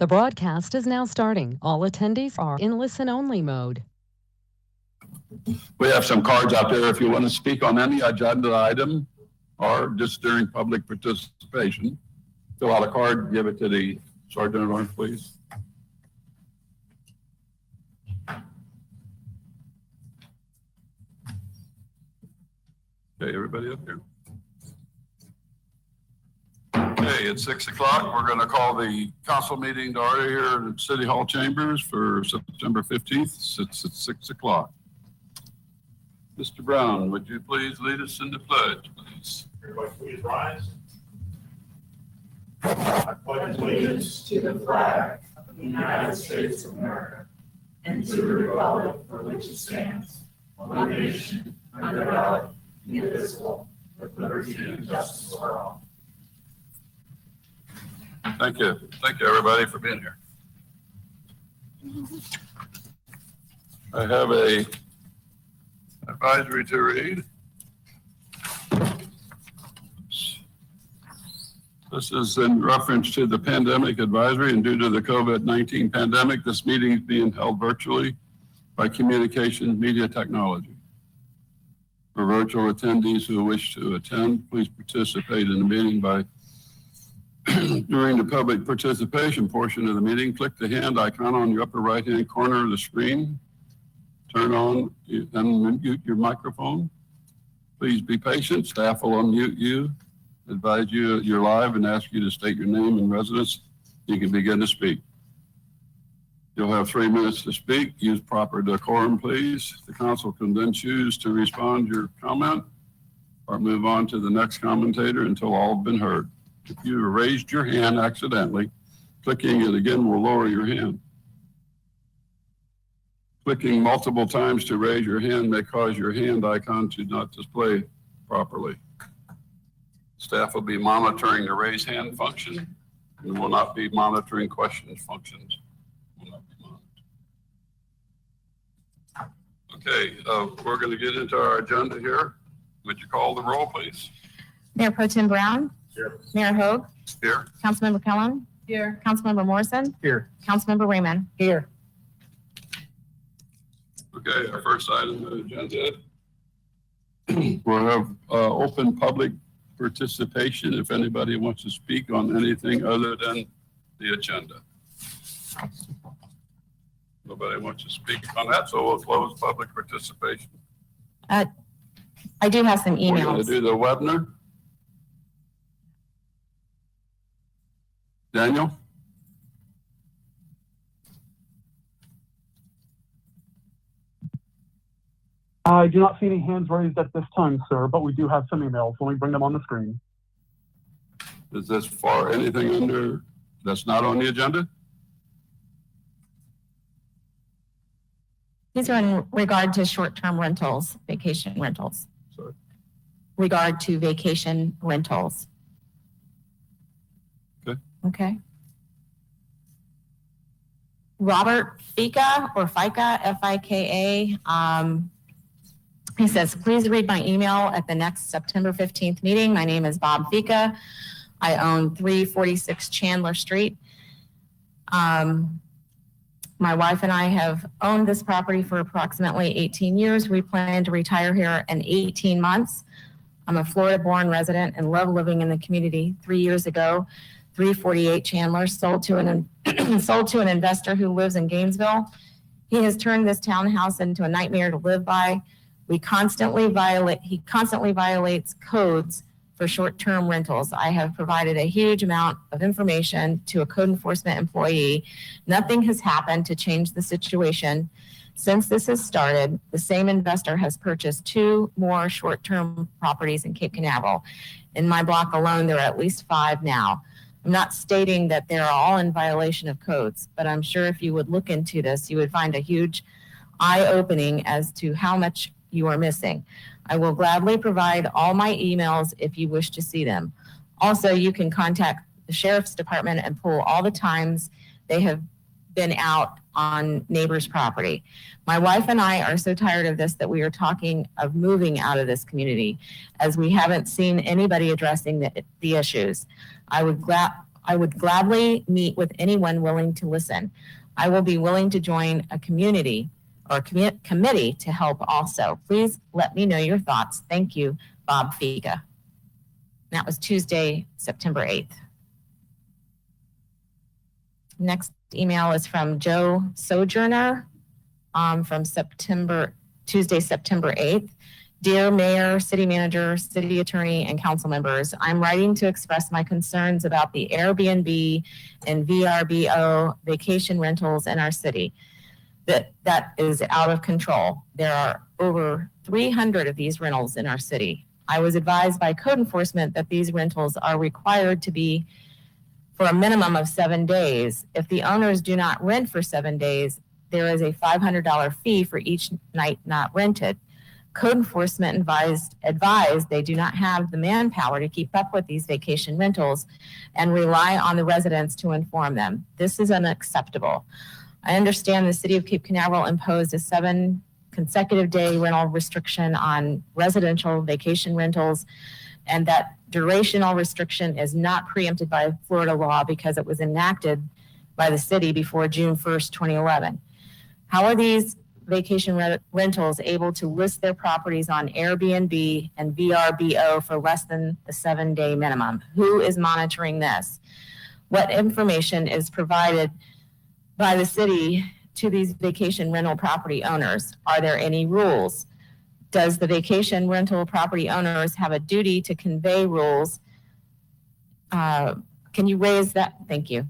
The broadcast is now starting. All attendees are in listen-only mode. We have some cards out there if you want to speak on any agenda item or just during public participation. Fill out a card, give it to the Sergeant at Arms, please. Okay, everybody up here. Okay, it's 6 o'clock. We're going to call the council meeting to order here at City Hall Chambers for September 15th. It's at 6 o'clock. Mr. Brown, would you please lead us in the pledge, please? Everybody please rise. I pledge allegiance to the flag of the United States of America and to the republic for which it stands, one nation, under God, indivisible, with liberty and justice for all. Thank you. Thank you, everybody, for being here. I have a advisory to read. This is in reference to the pandemic advisory, and due to the COVID-19 pandemic, this meeting is being held virtually by communication media technology. For virtual attendees who wish to attend, please participate in the meeting by during the public participation portion of the meeting, click the hand icon on your upper right-hand corner of the screen. Turn on and mute your microphone. Please be patient. Staff will unmute you, advise you you're live, and ask you to state your name and residence. You can begin to speak. You'll have 3 minutes to speak. Use proper decorum, please. The council can then choose to respond to your comment or move on to the next commentator until all have been heard. If you raised your hand accidentally, clicking it again will lower your hand. Clicking multiple times to raise your hand may cause your hand icon to not display properly. Staff will be monitoring the raise hand function and will not be monitoring questions functions. Will not be monitored. Okay, we're going to get into our agenda here. Would you call the roll, please? Mayor Pro Tem Brown. Here. Mayor Hogue. Here. Councilmember Kellum. Here. Councilmember Morrison. Here. Councilmember Raymond. Here. Okay, our first item on the agenda. We'll have open public participation if anybody wants to speak on anything other than the agenda. Nobody wants to speak on that, so we'll close public participation. I do have some We're going to emails. do the webinar. Daniel? I do not see any hands raised at this time, sir, but we do have some emails. Let me bring them on the screen. Is this for anything under that's not on the agenda? These are in regard to short-term rentals, vacation rentals. Sorry. Regard to vacation rentals. Okay. Okay. Robert Fika or FICA, F-I-K-A. He says, please read my email at the next September 15th meeting. My name is Bob Fika. I own 346 Chandler Street. My wife and I have owned this property for approximately 18 years. We plan to retire here in 18 months. I'm a Florida-born resident and love living in the community. 3 years ago, 348 Chandler sold to an investor who lives in Gainesville. He has turned this townhouse into a nightmare to live by. He constantly violates codes for short-term rentals. I have provided a huge amount of information to a code enforcement employee. Nothing has happened to change the situation. Since this has started, the same investor has purchased 2 more short-term properties in Cape Canaveral. In my block alone, there are at least 5 now. I'm not stating that they're all in violation of codes, but I'm sure if you would look into this, you would find a huge eye-opening as to how much you are missing. I will gladly provide all my emails if you wish to see them. Also, you can contact the Sheriff's Department and pull all the times they have been out on neighbors' property. My wife and I are so tired of this that we are talking of moving out of this community as we haven't seen anybody addressing the issues. I I would gladly meet with anyone willing to listen. I will be willing to join a community or committee to help also. Please let me know your thoughts. Thank you, Bob Figa. That was Tuesday, September 8th. Next email is from Joe Sojourner from Tuesday, September 8th. Dear Mayor, City Manager, City Attorney, and Council members, I'm writing to express my concerns about the Airbnb and VRBO vacation rentals in our city. That is out of control. There are over 300 of these rentals in our city. I was advised by code enforcement that these rentals are required to be for a minimum of 7 days. If the owners do not rent for 7 days, there is a $500 fee for each night not rented. Code enforcement advised they do not have the manpower to keep up with these vacation rentals and rely on the residents to inform them. This is unacceptable. I understand the City of Cape Canaveral imposed a 7 consecutive day rental restriction on residential vacation rentals, and that durational restriction is not preempted by Florida law because it was enacted by the city before June 1st, 2011. How are these vacation rentals able to list their properties on Airbnb and VRBO for less than the 7-day minimum? Who is monitoring this? What information is provided by the city to these vacation rental property owners? Are there any rules? Does the vacation rental property owners have a duty to convey rules? Can you raise that? Thank you.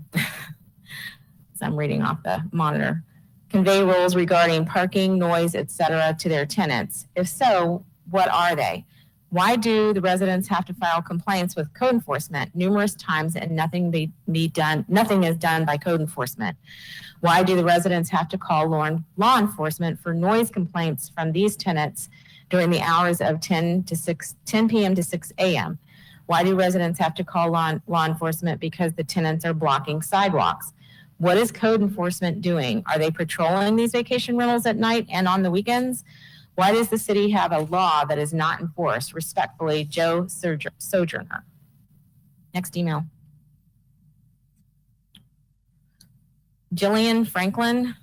So I'm reading off the monitor. Convey rules regarding parking, noise, etc. to their tenants? If so, what are they? Why do the residents have to file complaints with code enforcement numerous times and nothing is done by code enforcement? Why do the residents have to call law enforcement for noise complaints from these tenants during the hours of 10 p.m. to 6 a.m.? Why do residents have to call law enforcement because the tenants are blocking sidewalks? What is code enforcement doing? Are they patrolling these vacation rentals at night and on the weekends? Why does the city have a law that is not enforced? Respectfully, Joe Sojourner. Next email. Jillian Franklin.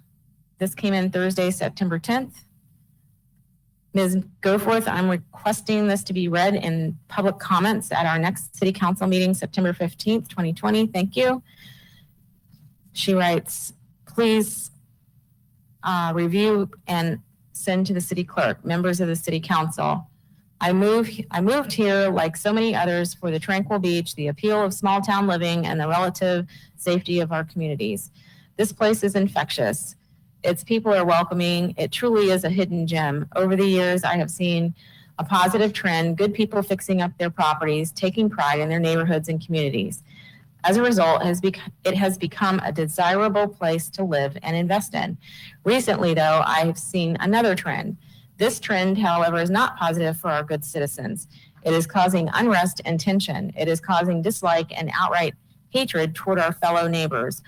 This came in Thursday, September 10th. Ms. Goforth, I'm requesting this to be read in public comments at our next city council meeting, September 15th, 2020. Thank you. She writes, please review and send to the city clerk, members of the city council. I moved here like so many others for the tranquil beach, the appeal of small town living, and the relative safety of our communities. This place is infectious. Its people are welcoming. It truly is a hidden gem. Over the years, I have seen a positive trend, good people fixing up their properties, taking pride in their neighborhoods and communities. As a result, it has become a desirable place to live and invest in. Recently, though, I have seen another trend. This trend, however, is not positive for our good citizens. It is causing unrest and tension. It is causing dislike and outright hatred toward our fellow neighbors.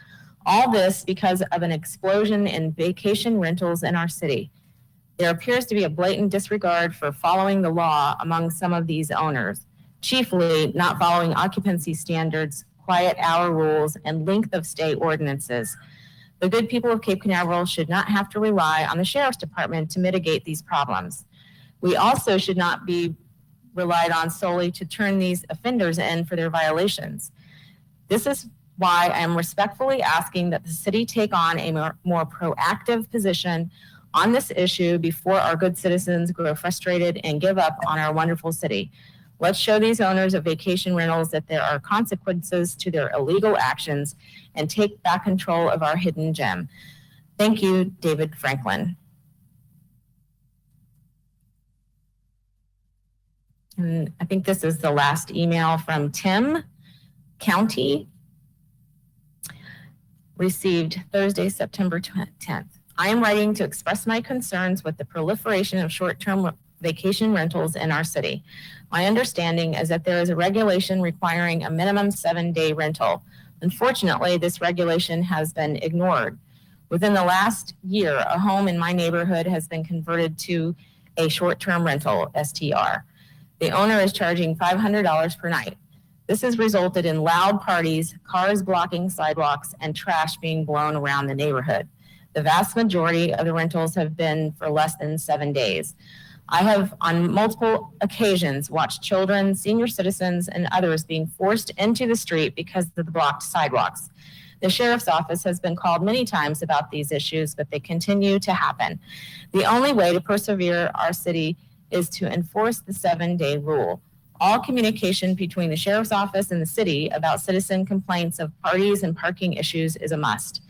All this because of an explosion in vacation rentals in our city. There appears to be a blatant disregard for following the law among some of these owners, chiefly not following occupancy standards, quiet hour rules, and length of stay ordinances. The good people of Cape Canaveral should not have to rely on the Sheriff's Department to mitigate these problems. We also should not be relied on solely to turn these offenders in for their violations. This is why I am respectfully asking that the city take on a more proactive position on this issue before our good citizens grow frustrated and give up on our wonderful city. Let's show these owners of vacation rentals that there are consequences to their illegal actions and take back control of our hidden gem. Thank you, David Franklin. And I think this is the last email from Tim County, received Thursday, September 10th. I am writing to express my concerns with the proliferation of short-term vacation rentals in our city. My understanding is that there is a regulation requiring a minimum 7-day rental. Unfortunately, this regulation has been ignored. Within the last year, a home in my neighborhood has been converted to a short-term rental, STR. The owner is charging $500 per night. This has resulted in loud parties, cars blocking sidewalks, and trash being blown around the neighborhood. The vast majority of the rentals have been for less than 7 days. I have on multiple occasions watched children, senior citizens, and others being forced into the street because of the blocked sidewalks. The sheriff's office has been called many times about these issues, but they continue to happen. The only way to persevere our city is to enforce the 7-day rule. All communication between the sheriff's office and the city about citizen complaints of parties and parking issues is a must.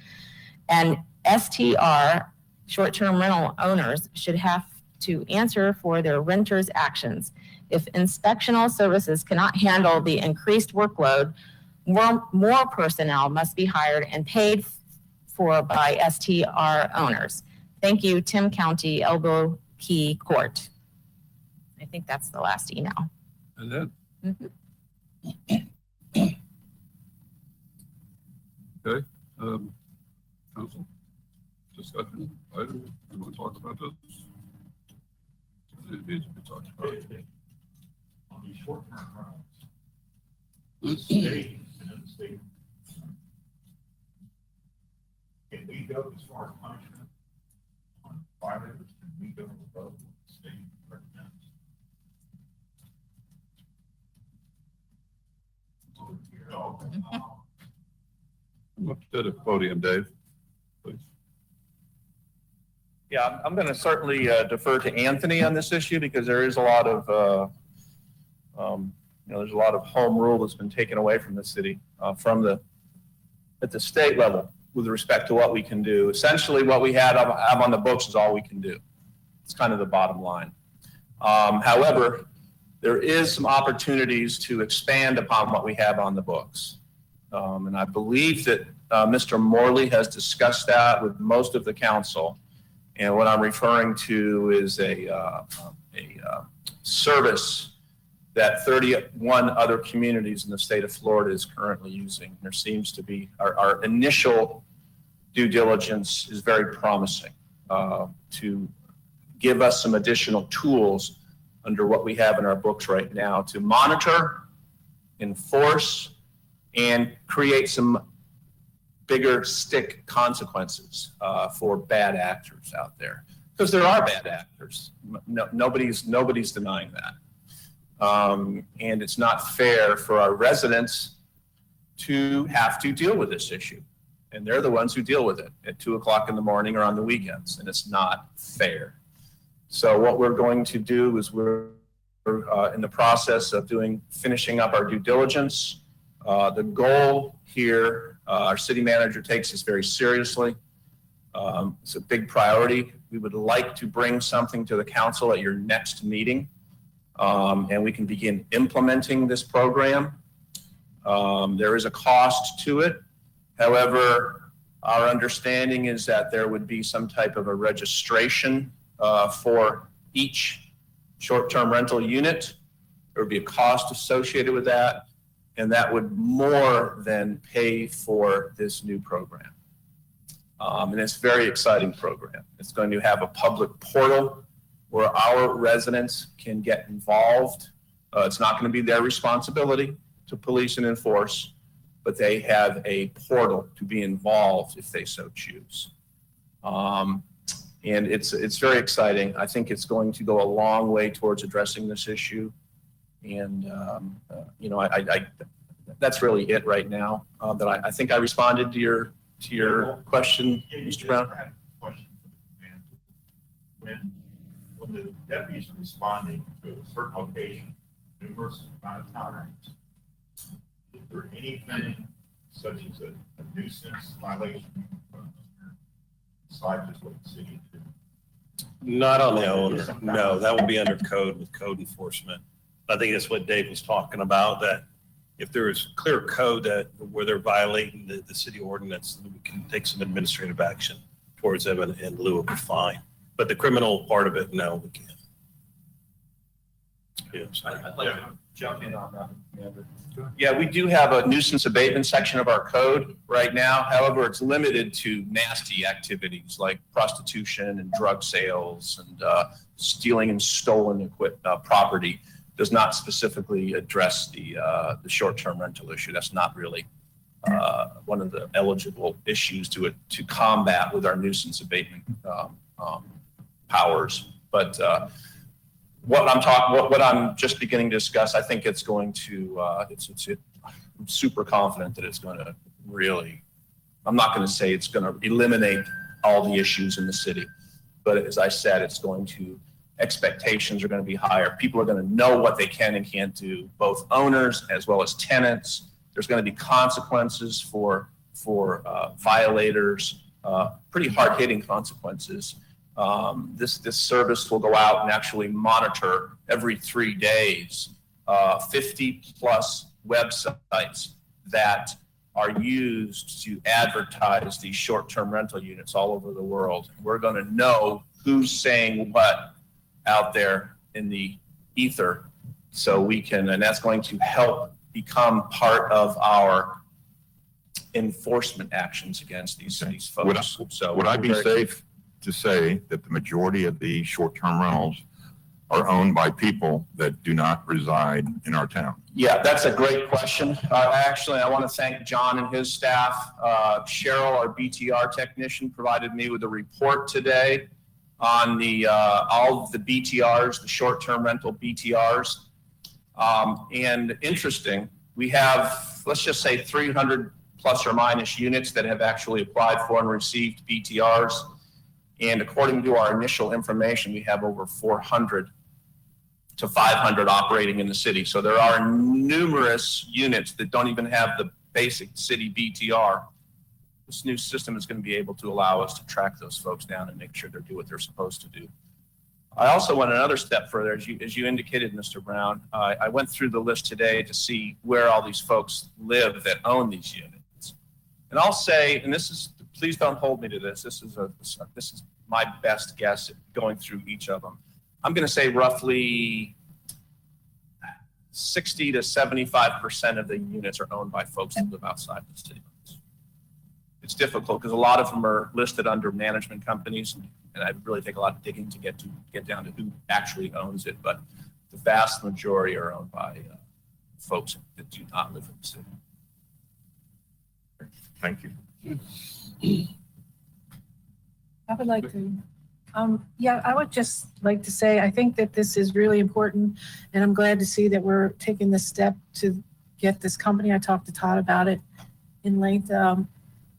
And STR, short-term rental owners, should have to answer for their renters' actions. If inspectional services cannot handle the increased workload, more personnel must be hired and paid for by STR owners. Thank you, Tim County, Elbow Key Court. I think that's the last email. And then, okay, council, discussion, item, you want to talk about this? It needs to be talked about. On these short-term rentals, the state and in the state, can we go as far as punishment on violators? Can we go above what the state recommends? Come up to the podium, Dave, please. Yeah, I'm going to certainly defer to Anthony on this issue because there is a lot of, there's a lot of home rule that's been taken away from the city at the state level with respect to what we can do. Essentially, what we have on the books is all we can do. It's kind of the bottom line. However, there is some opportunities to expand upon what we have on the books. And I believe that Mr. Morley has discussed that with most of the council. And what I'm referring to is a service that 31 other communities in the state of Florida is currently using. There seems to be, our initial due diligence is very promising to give us some additional tools under what we have in our books right now to monitor, enforce, and create some bigger stick consequences for bad actors out there. Because there are bad actors. Nobody's denying that. And it's not fair for our residents to have to deal with this issue. And they're the ones who deal with it at 2 o'clock in the morning or on the weekends, and it's not fair. So what we're going to do is we're in the process of finishing up our due diligence. The goal here, our city manager takes this very seriously. It's a big priority. We would like to bring something to the council at your next meeting, and we can begin implementing this program. There is a cost to it. However, our understanding is that there would be some type of a registration for each short-term rental unit. There would be a cost associated with that, and that would more than pay for this new program. And it's a very exciting program. It's going to have a public portal where our residents can get involved. It's not going to be their responsibility to police and enforce, but they have a portal to be involved if they so choose. And it's very exciting. I think it's going to go a long way towards addressing this issue. And, that's really it right now. That I think I responded to your question, Mr. Brown. I have a question for the command. When the deputies are responding to a certain location, numerous amount of times, is there anything such as a nuisance violation besides just what the city did? Not on the owner. No, that would be under code with code enforcement. I think that's what Dave was talking about, that if there is clear code that where they're violating the city ordinance, we can take some administrative action towards them in lieu of a fine. But the criminal part of it, no, we can't. Yes. I'd like to jump in on that, Commander. Yeah, we do have a nuisance abatement section of our code right now. However, it's limited to nasty activities like prostitution and drug sales and stealing and stolen property. does not specifically address the short-term rental issue. That's not really one of the eligible issues to combat with our nuisance abatement powers. But what I'm just beginning to discuss, I think it's going to, I'm super confident that it's going to really, I'm not going to say it's going to eliminate all the issues in the city, but as I said, it's going to, expectations are going to be higher. People are going to know what they can and can't do, both owners as well as tenants. There's going to be consequences for violators, pretty hard-hitting consequences. This service will go out and actually monitor every 3 days 50 plus websites that are used to advertise these short-term rental units all over the world. We're going to know who's saying what out there in the ether, so we can, and that's going to help become part of our enforcement actions against these folks. Would I be safe to say that the majority of the short-term rentals are owned by people that do not reside in our town? Yeah, that's a great question. Actually, I want to thank John and his staff. Cheryl, our BTR technician, provided me with a report today on the all of the BTRs, the short-term rental BTRs. And interesting, we have, let's just say 300 plus or minus units that have actually applied for and received BTRs. And according to our initial information, we have over 400 to 500 operating in the city. So there are numerous units that don't even have the basic city BTR. This new system is going to be able to allow us to track those folks down and make sure they do what they're supposed to do. I also went another step further, as you indicated, Mr. Brown. I went through the list today to see where all these folks live that own these units. And I'll say, and this is, please don't hold me to this. This is my best guess at going through each of them. I'm going to say roughly 60 to 75% of the units are owned by folks that live outside the city limits. It's difficult because a lot of them are listed under management companies, and I really take a lot of digging to get down to who actually owns it. But the vast majority are owned by folks that do not live in the city. Thank you. I would like to, I would just like to say, I think that this is really important, and I'm glad to see that we're taking this step to get this company. I talked to Todd about it in length.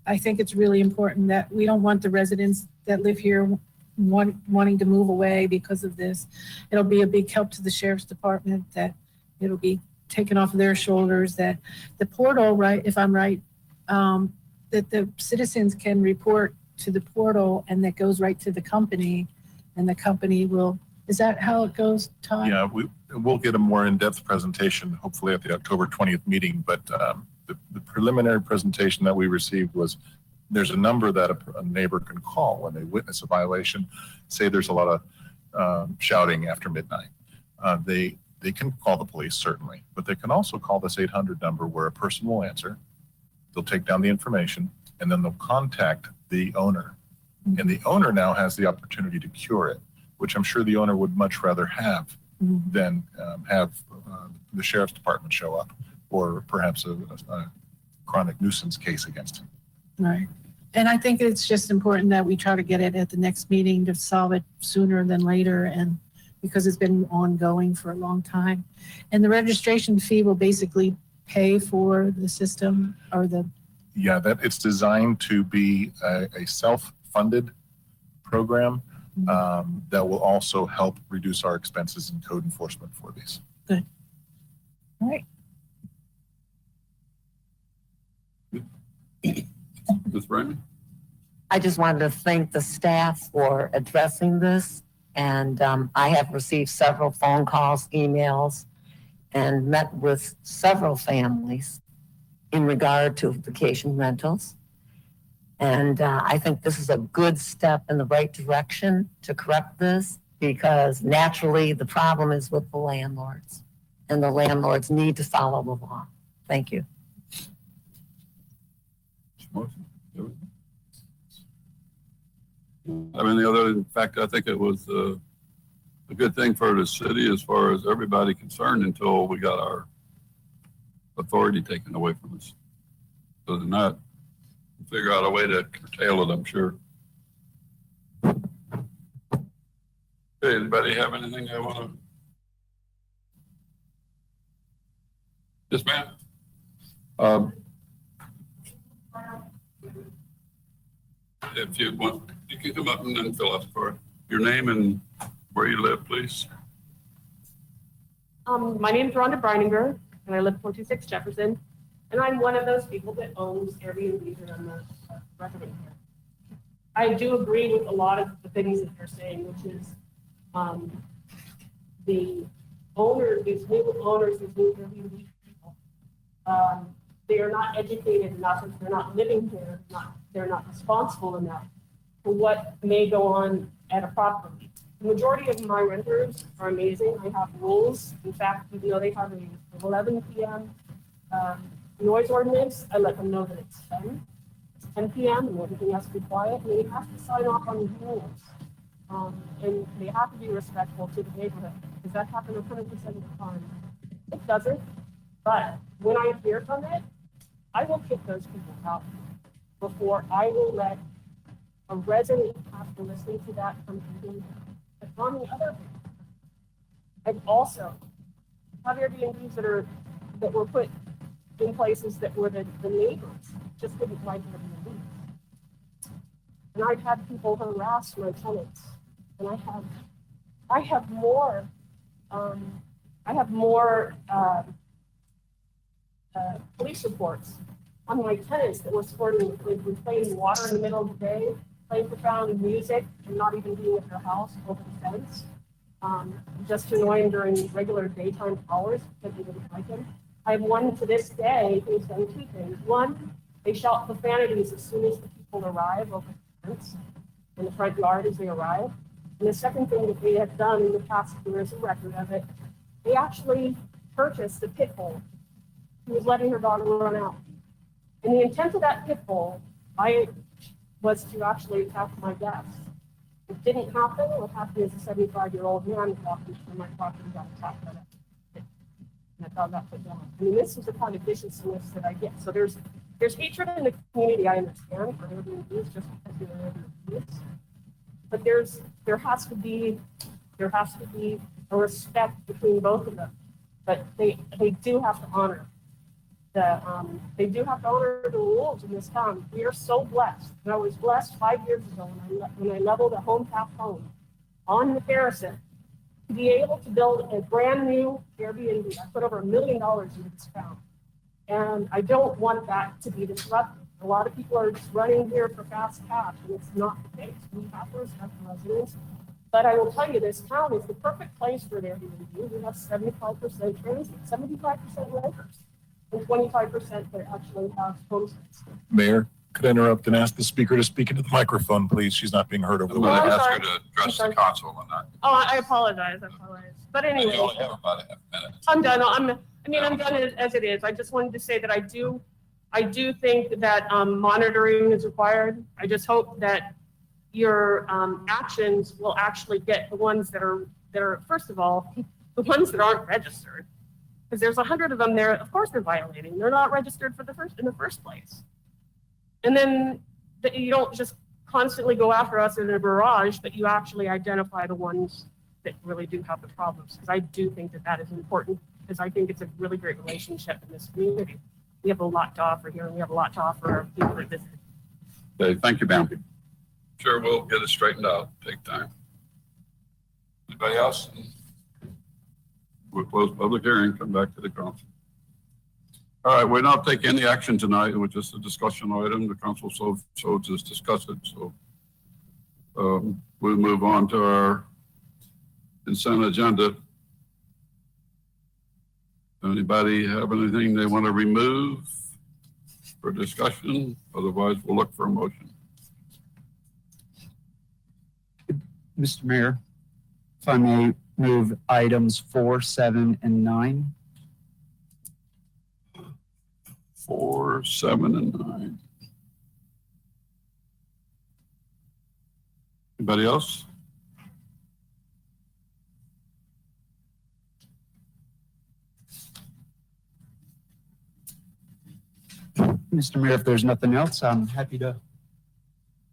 I think it's really important that we don't want the residents that live here wanting to move away because of this. It'll be a big help to the sheriff's department, that it'll be taken off of their shoulders, that the portal, right, if I'm right, that the citizens can report to the portal and that goes right to the company, and the company will, is that how it goes, Todd? Yeah, we'll get a more in-depth presentation, hopefully at the October 20th meeting, but the preliminary presentation that we received was there's a number that a neighbor can call when they witness a violation. Say there's a lot of shouting after midnight. They can call the police, certainly, but they can also call this 800 number where a person will answer. They'll take down the information, and then they'll contact the owner. And the owner now has the opportunity to cure it, which I'm sure the owner would much rather have than have the sheriff's department show up, or perhaps a chronic nuisance case against him. Right. And I think it's just important that we try to get it at the next meeting to solve it sooner than later, and because it's been ongoing for a long time. And the registration fee will basically pay for the system, or the... Yeah, that it's designed to be a self-funded program that will also help reduce our expenses in code enforcement for these. Good. All right. Ms. Brandon? I just wanted to thank the staff for addressing this. And I have received several phone calls, emails, and met with several families in regard to vacation rentals. And I think this is a good step in the right direction to correct this, because naturally the problem is with the landlords, and the landlords need to follow the law. Thank you. I mean, the other, in fact, I think it was a good thing for the city as far as everybody concerned until we got our authority taken away from us. So than that, we'll figure out a way to curtail it, I'm sure. Hey, anybody have anything they want to? Yes, ma'am. If you want, you can come up and then fill out for your name and where you live, please. My name is Rhonda Breininger, and I live at 426 Jefferson, and I'm one of those people that owns Airbnb, and I'm a resident here. I do agree with a lot of the things that you're saying, which is the owners, these new owners, these new Airbnb people, they are not educated enough, if they're not living here, they're not responsible enough for what may go on at a property. The majority of my renters are amazing. I have rules. In fact, even though they have an 11 p.m. Noise ordinance, I let them know that it's 10 p.m. and everything has to be quiet. And they have to sign off on the rules. And they have to be respectful to the neighborhood, because that happens 100% of the time. It doesn't, but when I hear from it, I will kick those people out before I will let a resident have to listen to that from people. But on the other hand, I've also have Airbnbs that were put in places that were the neighbors just didn't like Airbnbs. And I've had people harass my tenants, and I have more police reports on my tenants that were playing water in the middle of the day, playing profound music, and not even being at their house over the fence, just to annoy him during regular daytime hours because they didn't like him. I have one to this day who's done two things. One, they shout profanities as soon as the people arrive over the fence in the front yard as they arrive. And the second thing that they have done in the past, there is a record of it, they actually purchased a pit bull who was letting her dog run out. And the intent of that pit bull was to actually attack my guests. It didn't happen. What happened is a 75-year-old man walking through my property got attacked by that pit, and that dog got put down. I mean, this is the kind of viciousness that I get. So there's hatred in the community, I understand, for Airbnbs just because they're Airbnbs. But there has to be a respect between both of them. But they do have to honor the rules in this town. We are so blessed. And I was blessed 5 years ago when I leveled a home path home on the Harrison to be able to build a brand new Airbnb. I put over $1 million into this town. And I don't want that to be disrupted. A lot of people are just running here for fast cash, and it's not the case. We have to respect the residents. But I will tell you, this town is the perfect place for an Airbnb. We have 75% transit, 75% renters, and 25% that actually have homesteads. Mayor, could I interrupt and ask the speaker to speak into the microphone, please? She's not being heard over the I'm going mic. to I'm ask sorry. her to address the council on that. Oh, I apologize. But anyway, You only have about a half minute. I'm done. I'm done as it is. I just wanted to say that I do think that monitoring is required. I just hope that your actions will actually get the ones that are first of all, the ones that aren't registered, because there's 100 of them there. Of course they're violating. They're not registered in the first place. And then you don't just constantly go after us in a barrage, but you actually identify the ones that really do have the problems. Because I do think that is important, because I think it's a really great relationship in this community. We have a lot to offer here, and we have a lot to offer our people that visit. Okay, thank you, Bounty. Sure, we'll get it straightened out. Take time. Anybody else? We'll close public hearing, come back to the council. All right, we're not taking any action tonight. It was just a discussion item. The council so just discuss it. So we'll move on to our consent agenda. Anybody have anything they want to remove for discussion? Otherwise, we'll look for a motion. Mr. Mayor, if I may move items 4, 7, and 9. 4, 7, and 9. Anybody else? Mr. Mayor, if there's nothing else, I'm happy to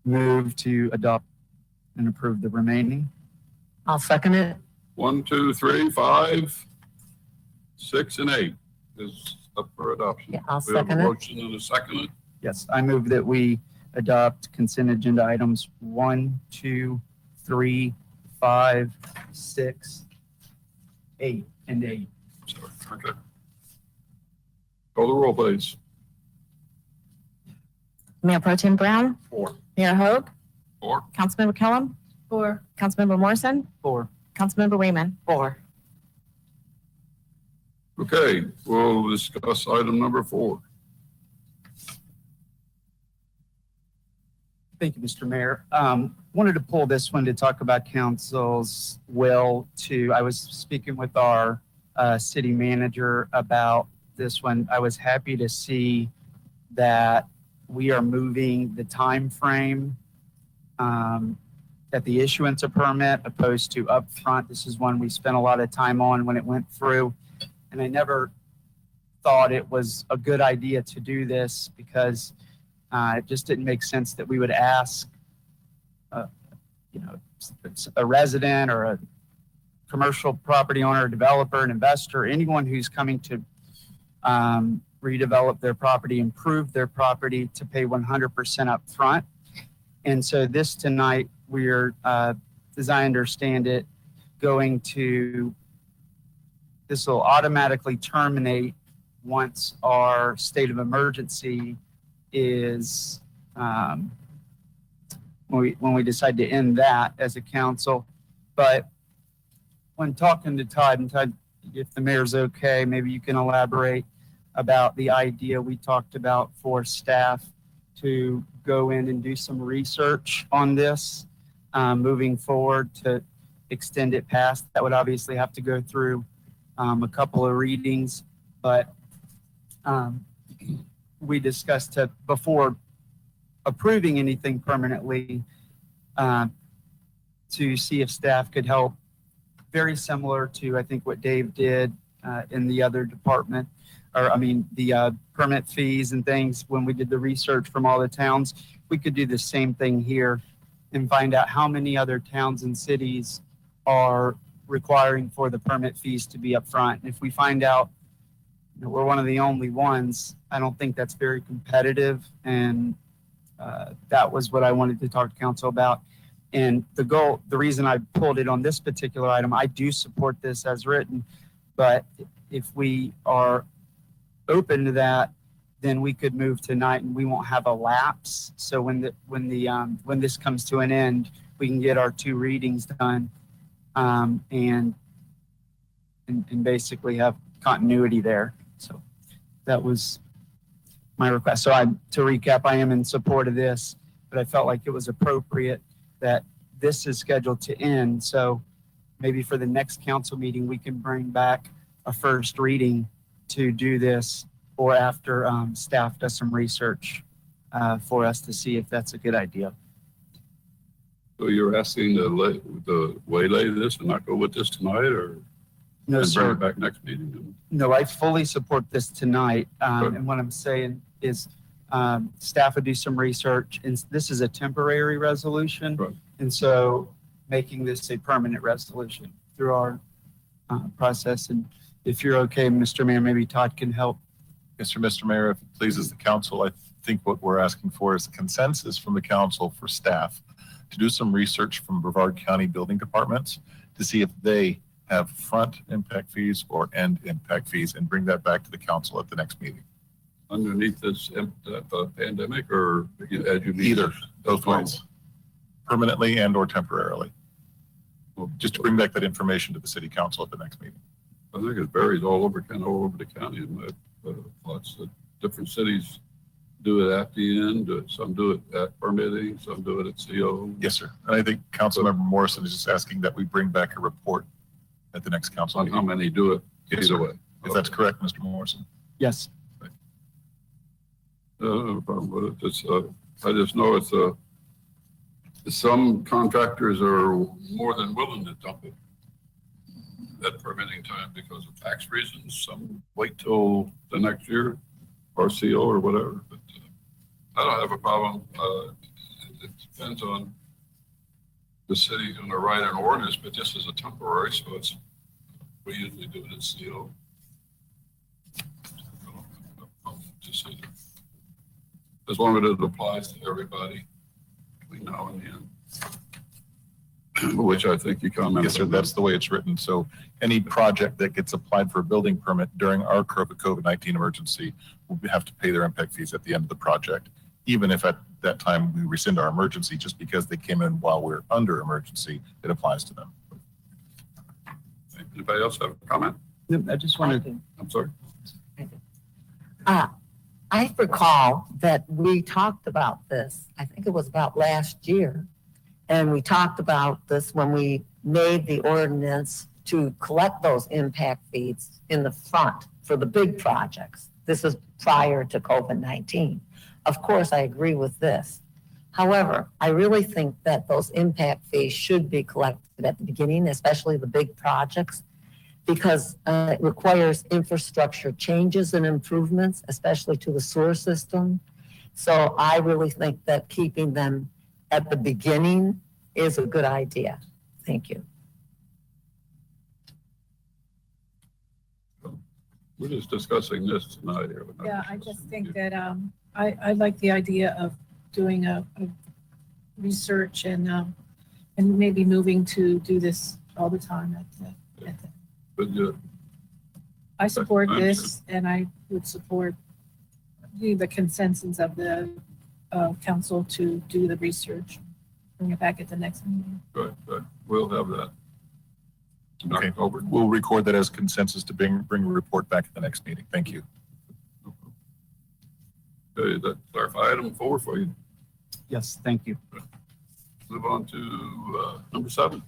move to adopt and approve the remaining. I'll second it. 1, 2, 3, 5, 6, and 8 is up for adoption. Yeah, I'll We have a second it. motion and a second. Yes, I move that we adopt consent agenda items 1, 2, 3, 5, 6, 8, and 8. Sorry, okay. Call the roll, please. Mayor Pro Tem Brown, 4. Mayor Hogue, 4. Councilmember Kellum, For, Councilmember Morrison, 4. Councilmember Raymond. 4. Okay, we'll discuss item number 4. Thank you, Mr. Mayor. Wanted to pull this one to talk about council's will to, I was speaking with our city manager about this one. I was happy to see that we are moving the time frame at the issuance of permit opposed to upfront. This is one we spent a lot of time on when it went through. And I never thought it was a good idea to do this because it just didn't make sense that we would ask, a resident or a commercial property owner, developer, an investor, anyone who's coming to redevelop their property, improve their property, to pay 100% up front. And so this tonight, we're, as I understand it, this will automatically terminate once our state of emergency is, when we decide to end that as a council. But when talking to Todd, and Todd, if the mayor's okay, maybe you can elaborate about the idea we talked about for staff to go in and do some research on this moving forward to extend it past. That would obviously have to go through a couple of readings, but we discussed before approving anything permanently to see if staff could help, very similar to, I think, what Dave did in the other department, the permit fees and things. When we did the research from all the towns, we could do the same thing here and find out how many other towns and cities are requiring for the permit fees to be upfront. And if we find out we're one of the only ones, I don't think that's very competitive. And that was what I wanted to talk to council about. And the reason I pulled it on this particular item, I do support this as written, but if we are open to that, then we could move tonight and we won't have a lapse. So when this comes to an end, we can get our 2 readings done and basically have continuity there. So that was my request. So to recap, I am in support of this, but I felt like it was appropriate that this is scheduled to end. So maybe for the next council meeting, we can bring back a first reading to do this, or after staff does some research for us to see if that's a good idea. So you're asking to waylay this and not go with this tonight, or No, and bring sir. it back next meeting? No, I fully support this tonight. And what I'm saying is staff would do some research, and this is a temporary resolution. Right. And so making this a permanent resolution through our process. And if you're okay, Mr. Mayor, maybe Todd can help. Yes, sir, Mr. Mayor, if it pleases the council, I think what we're asking for is a consensus from the council for staff to do some research from Brevard County building departments to see if they have front impact fees or end impact fees, and bring that back to the council at the next meeting. Underneath this pandemic, or as you need Either, both ways, permanently and or temporarily. Just to bring back that information to the city council at the next meeting. I think it varies all over the county in my thoughts. That different cities do it at the end, some do it at permitting, some do it at CO. Yes, sir. And I think Councilmember Morrison is just asking that we bring back a report at the next council On meeting. how many do it Yes, either sir. way. If that's correct, Mr. Morrison. Yes. No problem with it. I just know it's some contractors are more than willing to dump it at permitting time because of tax reasons. Some wait till the next year or CO or whatever. But I don't have a problem. It depends on the city going to write an ordinance, but this is a temporary, so we usually do it at CO. As long as it applies to everybody between now and then, which I think you commented. Yes, sir, that's the way it's written. So any project that gets applied for a building permit during our COVID-19 emergency will have to pay their impact fees at the end of the project. Even if at that time we rescind our emergency, just because they came in while we're under emergency, it applies to them. Anybody else have a comment? I just wanted, I'm sorry. I recall that we talked about this, I think it was about last year. And we talked about this when we made the ordinance to collect those impact fees in the front for the big projects. This is prior to COVID-19. Of course, I agree with this. However, I really think that those impact fees should be collected at the beginning, especially the big projects, because it requires infrastructure changes and improvements, especially to the sewer system. So I really think that keeping them at the beginning is a good idea. Thank you. We're just discussing this tonight here. Yeah, I just think that I like the idea of doing a research and maybe moving to do this all the time But I support this, and I would support the consensus of the council to do the research, bring it back at the next meeting. good. We'll have that. Okay, we'll record that as consensus to bring a report back at the next meeting. Thank you. Okay, that clarify item 4 for you. yes, thank you. Move on to number 7.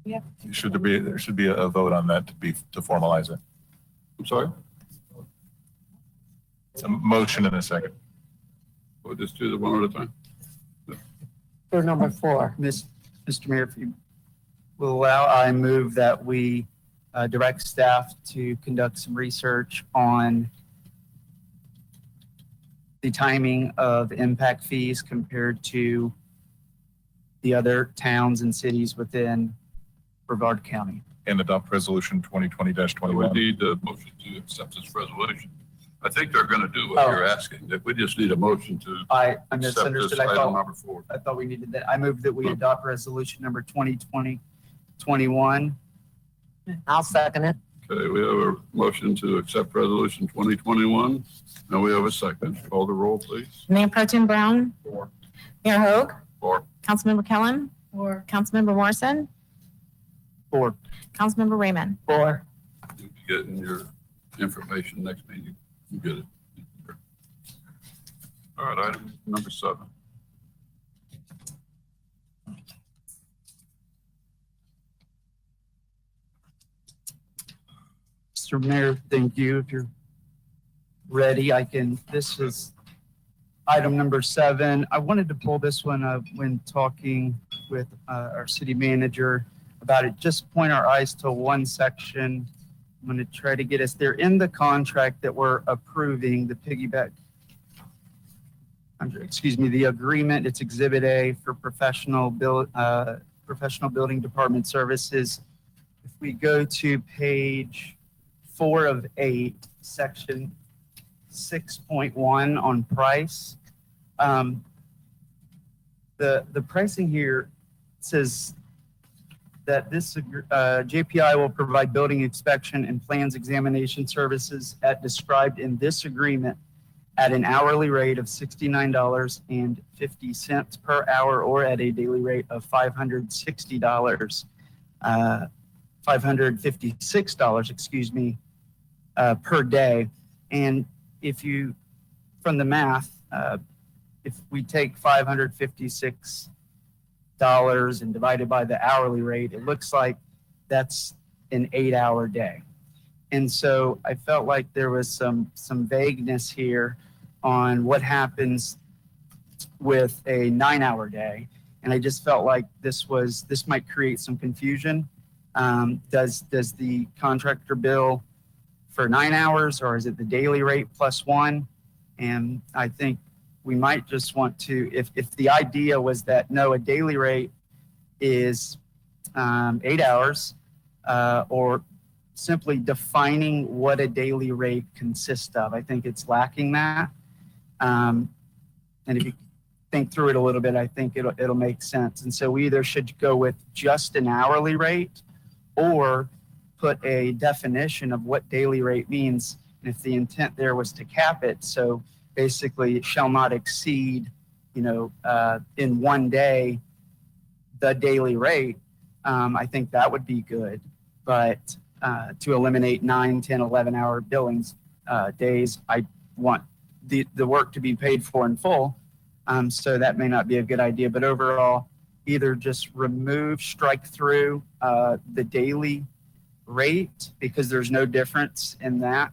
Yeah. There should be a vote on that to formalize it. I'm sorry? It's a motion and a second. We'll just do the one at a time. For number 4. Mr. Mayor, if you will allow, I move that we direct staff to conduct some research on the timing of impact fees compared to the other towns and cities within Brevard County. And adopt resolution 2020-21. We need a motion to accept this resolution. I think they're going to do what you're asking. That we just need a motion to I accept this misunderstood. I item thought, number 4. I thought we needed that. I move that we adopt resolution number 2020-21. I'll second it. Okay, we have a motion to accept resolution 2021. Now we have a second. Call the roll, please. Mayor Pro Tem Brown? 4. Mayor Hogue? 4. Councilmember Kellum? Or Councilmember Morrison? 4. Councilmember Raymond? 4. You'll be getting your information next meeting. You get it. All right, item number 7. Mr. Mayor, thank you. If you're ready, this is item number 7. I wanted to pull this one up when talking with our city manager about it. Just point our eyes to one section. I'm going to try to get us there. In the contract that we're approving, the the agreement, it's Exhibit A for professional building department services. If we go to page 4 of 8, section 6.1 on price, the pricing here says that this JPI will provide building inspection and plans examination services at described in this agreement at an hourly rate of $69.50 per hour or at a daily rate of $556, per day. And if you, from the math, if we take $556 and divide it by the hourly rate, it looks like that's an 8-hour day. And so I felt like there was some vagueness here on what happens with a 9-hour day. And I just felt like this might create some confusion. Does the contractor bill for 9 hours, or is it the daily rate plus 1? And I think we might just want to, if the idea was that, no, a daily rate is 8 hours, or simply defining what a daily rate consists of. I think it's lacking that. And if you think through it a little bit, I think it'll make sense. And so we either should go with just an hourly rate or put a definition of what daily rate means. And if the intent there was to cap it, so basically it shall not exceed, in one day, the daily rate, I think that would be good. But to eliminate 9, 10, 11-hour billings days, I want the work to be paid for in full. So that may not be a good idea. But overall, either just strike through the daily rate because there's no difference in that,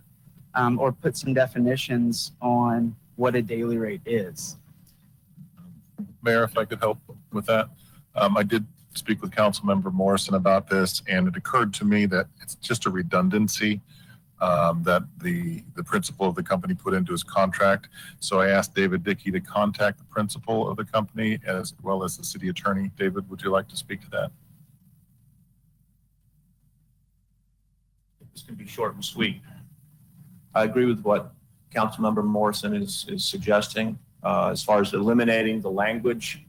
or put some definitions on what a daily rate is. Mayor, if I could help with that. I did speak with Councilmember Morrison about this, and it occurred to me that it's just a redundancy that the principal of the company put into his contract. So I asked David Dickey to contact the principal of the company as well as the city attorney. David, would you like to speak to that? This can be short and sweet. I agree with what Councilmember Morrison is suggesting as far as eliminating the language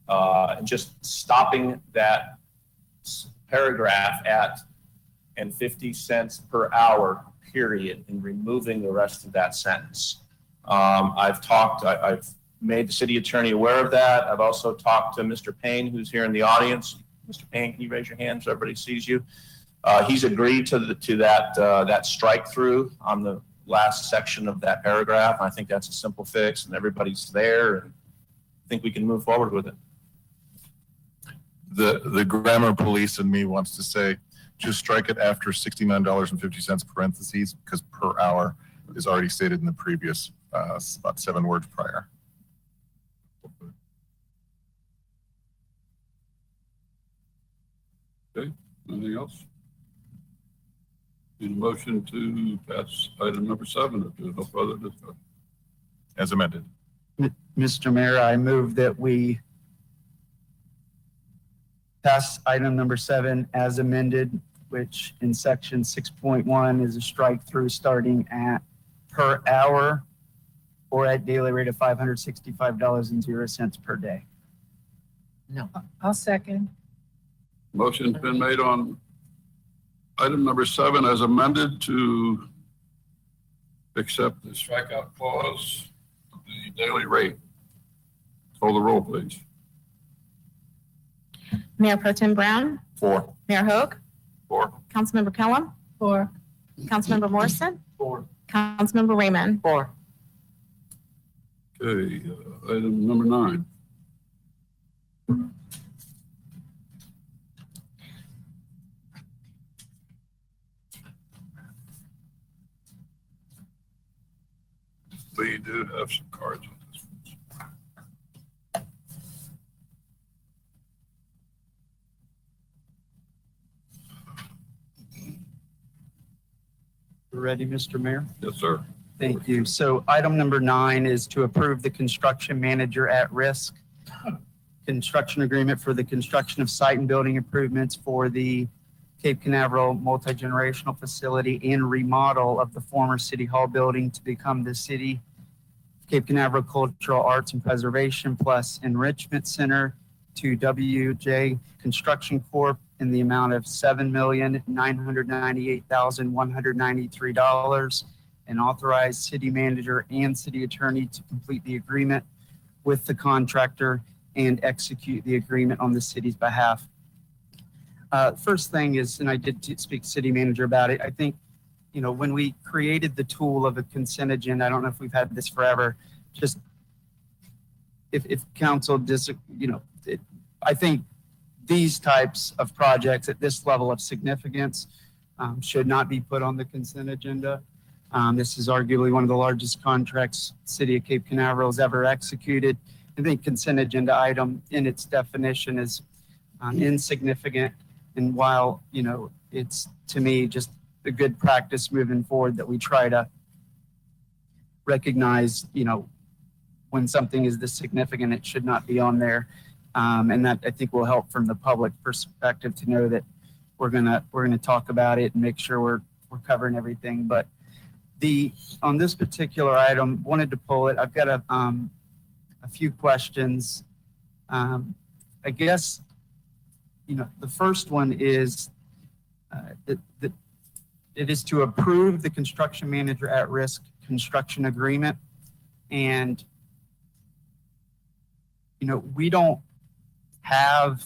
and just stopping that paragraph at and 50 cents per hour, period, and removing the rest of that sentence. I've made the city attorney aware of that. I've also talked to Mr. Payne, who's here in the audience. Mr. Payne, can you raise your hand so everybody sees you? He's agreed to that strike through on the last section of that paragraph. I think that's a simple fix, and everybody's there, and I think we can move forward with it. The grammar police in me wants to say, just strike it after $69.50 parentheses, because per hour is already stated in the previous about 7 words prior. Okay, anything else? Need a motion to pass item number 7 if there's no further discussion. As amended. Mr. Mayor, I move that we pass item number 7 as amended, which in section 6.1 is a strike through starting at per hour or at daily rate of $565.00 per day. No. I'll second. Motion's been made on item number 7 as amended to accept the strikeout clause of the daily rate. Call the roll, please. Mayor Pro Tem Brown, 4. Mayor Hogue, 4. Councilmember Kellum, 4. Councilmember Morrison, 4. Councilmember Raymond. 4. Okay, item number 9. We do have some cards on this one. Ready, Mr. Mayor? Yes, sir. Thank you. So item number 9 is to approve the construction manager at risk construction agreement for the construction of site and building improvements for the Cape Canaveral multi-generational facility and remodel of the former City Hall building to become the City Cape Canaveral Cultural Arts and Preservation Plus Enrichment Center to WJ Construction Corp. In the amount of $7,998,193, and authorize city manager and city attorney to complete the agreement with the contractor and execute the agreement on the city's behalf. First thing is, and I did speak to city manager about it, I think, when we created the tool of a consent agenda, I don't know if we've had this forever, just if council I think these types of projects at this level of significance should not be put on the consent agenda. This is arguably one of the largest contracts City of Cape Canaveral has ever executed. I think consent agenda item in its definition is insignificant. And while, it's to me just a good practice moving forward that we try to recognize, when something is this significant, it should not be on there. And that I think will help from the public perspective to know that we're gonna talk about it and make sure we're covering everything. But on this particular item, wanted to pull it. I've got a few questions. I guess, the first one is that it is to approve the construction manager at risk construction agreement. And, we don't have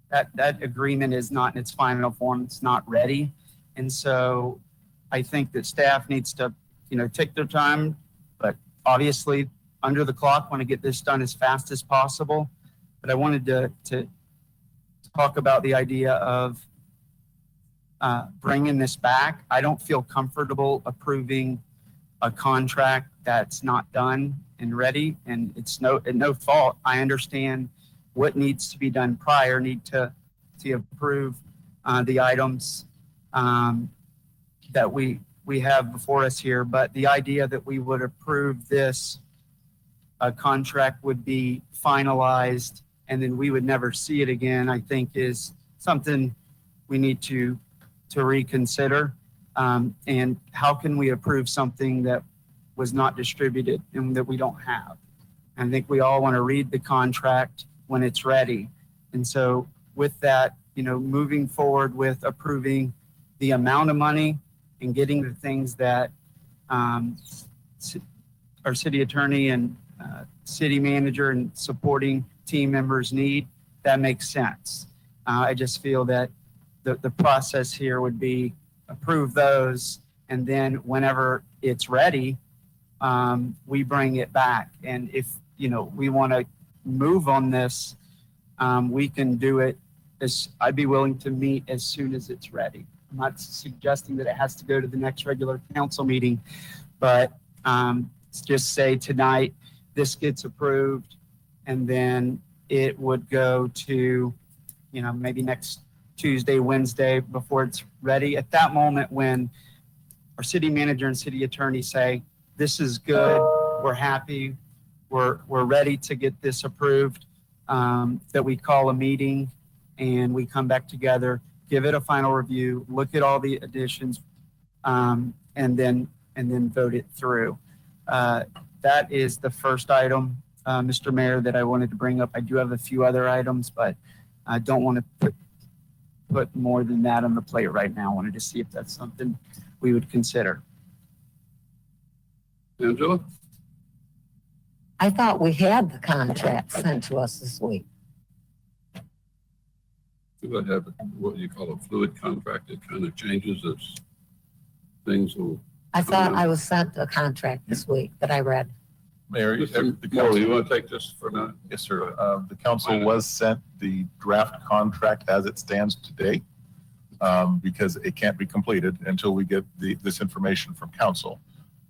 that agreement is not in its final form. It's not ready. And so I think that staff needs to, take their time, but obviously under the clock, want to get this done as fast as possible. But I wanted to talk about the idea of bringing this back. I don't feel comfortable approving a contract that's not done and ready, and it's no fault. I understand what needs to be done prior, need to approve the items that we have before us here. But the idea that we would approve this contract would be finalized and then we would never see it again, I think is something we need to reconsider. And how can we approve something that was not distributed and that we don't have? I think we all want to read the contract when it's ready. And so with that, moving forward with approving the amount of money and getting the things that our city attorney and city manager and supporting team members need, that makes sense. I just feel that the process here would be approve those, and then whenever it's ready, we bring it back. And if we want to move on this, we can do it. I'd be willing to meet as soon as it's ready. I'm not suggesting that it has to go to the next regular council meeting, but just say tonight this gets approved, and then it would go to maybe next Tuesday, Wednesday before it's ready. At that moment, when our city manager and city attorney say, this is good, we're happy, we're ready to get this approved, that we call a meeting and we come back together, give it a final review, look at all the additions, and then vote it through. That is the first item, Mr. Mayor, that I wanted to bring up. I do have a few other items, but I don't want to put more than that on the plate right now. I wanted to see if that's something we would consider. Angela? I thought we had the contract sent to us this week. We would have what you call a fluid contract. It kind of changes as things will. I thought I was sent a contract this week that I read. Mayor, Mr. Morley, you want to take this for a minute? Yes, sir. The council was sent the draft contract as it stands today, because it can't be completed until we get this information from council.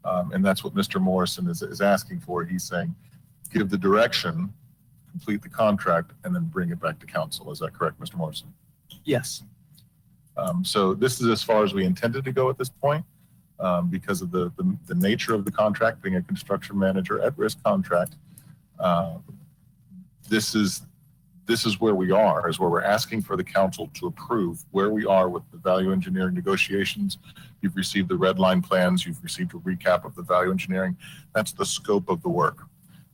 And that's what Mr. Morrison is asking for. He's saying, give the direction, complete the contract, and then bring it back to council. Is that correct, Mr. Morrison? Yes. So this is as far as we intended to go at this point, because of the nature of the contract being a construction manager at risk contract. This is where we are, is where we're asking for the council to approve where we are with the value engineering negotiations. You've received the red line plans. You've received a recap of the value engineering. That's the scope of the work.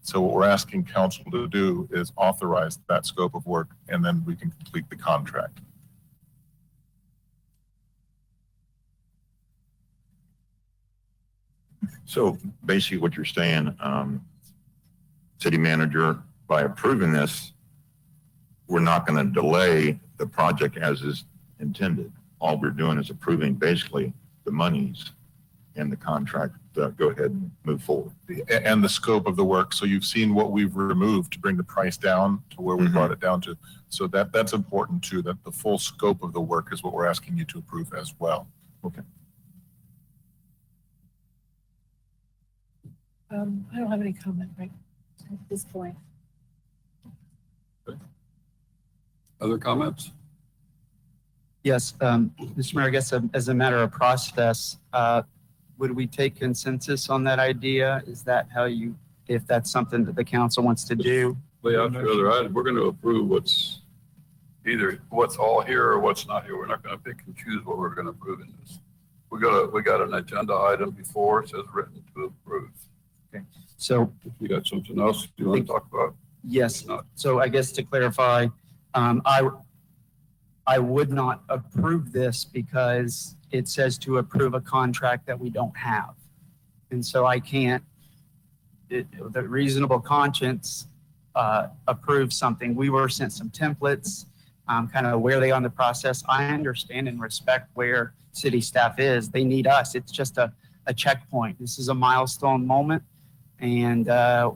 So what we're asking council to do is authorize that scope of work, and then we can complete the contract. So basically what you're saying, city manager, by approving this, we're not going to delay the project as is intended. All we're doing is approving basically the monies and the contract. Go ahead and move forward. And the scope of the work. So you've seen what we've removed to bring the price down to where we brought it down to. So that's important too, that the full scope of the work is what we're asking you to approve as well. Okay. I don't have any comment right at this point. Other comments? Yes, Mr. Mayor, I guess as a matter of process, would we take consensus on that idea? Is that how you, if that's something that the council wants to do? Lay out the other items. We're going to approve what's either what's all here or what's not here. We're not going to pick and choose what we're going to approve in this. We got an agenda item before. It says written to approve. So If you got something else you want to talk about? yes, Not. so I guess to clarify, I would not approve this because it says to approve a contract that we don't have. And so I can't, the reasonable conscience, approve something. We were sent some templates, kind of where they are in the process. I understand and respect where city staff is. They need us. It's just a checkpoint. This is a milestone moment. And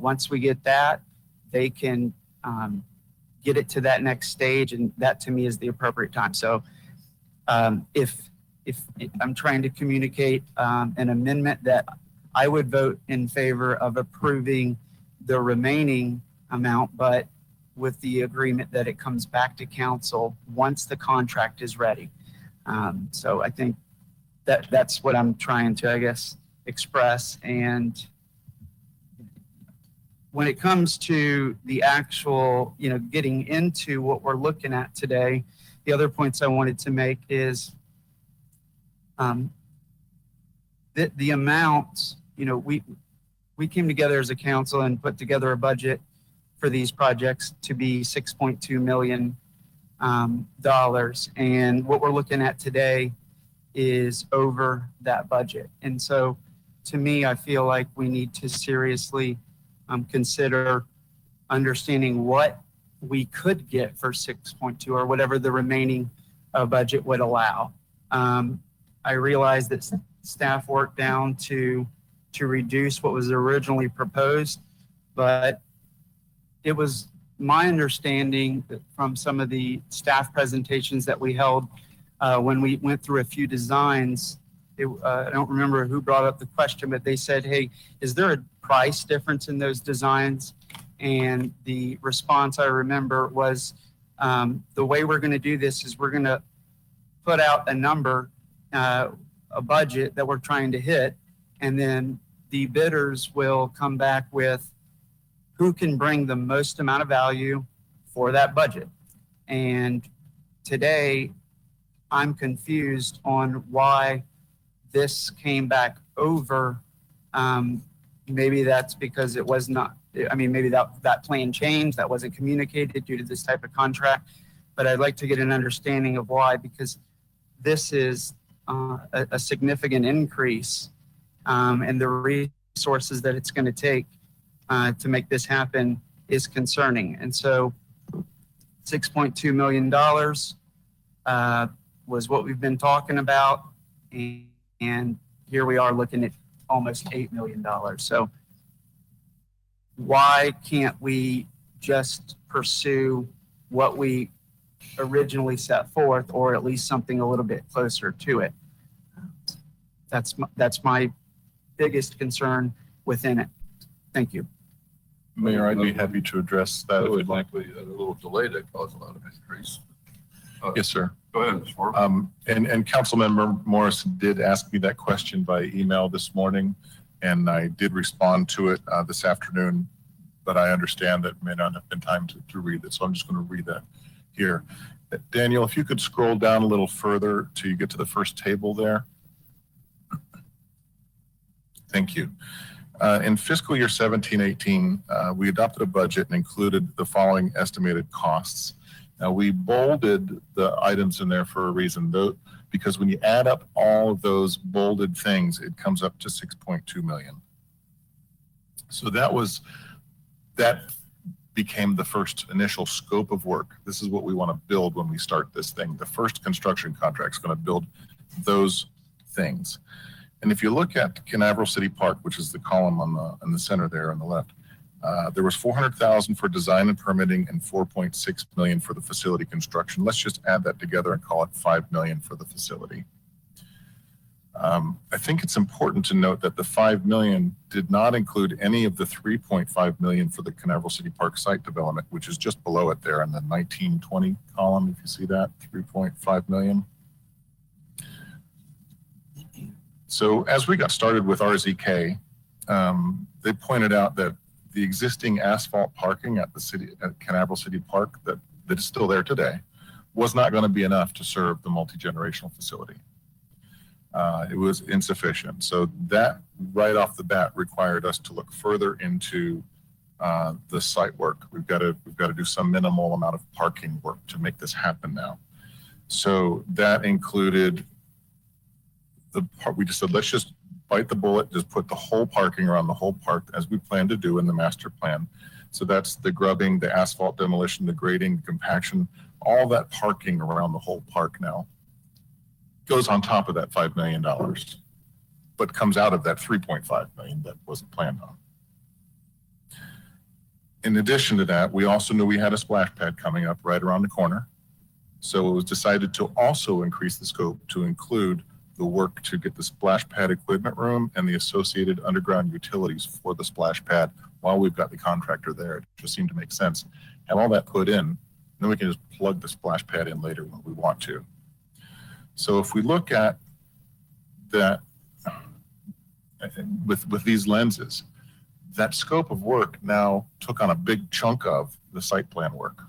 once we get that, they can get it to that next stage. And that to me is the appropriate time. So if I'm trying to communicate an amendment that I would vote in favor of approving the remaining amount, but with the agreement that it comes back to council once the contract is ready. So I think that's what I'm trying to, I guess, express. And when it comes to the actual, getting into what we're looking at today, the other points I wanted to make is the amount, we came together as a council and put together a budget for these projects to be $6.2 million. And what we're looking at today is over that budget. And so to me, I feel like we need to seriously consider understanding what we could get for 6.2 or whatever the remaining budget would allow. I realize that staff worked down to reduce what was originally proposed, but it was my understanding that from some of the staff presentations that we held when we went through a few designs, I don't remember who brought up the question, but they said, hey, is there a price difference in those designs? And the response I remember was, the way we're going to do this is we're going to put out a number, a budget that we're trying to hit, and then the bidders will come back with who can bring the most amount of value for that budget. And today, I'm confused on why this came back over. Maybe that's because it was not, maybe that plan changed, that wasn't communicated due to this type of contract. But I'd like to get an understanding of why, because this is a significant increase, and the resources that it's going to take to make this happen is concerning. And so $6.2 million was what we've been talking about. And here we are looking at almost $8 million. So why can't we just pursue what we originally set forth, or at least something a little bit closer to it? That's my biggest concern within it. Thank you. Mayor, I'd be happy to address that. That if would you'd like. likely, a little delay that caused a lot of increase. Yes, sir. Go ahead, Ms. Moore. And Councilmember Morris did ask me that question by email this morning, and I did respond to it this afternoon, but I understand that may not have been time to read it, so I'm just going to read that here. Daniel, if you could scroll down a little further till you get to the first table there. Thank you. In fiscal year 17-18, we adopted a budget and included the following estimated costs. Now, we bolded the items in there for a reason, though, because when you add up all of those bolded things, it comes up to 6.2 million. So that became the first initial scope of work. This is what we want to build when we start this thing. The first construction contract is going to build those things. And if you look at Canaveral City Park, which is the column in the center there on the left, there was $400,000 for design and permitting and $4.6 million for the facility construction. Let's just add that together and call it $5 million for the facility. I think it's important to note that the $5 million did not include any of the $3.5 million for the Canaveral City Park site development, which is just below it there in the 1920 column, if you see that, $3.5 million. So as we got started with RZK, they pointed out that the existing asphalt parking at Canaveral City Park that is still there today was not going to be enough to serve the multi-generational facility. It was insufficient. So that right off the bat required us to look further into the site work. We've got to do some minimal amount of parking work to make this happen now. So that included the part, we just said, let's just bite the bullet, just put the whole parking around the whole park as we plan to do in the master plan. So that's the grubbing, the asphalt demolition, the grading, the compaction, all that parking around the whole park now goes on top of that $5 million, but comes out of that $3.5 million that wasn't planned on. In addition to that, we also knew we had a splash pad coming up right around the corner. So it was decided to also increase the scope to include the work to get the splash pad equipment room and the associated underground utilities for the splash pad while we've got the contractor there. It just seemed to make sense. Have all that put in, then we can just plug the splash pad in later when we want to. So if we look at that with these lenses, that scope of work now took on a big chunk of the site plan work.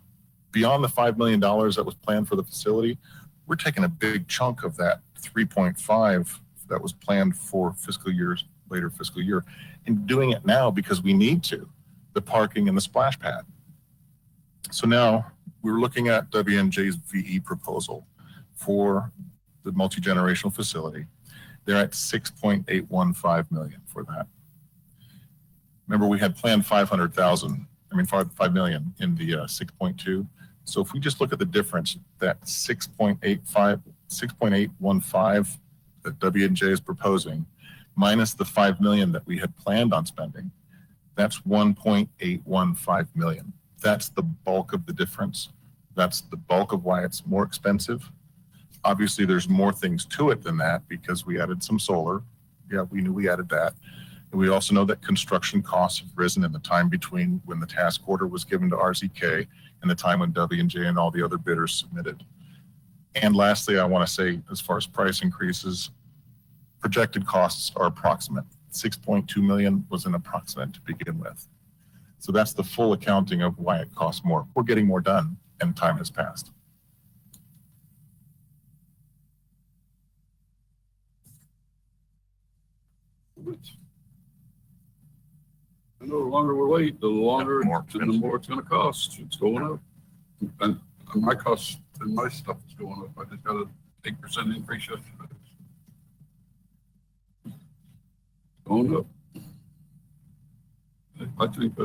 Beyond the $5 million that was planned for the facility, we're taking a big chunk of that 3.5 that was planned for later fiscal year, and doing it now because we need to, the parking and the splash pad. So now we're looking at W&J's VE proposal for the multi-generational facility. They're at $6.815 million for that. Remember, we had planned 5 million in the 6.2. So if we just look at the difference, that 6.815 that W&J is proposing, minus the 5 million that we had planned on spending, that's 1.815 million. That's the bulk of the difference. That's the bulk of why it's more expensive. Obviously, there's more things to it than that because we added some solar. Yeah, we knew we added that. And we also know that construction costs have risen in the time between when the task order was given to RZK and the time when W&J and all the other bidders submitted. And lastly, I want to say, as far as price increases, projected costs are approximate. 6.2 million was an approximate to begin with. So that's the full accounting of why it costs more. We're getting more done and time has passed. And the longer we wait, the longer, the more it's going to cost. It's going up. And my costs and my stuff is going up. I just got an 8% increase yesterday. Going up. I think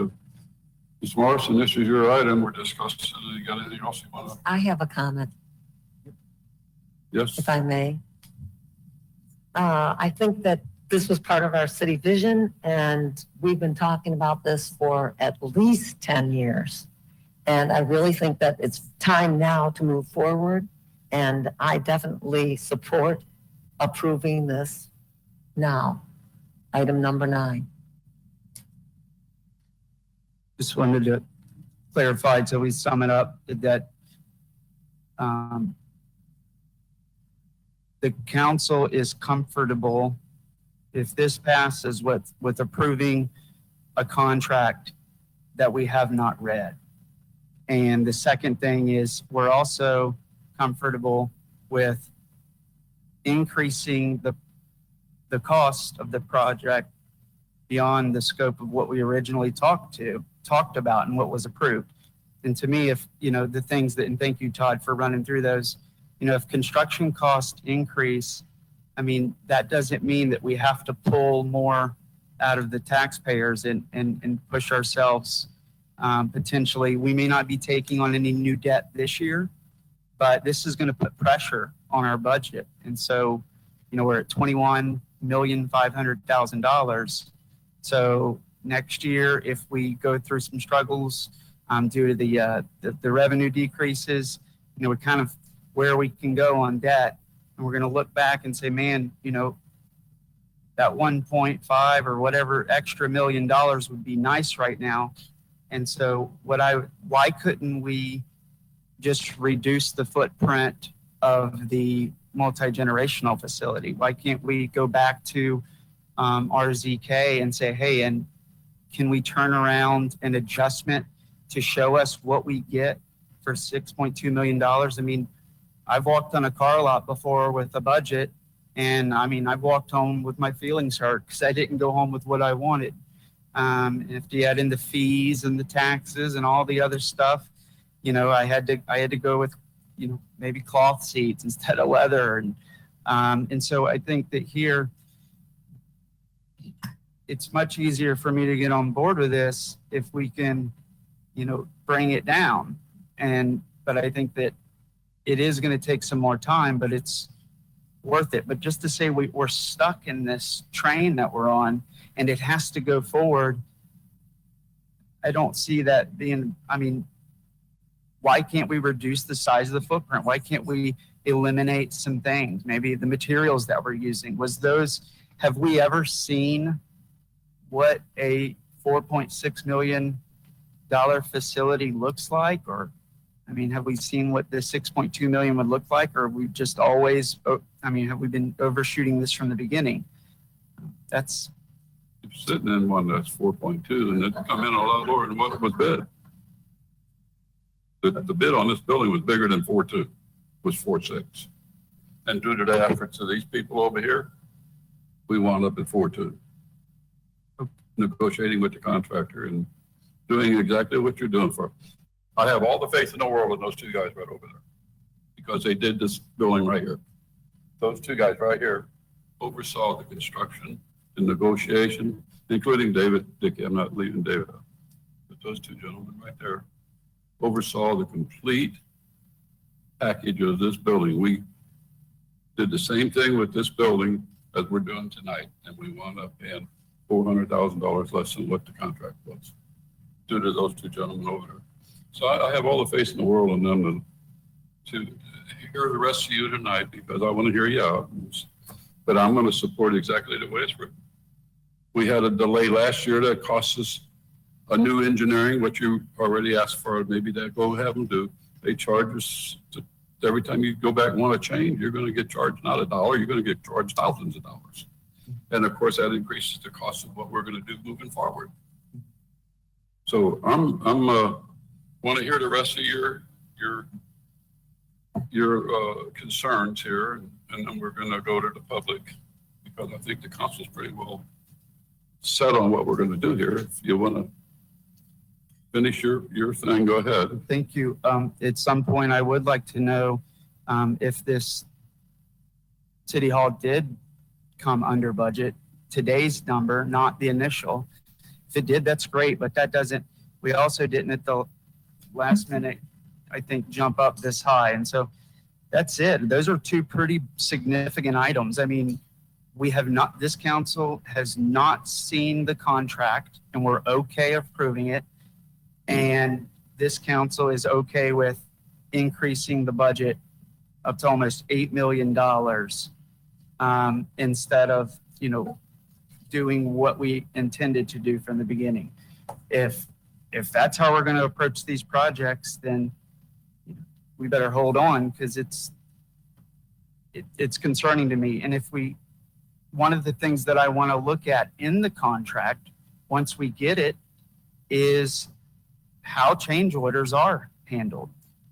Ms. Morrison, this is your item we're discussing. You got anything else you want to? I have a comment, Yes. if I may. I think that this was part of our city vision, and we've been talking about this for at least 10 years. And I really think that it's time now to move forward, and I definitely support approving this now. Item number 9. Just wanted to clarify till we sum it up that the council is comfortable if this passes with approving a contract that we have not read. And the second thing is we're also comfortable with increasing the cost of the project beyond the scope of what we originally talked about and what was approved. And to me, if, the things that, and thank you, Todd, for running through those, if construction costs increase, that doesn't mean that we have to pull more out of the taxpayers and push ourselves. Potentially, we may not be taking on any new debt this year, but this is going to put pressure on our budget. And so, we're at $21,500,000. So next year, if we go through some struggles due to the revenue decreases, we're kind of where we can go on debt. And we're going to look back and say, man, that 1.5 or whatever extra $1 million would be nice right now. And so why couldn't we just reduce the footprint of the multi-generational facility? Why can't we go back to RZK and say, hey, and can we turn around an adjustment to show us what we get for $6.2 million? I mean, I've walked on a car lot before with a budget, and I mean, I've walked home with my feelings hurt because I didn't go home with what I wanted. If you add in the fees and the taxes and all the other stuff, you know, I had to go with, you know, maybe cloth seats instead of leather, and so I think that here it's much easier for me to get on board with this if we can, you know, bring it down. But I think that it is going to take some more time, but it's worth it. But just to say we're stuck in this train that we're on and it has to go forward, I don't see that being, I mean, why can't we reduce the size of the footprint? Why can't we eliminate some things? Maybe the materials that we're using, have we ever seen what a $4.6 million facility looks like? Or, I mean, have we seen what the 6.2 million would look like? Or we just always, I mean, have we been overshooting this from the beginning? That's sitting in one that's 4.2 and it's come in a lot lower than what it was bid. The bid on this building was bigger than 4.2, was 4.6. And due to the efforts of these people over here, we wound up at 4.2. Negotiating with the contractor and doing exactly what you're doing for us. I have all the faith in the world in those two guys right over there because they did this building right here. Those two guys right here oversaw the construction and negotiation, including David Dickey. I'm not leaving David out, but those two gentlemen right there oversaw the complete package of this building. We did the same thing with this building as we're doing tonight, and we wound up paying $400,000 less than what the contract was due to those two gentlemen over there. So I have all the faith in the world in them to hear the rest of you tonight because I want to hear you out. But I'm going to support exactly the way it's written. We had a delay last year that cost us a new engineering, what you already asked for, maybe that go have them do. They charge us every time you go back and want to change, you're going to get charged not $1, you're going to get charged thousands of dollars. And of course, that increases the cost of what we're going to do moving forward. So I'm want to hear the rest of your concerns here, and then we're going to go to the public because I think the council's pretty well set on what we're going to do here. If you want to finish your thing, go ahead. Thank you. At some point, I would like to know if this City Hall did come under budget, today's number, not the initial. If it did, that's great, but that doesn't, we also didn't at the last minute, I think, jump up this high. And so that's it. Those are two pretty significant items. I mean, this council has not seen the contract and we're okay approving it. And this council is okay with increasing the budget up to almost $8 million instead of, you know, doing what we intended to do from the beginning. If that's how we're going to approach these projects, then we better hold on because it's concerning to me. And one of the things that I want to look at in the contract, once we get it, is how change orders are handled.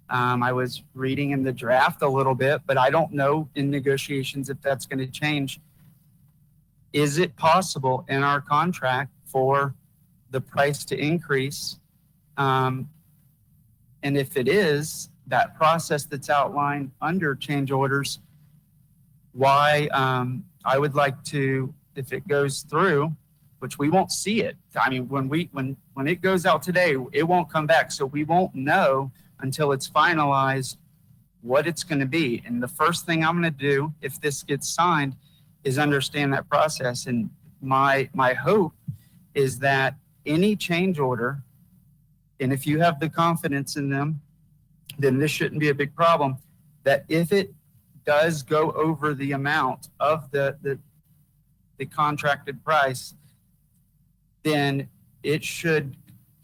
I was reading in the draft a little bit, but I don't know in negotiations if that's going to change. Is it possible in our contract for the price to increase? And if it is, that process that's outlined under change orders, why I would like to, if it goes through, which we won't see it. I mean, when it goes out today, it won't come back. So we won't know until it's finalized what it's going to be. And the first thing I'm going to do if this gets signed is understand that process. And my hope is that any change order, and if you have the confidence in them, then this shouldn't be a big problem, that if it does go over the amount of the contracted price, then it should,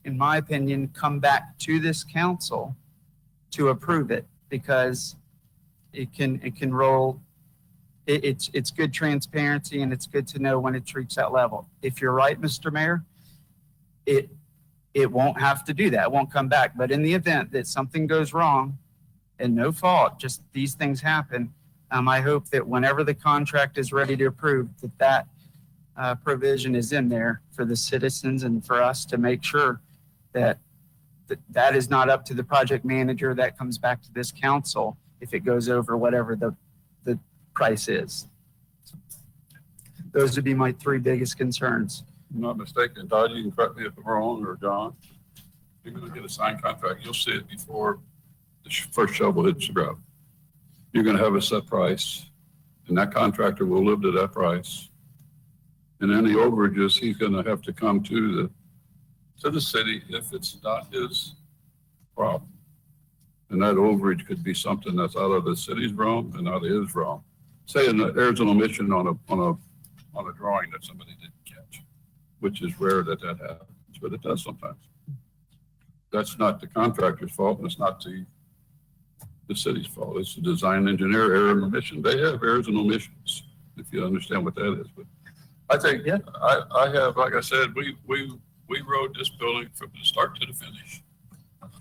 in my opinion, come back to this council to approve it because it can roll it's good transparency and it's good to know when it's reached that level. If you're right, Mr. Mayor, it won't have to do that. It won't come back. But in the event that something goes wrong and no fault, just these things happen, I hope that whenever the contract is ready to approve, that provision is in there for the citizens and for us to make sure that that is not up to the project manager. That comes back to this council if it goes over whatever the price is. Those would be my three biggest concerns. I'm not mistaken, Todd, you can correct me if I'm wrong, or John. You're gonna get a signed contract, you'll see it before the first shovel hits the ground. You're gonna have a set price, and that contractor will live to that price. And any overages, he's gonna have to come to the city if it's not his problem. And that overage could be something that's out of the city's realm and out of his realm. Say there's an omission on a drawing that somebody didn't catch, which is rare that happens, but it does sometimes. That's not the contractor's fault, and it's not the city's fault. It's the design engineer error and omission. They have errors and omissions, if you understand what that is. But I think, Yeah. I have, like I said, we rode this building from the start to the finish.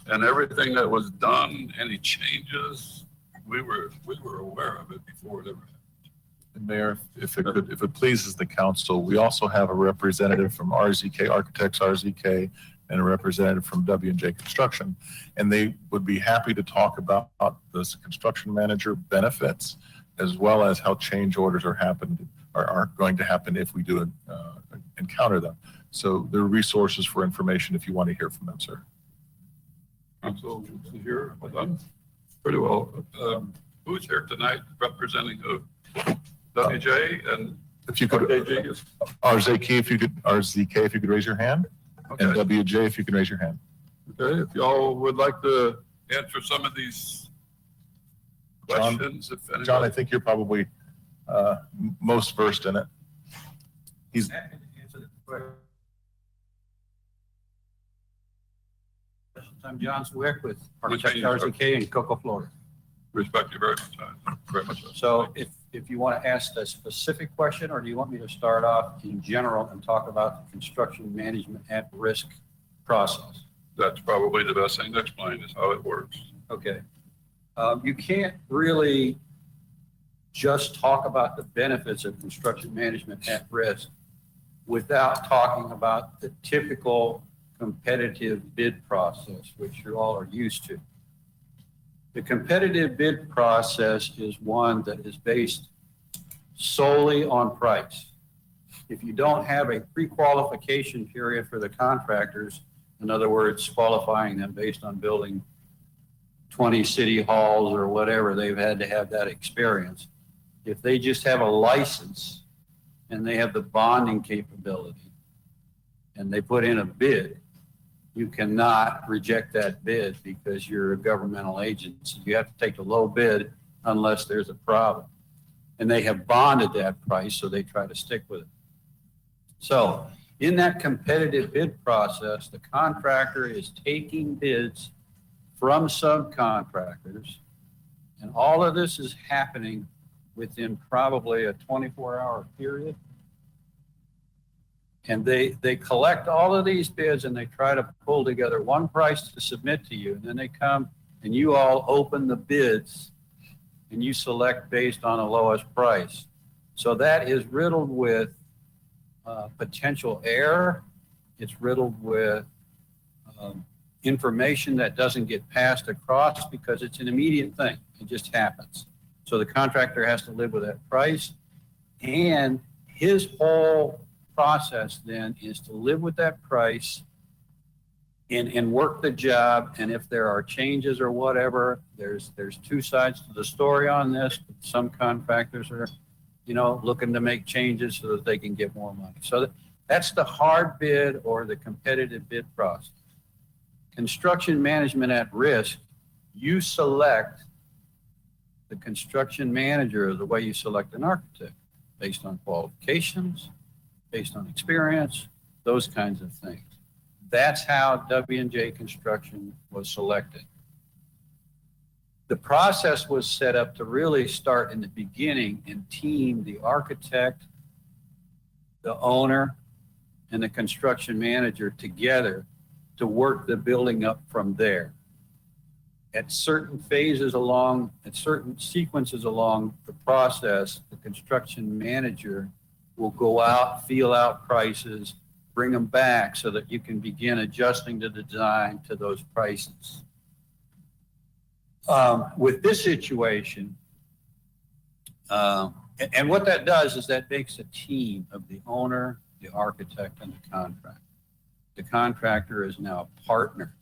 And everything that was done, any changes, we were aware of it before it ever happened. And Mayor, if it pleases the council, we also have a representative from RZK Architects, RZK, and a representative from W&J Construction. And they would be happy to talk about this construction manager benefits, as well as how change orders are going to happen if we do encounter them. So there are resources for information if you want to hear from them, sir. Council here, well done. Pretty well. Who's here tonight representing who? WJ and If you could, KG is. RZK, if you could raise your hand, and Okay. WJ, if you could raise your hand. Okay, if y'all would like to answer some of these John- questions, if anybody. John, I think you're probably most versed in it. He's, I'm John Zwick with Architect Architect RZK in Cocoa, Florida. Respect you very much. Very much. So if you want to ask a specific question, or do you want me to start off in general and talk about the construction management at risk process? That's probably the best thing to explain is how it works. Okay. You can't really just talk about the benefits of construction management at risk without talking about the typical competitive bid process, which you all are used to. The competitive bid process is one that is based solely on price. If you don't have a pre-qualification period for the contractors, in other words, qualifying them based on building 20 city halls or whatever, they've had to have that experience. If they just have a license and they have the bonding capability and they put in a bid, you cannot reject that bid because you're a governmental agency. You have to take the low bid unless there's a problem. And they have bonded that price, so they try to stick with it. So in that competitive bid process, the contractor is taking bids from subcontractors, and all of this is happening within probably a 24-hour period. And they collect all of these bids and they try to pull together one price to submit to you. And then they come and you all open the bids and you select based on the lowest price. So that is riddled with potential error. It's riddled with information that doesn't get passed across because it's an immediate thing. It just happens. So the contractor has to live with that price, and his whole process then is to live with that price and work the job. And if there are changes or whatever, there's two sides to the story on this. Some contractors are, looking to make changes so that they can get more money. So that's the hard bid or the competitive bid process. Construction management at risk, you select the construction manager the way you select an architect, based on qualifications, based on experience, those kinds of things. That's how W&J Construction was selected. The process was set up to really start in the beginning and team the architect, the owner, and the construction manager together to work the building up from there. At certain phases along, at certain sequences along the process, the construction manager will go out, feel out prices, bring them back so that you can begin adjusting the design to those prices. With this situation, and what that does is that makes a team of the owner, the architect, and the contractor. The contractor is now a partner.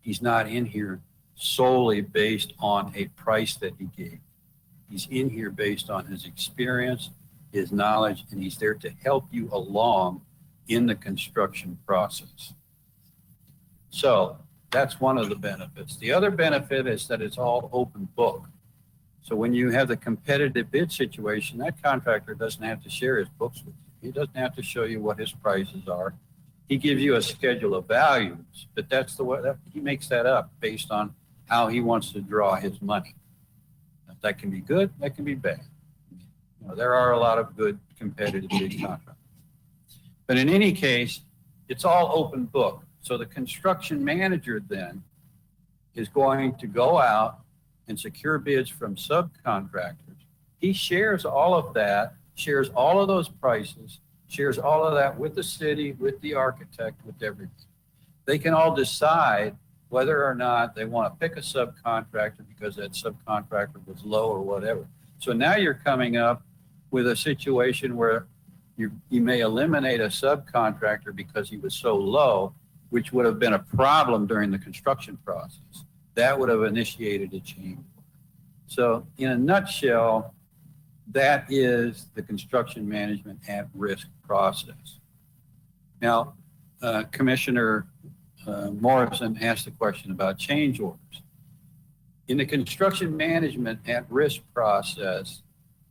He's not in here solely based on a price that he gave. He's in here based on his experience, his knowledge, and he's there to help you along in the construction process. So that's one of the benefits. The other benefit is that it's all open book. So when you have the competitive bid situation, that contractor doesn't have to share his books with you. He doesn't have to show you what his prices are. He gives you a schedule of values, but that's the way he makes that up based on how he wants to draw his money. That can be good, that can be bad. You know, there are a lot of good competitive bid contractors. But in any case, it's all open book. So the construction manager then is going to go out and secure bids from subcontractors. He shares all of that, shares all of those prices, shares all of that with the city, with the architect, with everything. They can all decide whether or not they want to pick a subcontractor because that subcontractor was low or whatever. So now you're coming up with a situation where you may eliminate a subcontractor because he was so low, which would have been a problem during the construction process. That would have initiated a change. So in a nutshell, that is the construction management at risk process. Now, Commissioner Morrison asked the question about change orders. In the construction management at risk process,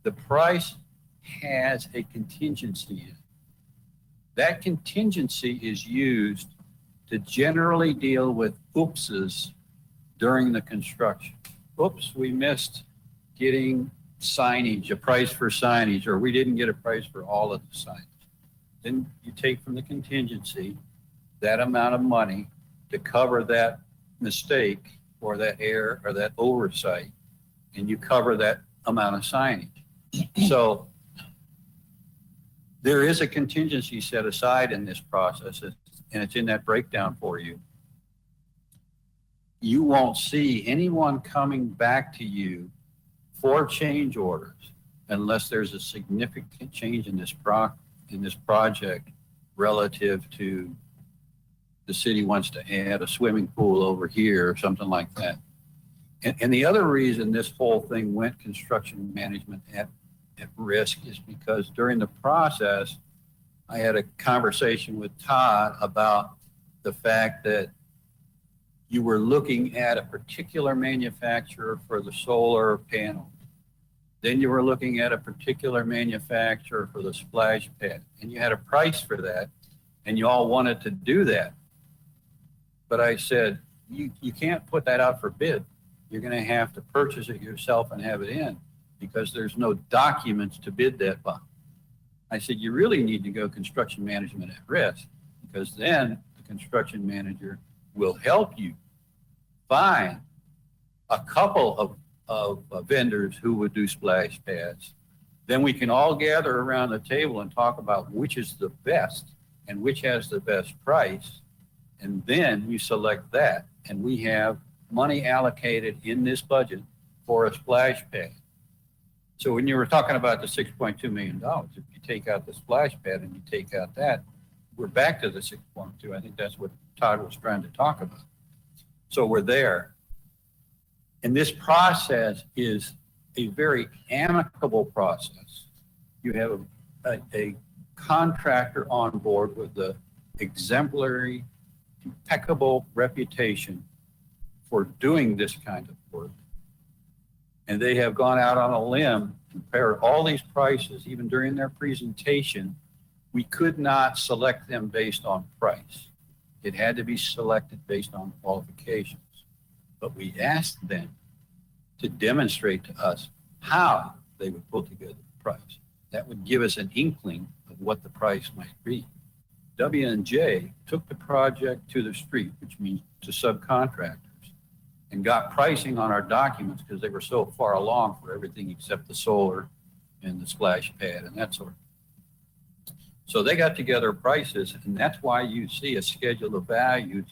the price has a contingency in it. That contingency is used to generally deal with oopses during the construction. Oops, we missed getting signage, a price for signage, or we didn't get a price for all of the signage. Then you take from the contingency that amount of money to cover that mistake or that error or that oversight, and you cover that amount of signage. So there is a contingency set aside in this process, and it's in that breakdown for you. You won't see anyone coming back to you for change orders unless there's a significant change in this project relative to the city wants to add a swimming pool over here or something like that. And the other reason this whole thing went construction management at risk is because during the process, I had a conversation with Todd about the fact that you were looking at a particular manufacturer for the solar panel. Then you were looking at a particular manufacturer for the splash pad, and you had a price for that, and you all wanted to do that. But I said, you can't put that out for bid. You're going to have to purchase it yourself and have it in because there's no documents to bid that by. I said, you really need to go construction management at risk because then the construction manager will help you find a couple of vendors who would do splash pads. Then we can all gather around the table and talk about which is the best and which has the best price. And then you select that. And we have money allocated in this budget for a splash pad. So when you were talking about the $6.2 million, if you take out the splash pad and you take out that, we're back to the 6.2. I think that's what Todd was trying to talk about. So we're there. And this process is a very amicable process. You have a contractor on board with the exemplary, impeccable reputation for doing this kind of work. And they have gone out on a limb, compared all these prices, even during their presentation. We could not select them based on price. It had to be selected based on qualifications. But we asked them to demonstrate to us how they would pull together the price. That would give us an inkling of what the price might be. W&J took the project to the street, which means to subcontractors, and got pricing on our documents because they were so far along for everything except the solar and the splash pad and that sort of thing. So they got together prices, and that's why you see a schedule of values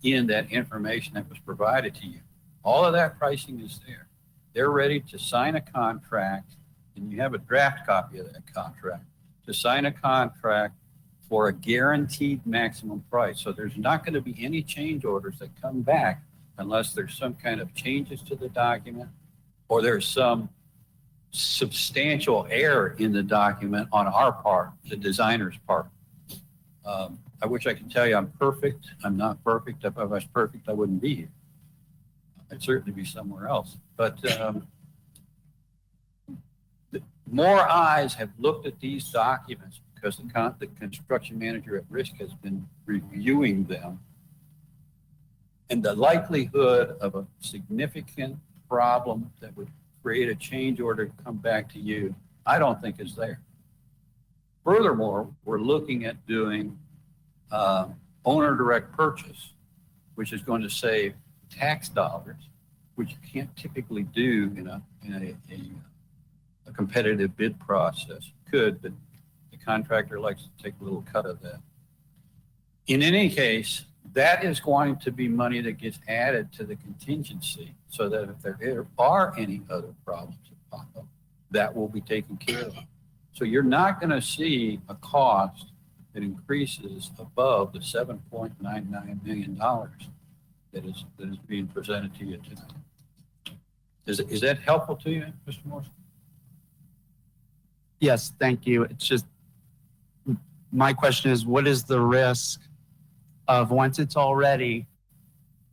in that information that was provided to you. All of that pricing is there. They're ready to sign a contract, and you have a draft copy of that contract, to sign a contract for a guaranteed maximum price. So there's not going to be any change orders that come back unless there's some kind of changes to the document or there's some substantial error in the document on our part, the designer's part. I wish I could tell you I'm perfect. I'm not perfect. If I was perfect, I wouldn't be here. I'd certainly be somewhere else. But more eyes have looked at these documents because the construction manager at risk has been reviewing them. And the likelihood of a significant problem that would create a change order to come back to you, I don't think is there. Furthermore, we're looking at doing owner direct purchase, which is going to save tax dollars, which you can't typically do in a competitive bid process. You could, but the contractor likes to take a little cut of that. In any case, that is going to be money that gets added to the contingency so that if there are any other problems that pop up, that will be taken care of. So you're not going to see a cost that increases above the $7.99 million that is being presented to you tonight. Is that helpful to you, Mr. Morrison? Yes, thank you. It's just, my question is, what is the risk of once it's all ready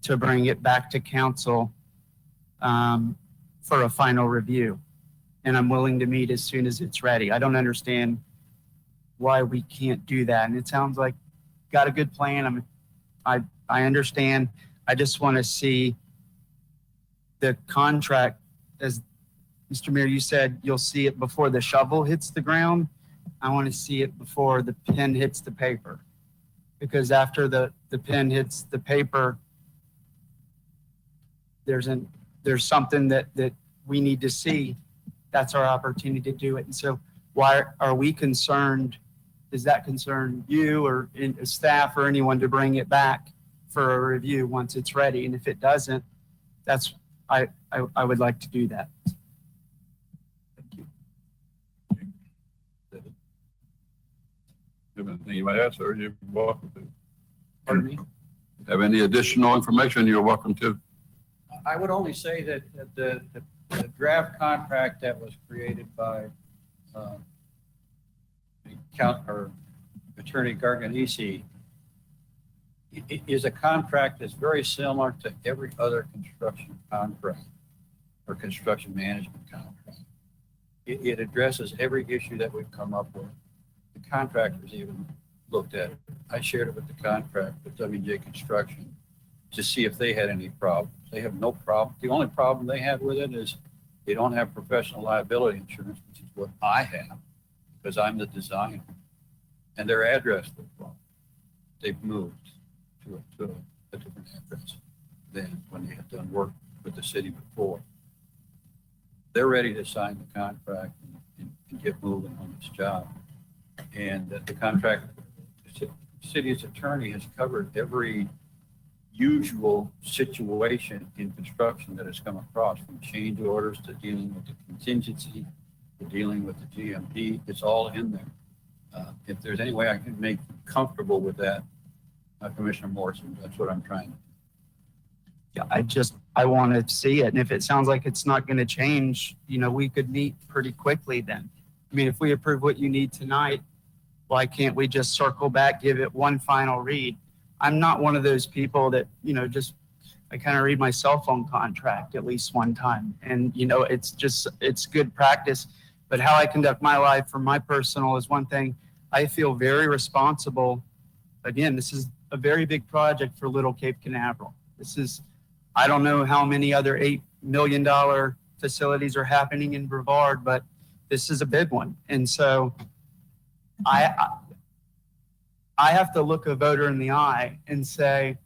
to bring it back to council for a final review? And I'm willing to meet as soon as it's ready. I don't understand why we can't do that. And it sounds like got a good plan. I understand. I just want to see the contract. As Mr. Mayor, you said you'll see it before the shovel hits the ground. I want to see it before the pen hits the paper. Because after the pen hits the paper, there's something that we need to see. That's our opportunity to do it. And so why are we concerned? Does that concern you or staff or anyone to bring it back for a review once it's ready? And if it doesn't, I would like to do that. Thank you. Have anything you might add, sir? You're welcome to. Pardon me? Have any additional information, you're welcome to. I would only say that the draft contract that was created by Attorney Garganese is a contract that's very similar to every other construction contract or construction management contract. It addresses every issue that we've come up with. The contractors even looked at it. I shared it with the contract with W&J Construction to see if they had any problems. They have no problem. The only problem they had with it is they don't have professional liability insurance, which is what I have because I'm the designer. And their address was wrong. They've moved to a different address than when they had done work with the city before. They're ready to sign the contract and get moving on this job. And the contract, the city's attorney has covered every usual situation in construction that has come across, from change orders to dealing with the contingency to dealing with the GMP. It's all in there. If there's any way I can make you comfortable with that, Commissioner Morrison, that's what I'm trying to do. Yeah, I want to see it. And if it sounds like it's not going to change, we could meet pretty quickly then. I mean, if we approve what you need tonight, why can't we just circle back, give it one final read? I'm not one of those people that, I kind of read my cell phone contract at least one time. And, it's good practice. But how I conduct my life for my personal is one thing. I feel very responsible. Again, this is a very big project for Little Cape Canaveral. I don't know how many other $8 million-dollar facilities are happening in Brevard, but this is a big one. And so I have to look a voter in the eye and say,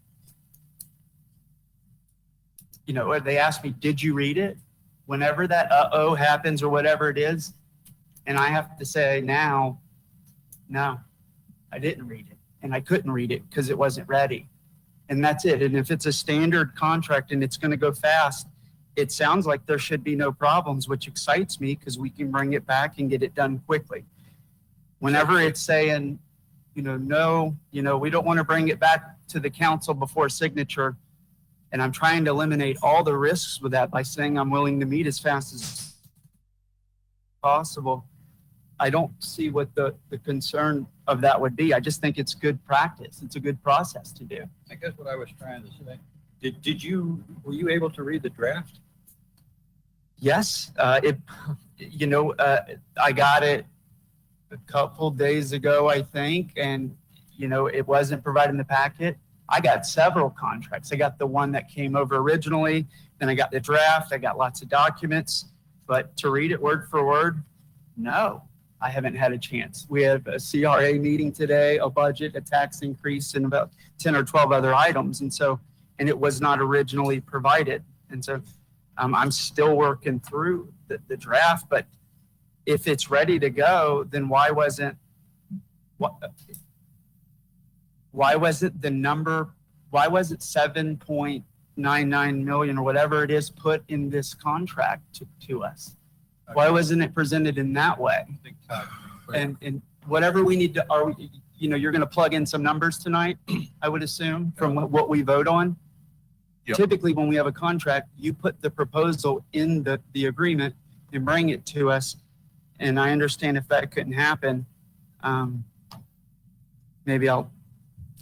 you know, they ask me, did you read it? Whenever that uh-oh happens or whatever it is, and I have to say now, no, I didn't read it. And I couldn't read it because it wasn't ready. And that's it. And if it's a standard contract and it's going to go fast, it sounds like there should be no problems, which excites me because we can bring it back and get it done quickly. Whenever it's saying, no, we don't want to bring it back to the council before signature, and I'm trying to eliminate all the risks with that by saying I'm willing to meet as fast as possible, I don't see what the concern of that would be. I just think it's good practice. It's a good process to do. I guess what I was trying to say, were you able to read the draft? Yes, I got it a couple days ago, I think, and, it wasn't provided in the packet. I got several contracts. I got the one that came over originally, then I got the draft, I got lots of documents, but to read it word for word, no, I haven't had a chance. We have a CRA meeting today, a budget, a tax increase, and about 10 or 12 other items. And it was not originally provided. And so I'm still working through the draft, but if it's ready to go, then why wasn't the number, why was it 7.99 million or whatever it is put in this contract to us? Why wasn't it presented in that way? And whatever we need to, you're going to plug in some numbers tonight, I would assume, from what we vote on. Yep. Typically, when we have a contract, you put the proposal in the agreement and bring it to us. And I understand if that couldn't happen, maybe I'll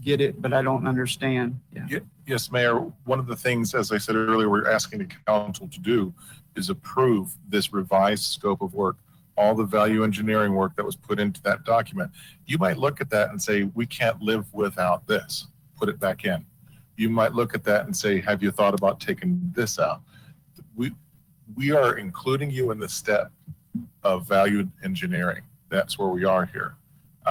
get it, but I don't understand. Yeah. Yes, Mayor. One of the things, as I said earlier, we're asking the council to do is approve this revised scope of work, all the value engineering work that was put into that document. You might look at that and say, we can't live without this. Put it back in. You might look at that and say, have you thought about taking this out? We are including you in the step of value engineering. That's where we are here.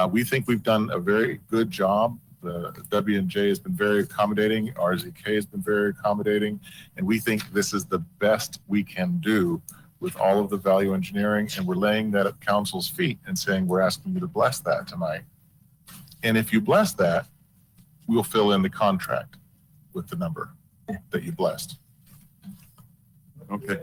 We think we've done a very good job. The W&J has been very accommodating. RZK has been very accommodating. And we think this is the best we can do with all of the value engineering. And we're laying that at council's feet and saying, we're asking you to bless that tonight. And if you bless that, we'll fill in the contract with the number that you blessed. Okay.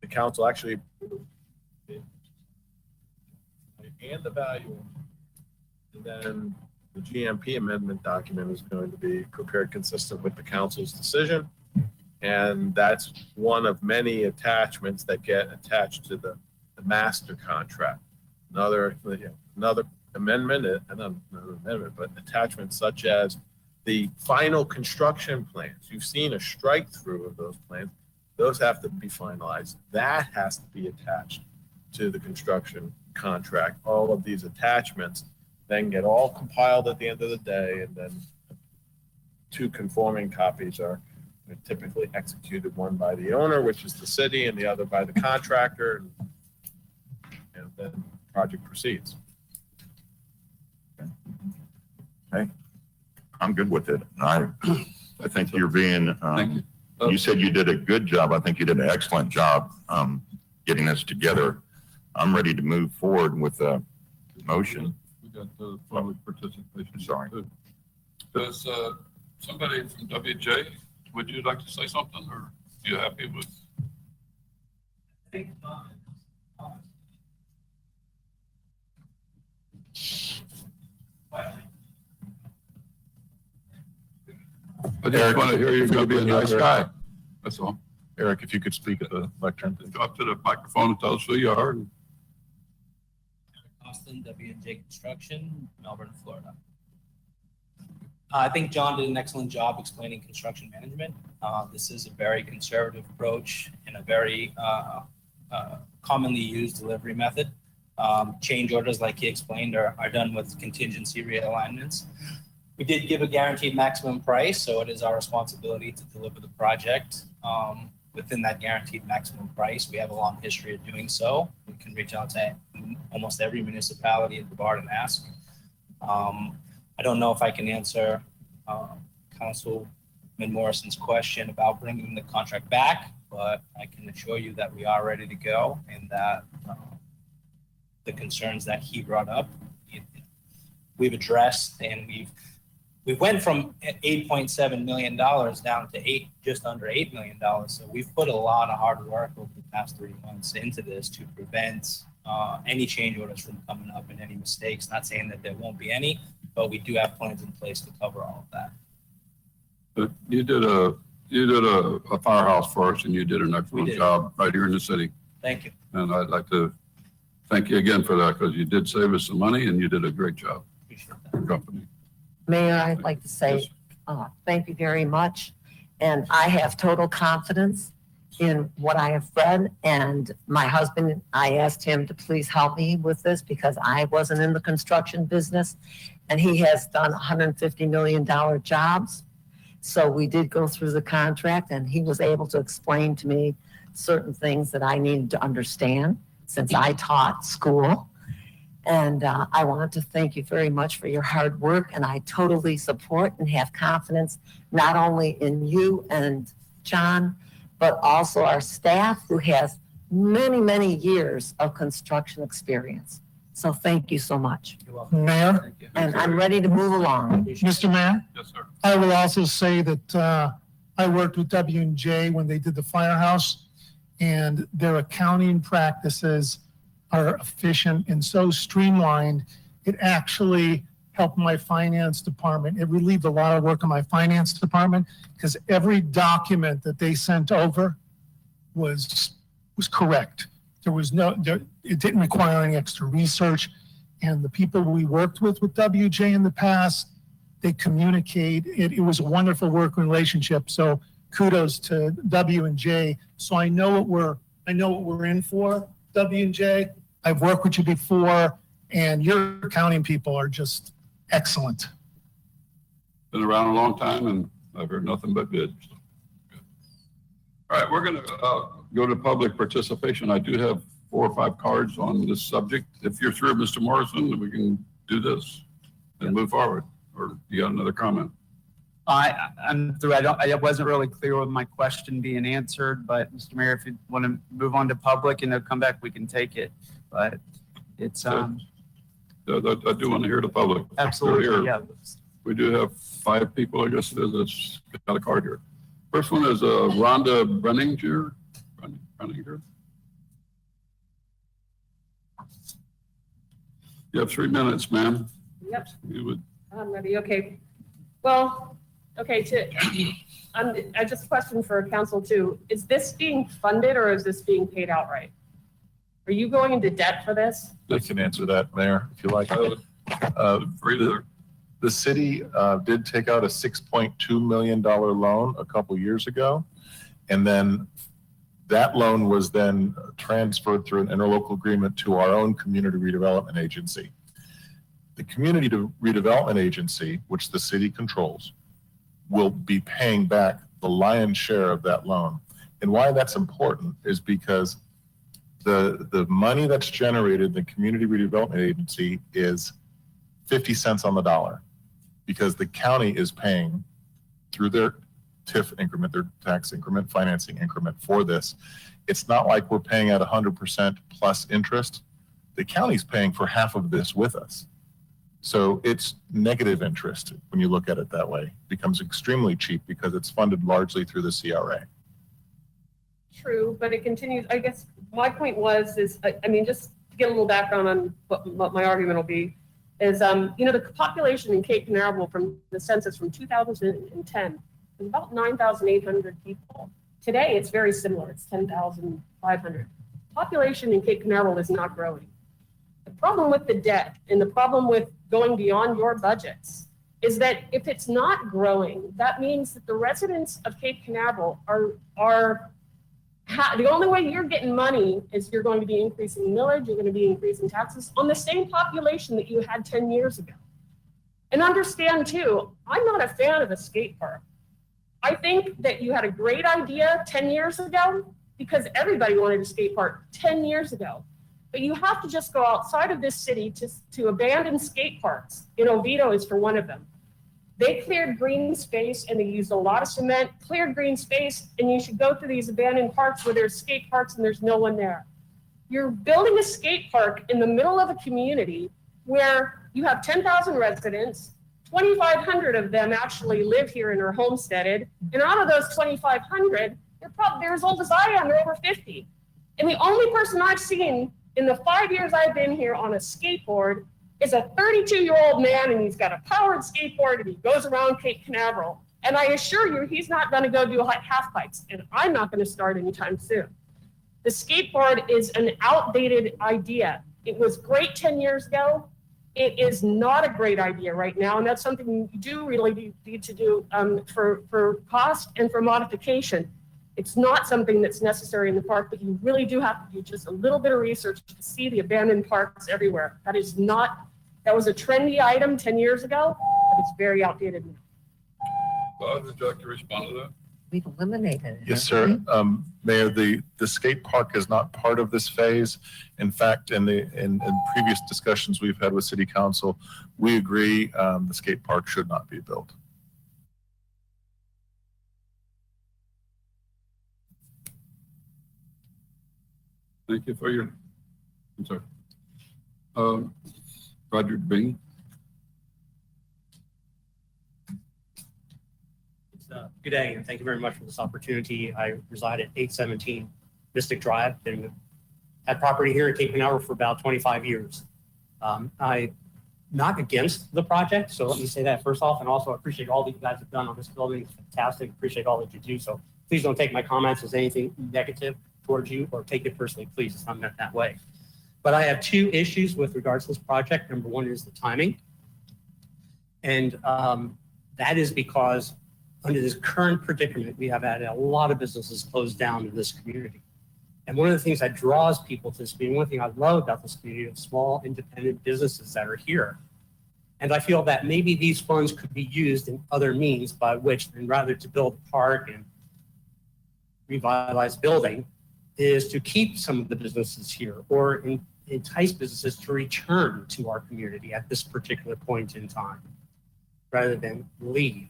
The council actually, and the value, and then the GMP amendment document is going to be prepared consistent with the council's decision. And that's one of many attachments that get attached to the master contract. Another amendment, but attachments such as the final construction plans. You've seen a strike through of those plans. Those have to be finalized. That has to be attached to the construction contract. All of these attachments then get all compiled at the end of the day, and then 2 conforming copies are typically executed, one by the owner, which is the city, and the other by the contractor, and then the project proceeds. Okay. I'm good with it. I think you're being, you said you did a good job. I think you did an excellent job getting this together. I'm ready to move forward with the motion. We got the public participation. Sorry. Does somebody from WJ, would you like to say something, or are you happy with? I just want to hear you're going to be a nice guy. That's all. Eric, if you could speak at the lectern. Go up to the microphone and tell us who you are. Austin, Morrison, W&J Construction, Melbourne, Florida. I think John did an excellent job explaining construction management. This is a very conservative approach and a very commonly used delivery method. Change orders, like he explained, are done with contingency realignments. We did give a guaranteed maximum price, so it is our responsibility to deliver the project within that guaranteed maximum price. We have a long history of doing so. We can reach out to almost every municipality in Brevard and ask. I don't know if I can answer Councilman Morrison's question about bringing the contract back, but I can assure you that we are ready to go and that the concerns that he brought up, we've addressed, and we went from $8.7 million down to just under $8 million. So we've put a lot of hard work over the past 3 months into this to prevent any change orders from coming up and any mistakes. Not saying that there won't be any, but we do have plans in place to cover all of that. But you did a firehouse for us, and you did an excellent job right here in the city. Thank you. And I'd like to thank you again for that, because you did save us some money and you did a great job. Appreciate that. For your company. Mayor, I'd like to say, thank you very much. And I have total confidence in what I have read. And my husband, I asked him to please help me with this because I wasn't in the construction business. And he has done $150 million jobs. So we did go through the contract, and he was able to explain to me certain things that I needed to understand since I taught school. And I want to thank you very much for your hard work. And I totally support and have confidence not only in you and John, but also our staff who has many, many years of construction experience. So thank you so much. You're welcome. Mayor, Thank you. And I'm ready to move along. Mr. Mayor, Yes, sir. I will also say that I worked with W&J when they did the firehouse, and their accounting practices are efficient and so streamlined. It actually helped my finance department. It relieved a lot of work on my finance department because every document that they sent over was correct. There was it didn't require any extra research. And the people we worked with WJ in the past, they communicate. It was a wonderful working relationship. So kudos to W&J. So I know what we're in for, W&J. I've worked with you before, and your accounting people are just excellent. Been around a long time, and I've heard nothing but good. All right, we're going to go to public participation. I do have 4 or 5 cards on this subject. If you're through, Mr. Morrison, we can do this and move forward. Or you got another comment? I'm through. I wasn't really clear with my question being answered, but Mr. Mayor, if you want to move on to public and they'll come back, we can take it. But it's I do want to hear the public. absolutely, yeah. We do have 5 people, I guess it is, that's got a card here. First one is Rhonda Brenninger. Brenninger. You have 3 minutes, ma'am. Yep, You would. I'm ready. Okay. Well, okay, I just question for council too. Is this being funded or is this being paid outright? Are you going into debt for this? I can answer that, Mayor, if you like. The city did take out a $6.2 million loan a couple years ago. And then that loan was then transferred through an interlocal agreement to our own community redevelopment agency. The community redevelopment agency, which the city controls, will be paying back the lion's share of that loan. And why that's important is because the money that's generated in the community redevelopment agency is 50 cents on the dollar, because the county is paying through their TIF increment, their tax increment, financing increment for this. It's not like we're paying at 100% plus interest. The county's paying for half of this with us. So it's negative interest when you look at it that way. It becomes extremely cheap because it's funded largely through the CRA. True, but it continues. I guess my point was, I mean, just to get a little background on what my argument will be, is, the population in Cape Canaveral from the census from 2010 is about 9,800 people. Today, it's very similar. It's 10,500. Population in Cape Canaveral is not growing. The problem with the debt and the problem with going beyond your budgets is that if it's not growing, that means that the residents of Cape Canaveral the only way you're getting money is you're going to be increasing millage, you're going to be increasing taxes on the same population that you had 10 years ago. And understand too, I'm not a fan of a skate park. I think that you had a great idea 10 years ago because everybody wanted a skate park 10 years ago. But you have to just go outside of this city to abandon skate parks. Oviedo is for one of them. They cleared green space and they used a lot of cement, cleared green space, and you should go to these abandoned parks where there's skate parks and there's no one there. You're building a skate park in the middle of a community where you have 10,000 residents, 2,500 of them actually live here and are homesteaded, and out of those 2,500, they're as old as I am, they're over 50. And the only person I've seen in the 5 years I've been here on a skateboard is a 32-year-old man, and he's got a powered skateboard, and he goes around Cape Canaveral. And I assure you, he's not going to go do half pipes, and I'm not going to start anytime soon. The skateboard is an outdated idea. It was great 10 years ago. It is not a great idea right now, and that's something you do really need to do for cost and for modification. It's not something that's necessary in the park, but you really do have to do just a little bit of research to see the abandoned parks everywhere. That was a trendy item 10 years ago, but it's very outdated now. Bob, would you like to respond to that? We've eliminated it. Yes, sir. Mayor, the skate park is not part of this phase. In fact, in previous discussions we've had with City Council, we agree the skate park should not be built. Thank you for your, I'm sorry. Roger Bing. Good day, and thank you very much for this opportunity. I reside at 817 Mystic Drive, and had property here in Cape Canaveral for about 25 years. I'm not against the project, so let me say that first off, and also appreciate all that you guys have done on this building. It's fantastic. Appreciate all that you do. So please don't take my comments as anything negative towards you or take it personally, please. It's not meant that way. But I have two issues with regards to this project. Number one is the timing. And that is because under this current predicament, we have had a lot of businesses closed down in this community. And one of the things that draws people to this community, one thing I love about this community is small independent businesses that are here. And I feel that maybe these funds could be used in other means by which, and rather to build a park and revitalize building, is to keep some of the businesses here or entice businesses to return to our community at this particular point in time, rather than leave.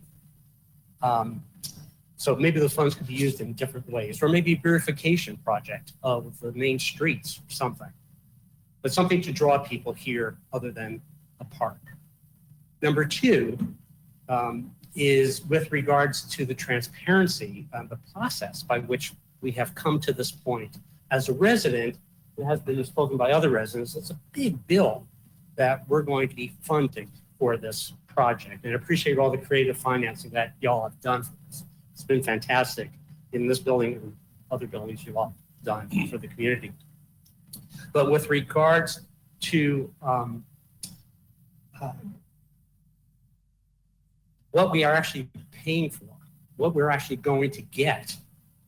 So maybe those funds could be used in different ways, or maybe a beautification project of the main streets or something, but something to draw people here other than a park. Number two is with regards to the transparency and the process by which we have come to this point. As a resident, it has been spoken by other residents, it's a big bill that we're going to be funding for this project, and I appreciate all the creative financing that y'all have done for this. It's been fantastic in this building and other buildings you've all done for the community. But with regards to what we are actually paying for, what we're actually going to get,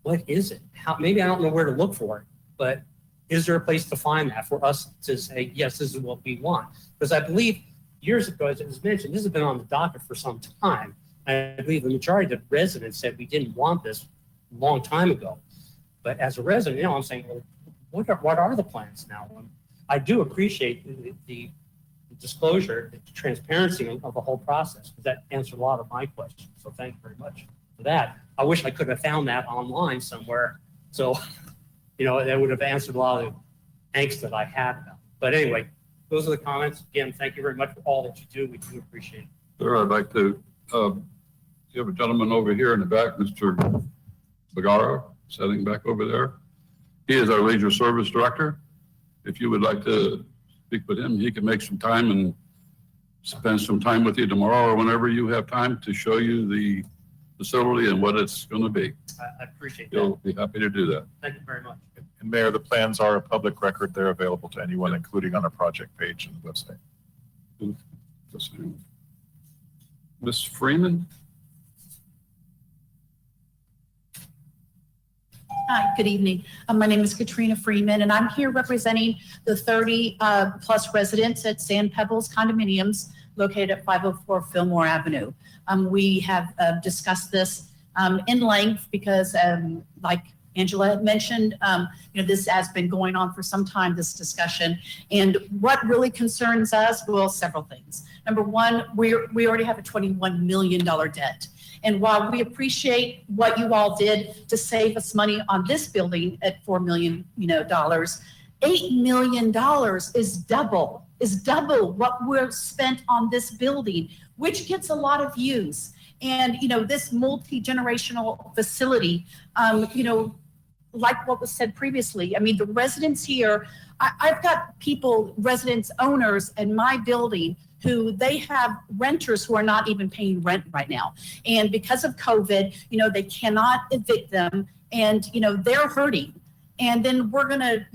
what is it? Maybe I don't know where to look for it, but is there a place to find that for us to say, yes, this is what we want? Because I believe years ago, as it was mentioned, this has been on the docket for some time. I believe the majority of the residents said we didn't want this a long time ago. But as a resident, I'm saying, well, what are the plans now? I do appreciate the disclosure, the transparency of the whole process, because that answered a lot of my questions. So thank you very much for that. I wish I could have found that online somewhere. So, that would have answered a lot of the angst that I had about it. But anyway, those are the comments. Again, thank you very much for all that you do. We do appreciate it. Sir, I'd like to give a gentleman over here in the back, Mr. Bagara, sitting back over there. He is our Leisure Service Director. If you would like to speak with him, he can make some time and spend some time with you tomorrow or whenever you have time to show you the facility and what it's going to be. I appreciate You'll that. be happy to do that. Thank you very much. And Mayor, the plans are a public record. They're available to anyone, including on our project page on the website. Ms. Freeman? Hi, good evening. My name is Katrina Freeman, and I'm here representing the 30 plus residents at Sand Pebbles Condominiums located at 504 Fillmore Avenue. We have discussed this in length because, like Angela had mentioned, this has been going on for some time, this discussion. And what really concerns us, well, several things. Number one, we already have a $21 million debt. And while we appreciate what you all did to save us money on this building at $4 million, $8 million is double what we're spent on this building, which gets a lot of use. And, this multi-generational facility, like what was said previously, I mean, the residents here, I've got residents, owners in my building who they have renters who are not even paying rent right now. And because of COVID, they cannot evict them and, they're hurting. And then we're going to,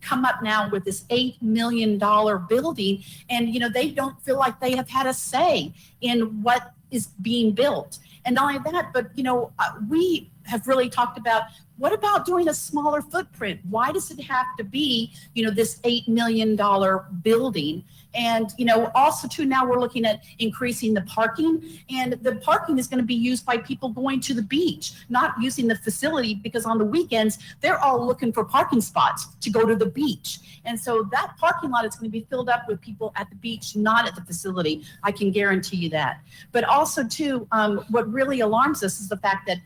come up now with this $8 million building and, they don't feel like they have had a say in what is being built. And not only that, but, we have really talked about what about doing a smaller footprint? Why does it have to be, this $8 million building? And, also too, now we're looking at increasing the parking, and the parking is going to be used by people going to the beach, not using the facility, because on the weekends, they're all looking for parking spots to go to the beach. And so that parking lot is going to be filled up with people at the beach, not at the facility. I can guarantee you that. But also too, what really alarms us is the fact that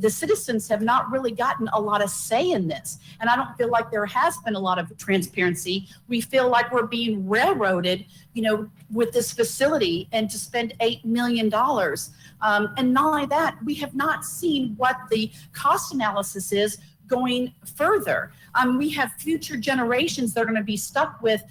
the citizens have not really gotten a lot of say in this. And I don't feel like there has been a lot of transparency. We feel like we're being railroaded, with this facility and to spend $8 million. And not only that, we have not seen what the cost analysis is going further. We have future generations that are going to be stuck with,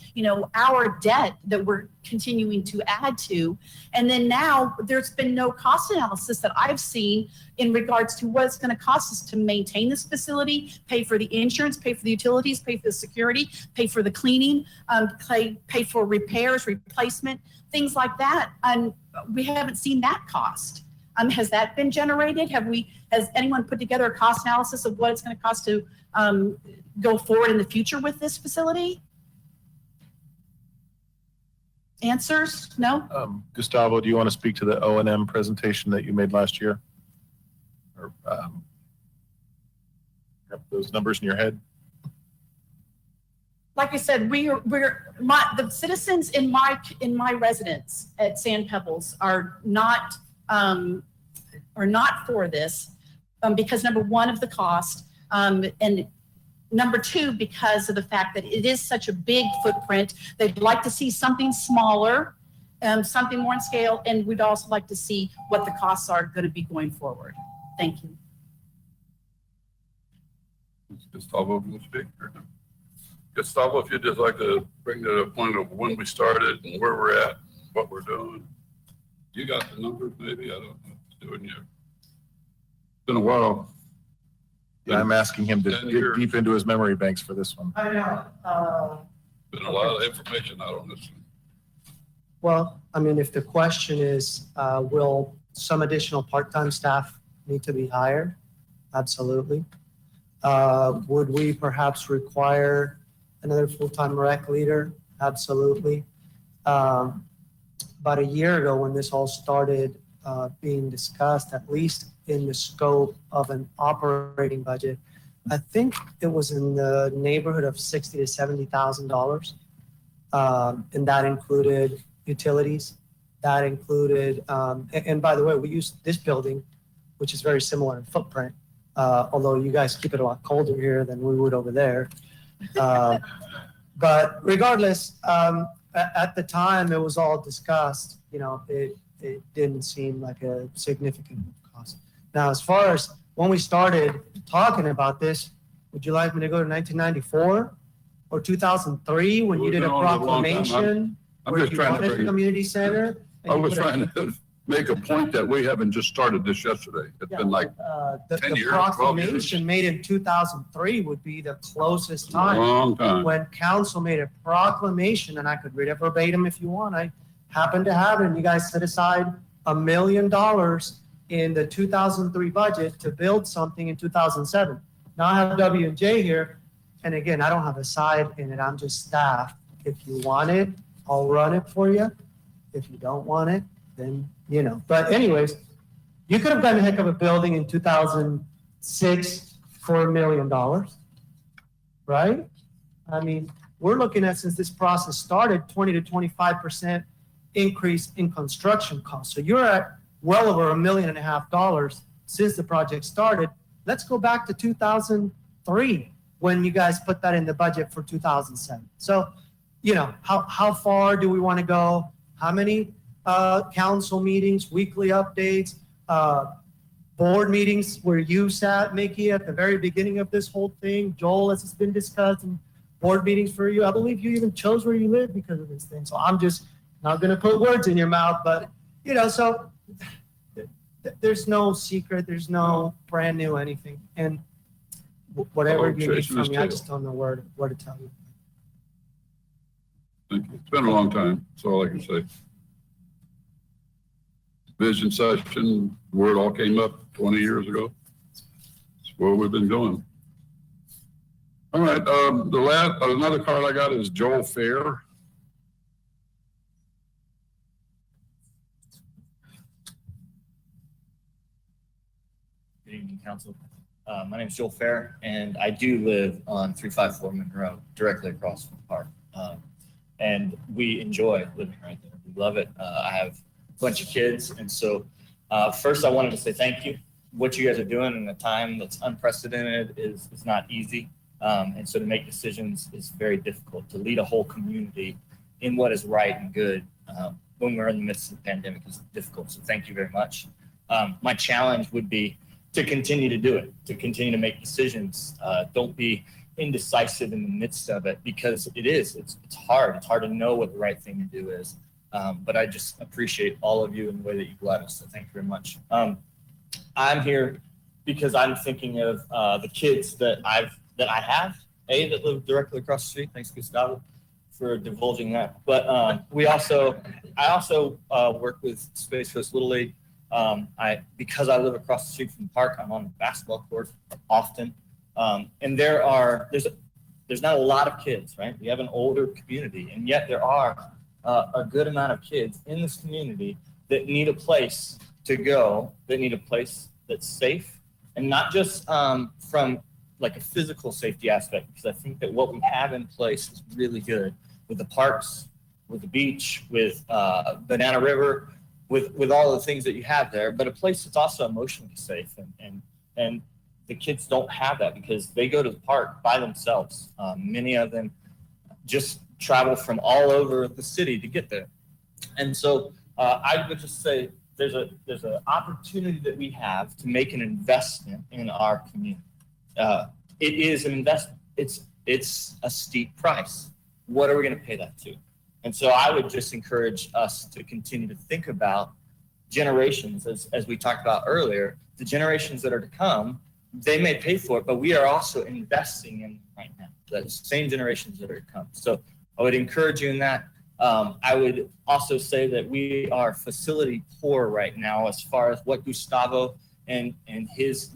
our debt that we're continuing to add to. And then now there's been no cost analysis that I've seen in regards to what it's going to cost us to maintain this facility, pay for the insurance, pay for the utilities, pay for the security, pay for the cleaning, pay for repairs, replacement, things like that. And we haven't seen that cost. Has that been generated? Has anyone put together a cost analysis of what it's going to cost to go forward in the future with this facility? Answers? No? Gustavo, do you want to speak to the O&M presentation that you made last year? Or have those numbers in your head? Like I said, the citizens in my residence at Sand Pebbles are not for this because number one of the cost, and number two, because of the fact that it is such a big footprint. They'd like to see something smaller, something more in scale, and we'd also like to see what the costs are going to be going forward. Thank you. Gustavo, will you speak? Gustavo, if you'd just like to bring to the point of when we started and where we're at, what we're doing. You got the numbers, maybe? I don't know. Doing you. It's been a while. Yeah, I'm asking him to dig deep into his memory banks for this one. I know. Been a lot of information out on this one. Well, I mean, if the question is, will some additional part-time staff need to be hired? Absolutely. Would we perhaps require another full-time rec leader? Absolutely. About a year ago when this all started being discussed, at least in the scope of an operating budget, I think it was in the neighborhood of $60,000 to $70,000. And that included utilities. That included, and by the way, we use this building, which is very similar in footprint, although you guys keep it a lot colder here than we would over there. But regardless, at the time it was all discussed, it didn't seem like a significant cost. Now, as far as when we started talking about this, would you like me to go to 1994 or 2003 when you did a proclamation I'm where just you trying wanted to a community center? I was trying to make a point that we haven't just started this yesterday. It's been like The 10 years, 12 years. proclamation made in 2003 would be the closest time. Long time. When council made a proclamation, and I could read it verbatim if you want, I happen to have it, and you guys set aside $1 million in the 2003 budget to build something in 2007. Now I have W&J here, and again, I don't have a side in it, I'm just staff. If you want it, I'll run it for you. If you don't want it, then, you know. But anyways, you could have done a heck of a building in 2006 for $1 million, right? I mean, we're looking at, since this process started, 20 to 25% increase in construction costs. So you're at well over $1.5 million since the project started. Let's go back to 2003 when you guys put that in the budget for 2007. So, you know, how far do we want to go? How many council meetings, weekly updates, board meetings where you sat, Mickey, at the very beginning of this whole thing? Joel, as it's been discussed, and board meetings for you. I believe you even chose where you live because of this thing. So I'm just not going to put words in your mouth, but, you know, so there's no secret. There's no brand new anything. And whatever you need from me, I just don't know where to tell you. Thank you. It's been a long time. That's all I can say. Vision session, word all came up 20 years ago. That's where we've been going. All right. Another card I got is Joel Fair. Good evening, Council. My name is Joel Fair, and I do live on 354 Monroe, directly across from the park. And we enjoy living right there. We love it. I have a bunch of kids, and so first I wanted to say thank you. What you guys are doing in a time that's unprecedented is not easy, and so to make decisions is very difficult. To lead a whole community in what is right and good when we're in the midst of the pandemic is difficult. So thank you very much. My challenge would be to continue to do it, to continue to make decisions. Don't be indecisive in the midst of it, because it's hard. It's hard to know what the right thing to do is. But I just appreciate all of you in the way that you've led us. So thank you very much. I'm here because I'm thinking of the kids that I have, that live directly across the street. Thanks, Gustavo, for divulging that. But I also work with Space Coast Little League. Because I live across the street from the park, I'm on the basketball court often. And there's not a lot of kids, right? We have an older community, and yet there are a good amount of kids in this community that need a place to go, that need a place that's safe, and not just from like a physical safety aspect, because I think that what we have in place is really good with the parks, with the beach, with Banana River, with all the things that you have there, but a place that's also emotionally safe. And the kids don't have that because they go to the park by themselves. Many of them just travel from all over the city to get there. And so I would just say there's an opportunity that we have to make an investment in our community. It is an investment. It's a steep price. What are we going to pay that to? And so I would just encourage us to continue to think about generations, as we talked about earlier, the generations that are to come. They may pay for it, but we are also investing in right now, the same generations that are to come. So I would encourage you in that. I would also say that we are facility poor right now as far as what Gustavo and his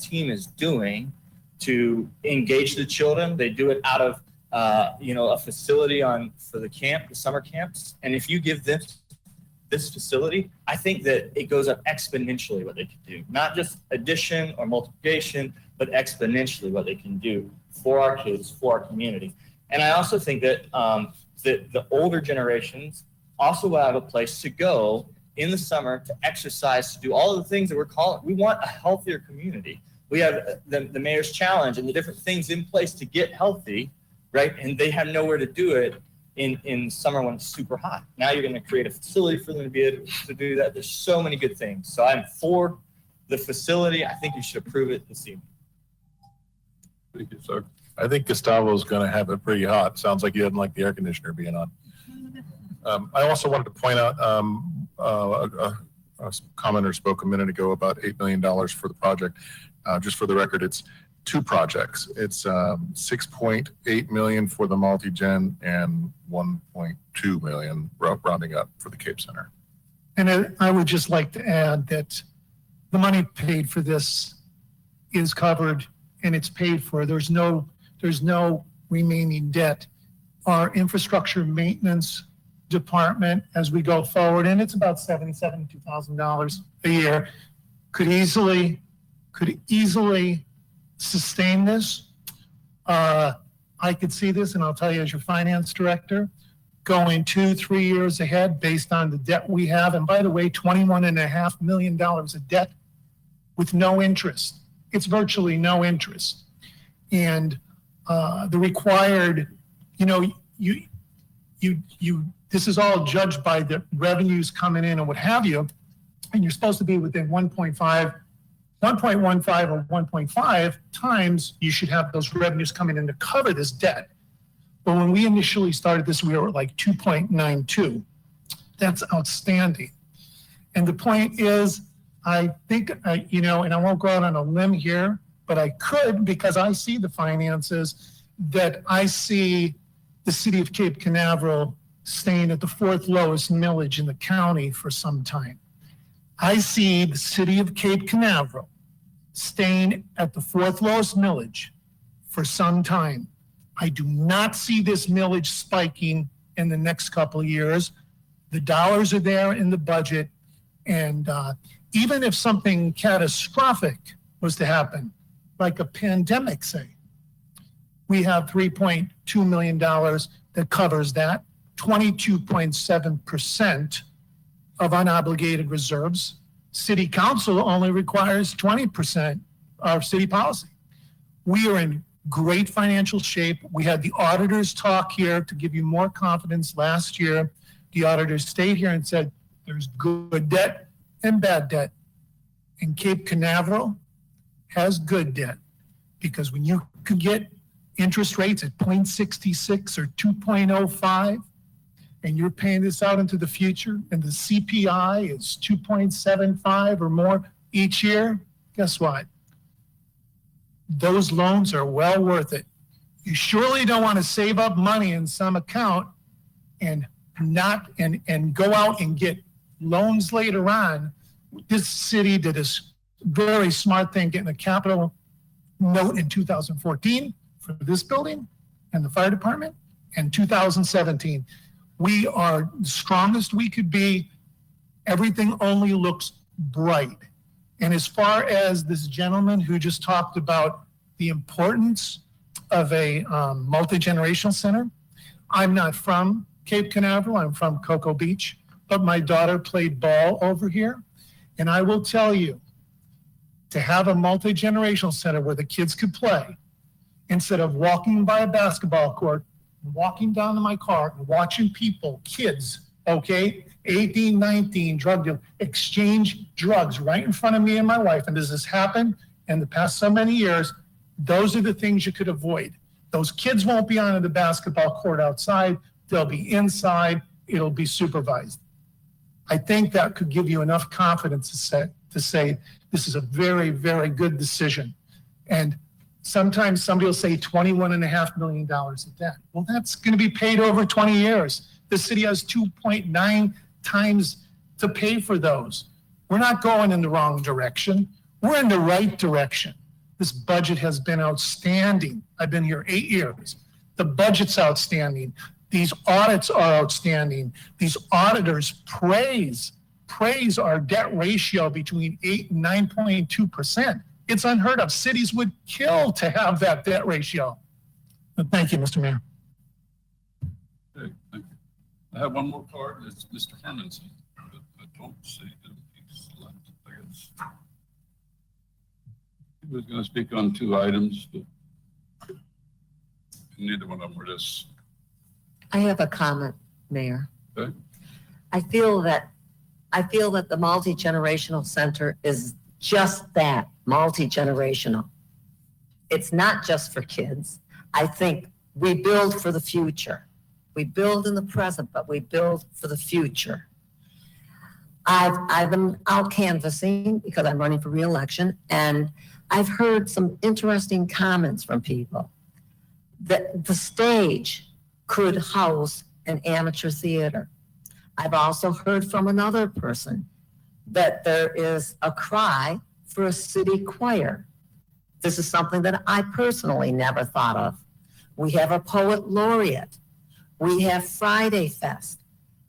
team is doing to engage the children. They do it out of a facility for the summer camps. And if you give this facility, I think that it goes up exponentially what they can do. Not just addition or multiplication, but exponentially what they can do for our kids, for our community. And I also think that the older generations also will have a place to go in the summer to exercise, to do all of the things that we're calling. We want a healthier community. We have the Mayor's Challenge and the different things in place to get healthy, right? And they have nowhere to do it in summer when it's super hot. Now you're going to create a facility for them to be able to do that. There's so many good things. So I'm for the facility. I think you should approve it this evening. Thank you, sir. I think Gustavo's going to have it pretty hot. Sounds like he doesn't like the air conditioner being on. I also wanted to point out a commenter spoke a minute ago about $8 million for the project. Just for the record, it's two projects. It's 6.8 million for the multi-gen and 1.2 million rounding up for the Cape Center. And I would just like to add that the money paid for this is covered and it's paid for. There's no remaining debt. Our infrastructure maintenance department, as we go forward, and it's about $72,000 a year, could easily sustain this. I could see this, and I'll tell you as your finance director, going 2-3 years ahead based on the debt we have. And by the way, $21.5 million of debt with no interest. It's virtually no interest. And the required, this is all judged by the revenues coming in and what have you. And you're supposed to be within 1.15 or 1.5 times, you should have those revenues coming in to cover this debt. But when we initially started this, we were at like 2.92. That's outstanding. And the point is, I think, and I won't go out on a limb here, but I could, because I see the finances, that I see the city of Cape Canaveral staying at the 4th lowest millage in the county for some time. I see the city of Cape Canaveral staying at the 4th lowest millage for some time. I do not see this millage spiking in the next couple of years. The dollars are there in the budget. And even if something catastrophic was to happen, like a pandemic, say, we have $3.2 million that covers that, 22.7% of unobligated reserves. City council only requires 20% of city policy. We are in great financial shape. We had the auditors talk here to give you more confidence last year. The auditors stayed here and said there's good debt and bad debt. And Cape Canaveral has good debt, because when you can get interest rates at 0.66 or 2.05, and you're paying this out into the future, and the CPI is 2.75 or more each year, guess what? Those loans are well worth it. You surely don't want to save up money in some account and go out and get loans later on. This city did this very smart thing, getting a capital note in 2014 for this building and the fire department, and 2017. We are the strongest we could be. Everything only looks bright. And as far as this gentleman who just talked about the importance of a multi-generational center, I'm not from Cape Canaveral, I'm from Cocoa Beach, but my daughter played ball over here. And I will tell you, to have a multi-generational center where the kids could play, instead of walking by a basketball court, walking down to my car and watching people, kids, 18, 19, drug deal, exchange drugs right in front of me and my wife. And does this happen in the past so many years? Those are the things you could avoid. Those kids won't be on the basketball court outside. They'll be inside. It'll be supervised. I think that could give you enough confidence to say this is a very, very good decision. And sometimes somebody will say $21.5 million of debt. Well, that's going to be paid over 20 years. The city has 2.9 times to pay for those. We're not going in the wrong direction. We're in the right direction. This budget has been outstanding. I've been here 8 years. The budget's outstanding. These audits are outstanding. These auditors praise our debt ratio between 8 and 9.2%. It's unheard of. Cities would kill to have that debt ratio. But thank you, Mr. Mayor. Okay, thank you. I have one more card. It's Mr. Hermanson. I don't see him. He's left, I guess. He was going to speak on 2 items, but neither one of them were this. I have a comment, Mayor. Okay. I feel that the multi-generational center is just that, multi-generational. It's not just for kids. I think we build for the future. We build in the present, but we build for the future. I've been out canvassing because I'm running for reelection, and I've heard some interesting comments from people that the stage could house an amateur theater. I've also heard from another person that there is a cry for a city choir. This is something that I personally never thought of. We have a poet laureate. We have Friday Fest.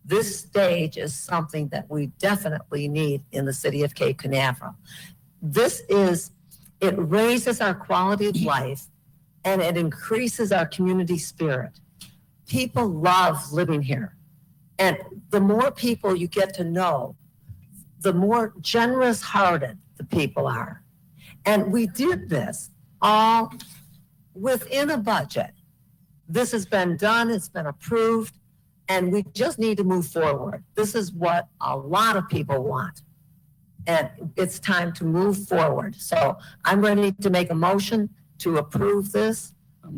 This stage is something that we definitely need in the city of Cape Canaveral. It raises our quality of life and it increases our community spirit. People love living here. And the more people you get to know, the more generous hearted the people are. And we did this all within a budget. This has been done, it's been approved, and we just need to move forward. This is what a lot of people want. And it's time to move forward. So I'm ready to make a motion to approve this. I'm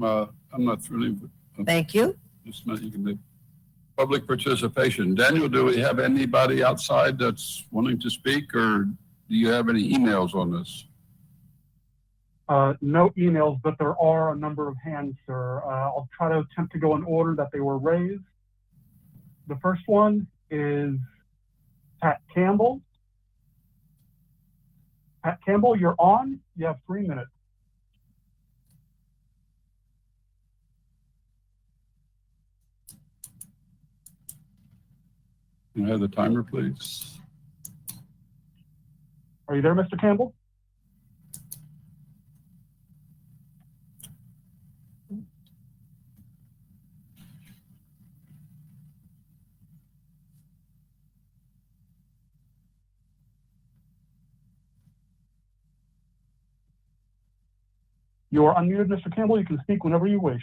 not through. Thank you. Just a minute, you can make public participation. Daniel, do we have anybody outside that's wanting to speak, or do you have any emails on this? No emails, but there are a number of hands, sir. I'll try to attempt to go in order that they were raised. The first one is Pat Campbell. Pat Campbell, you're on. You have 3 minutes. Can I have the timer, please? Are you there, Mr. Campbell? You are unmuted, Mr. Campbell. You can speak whenever you wish.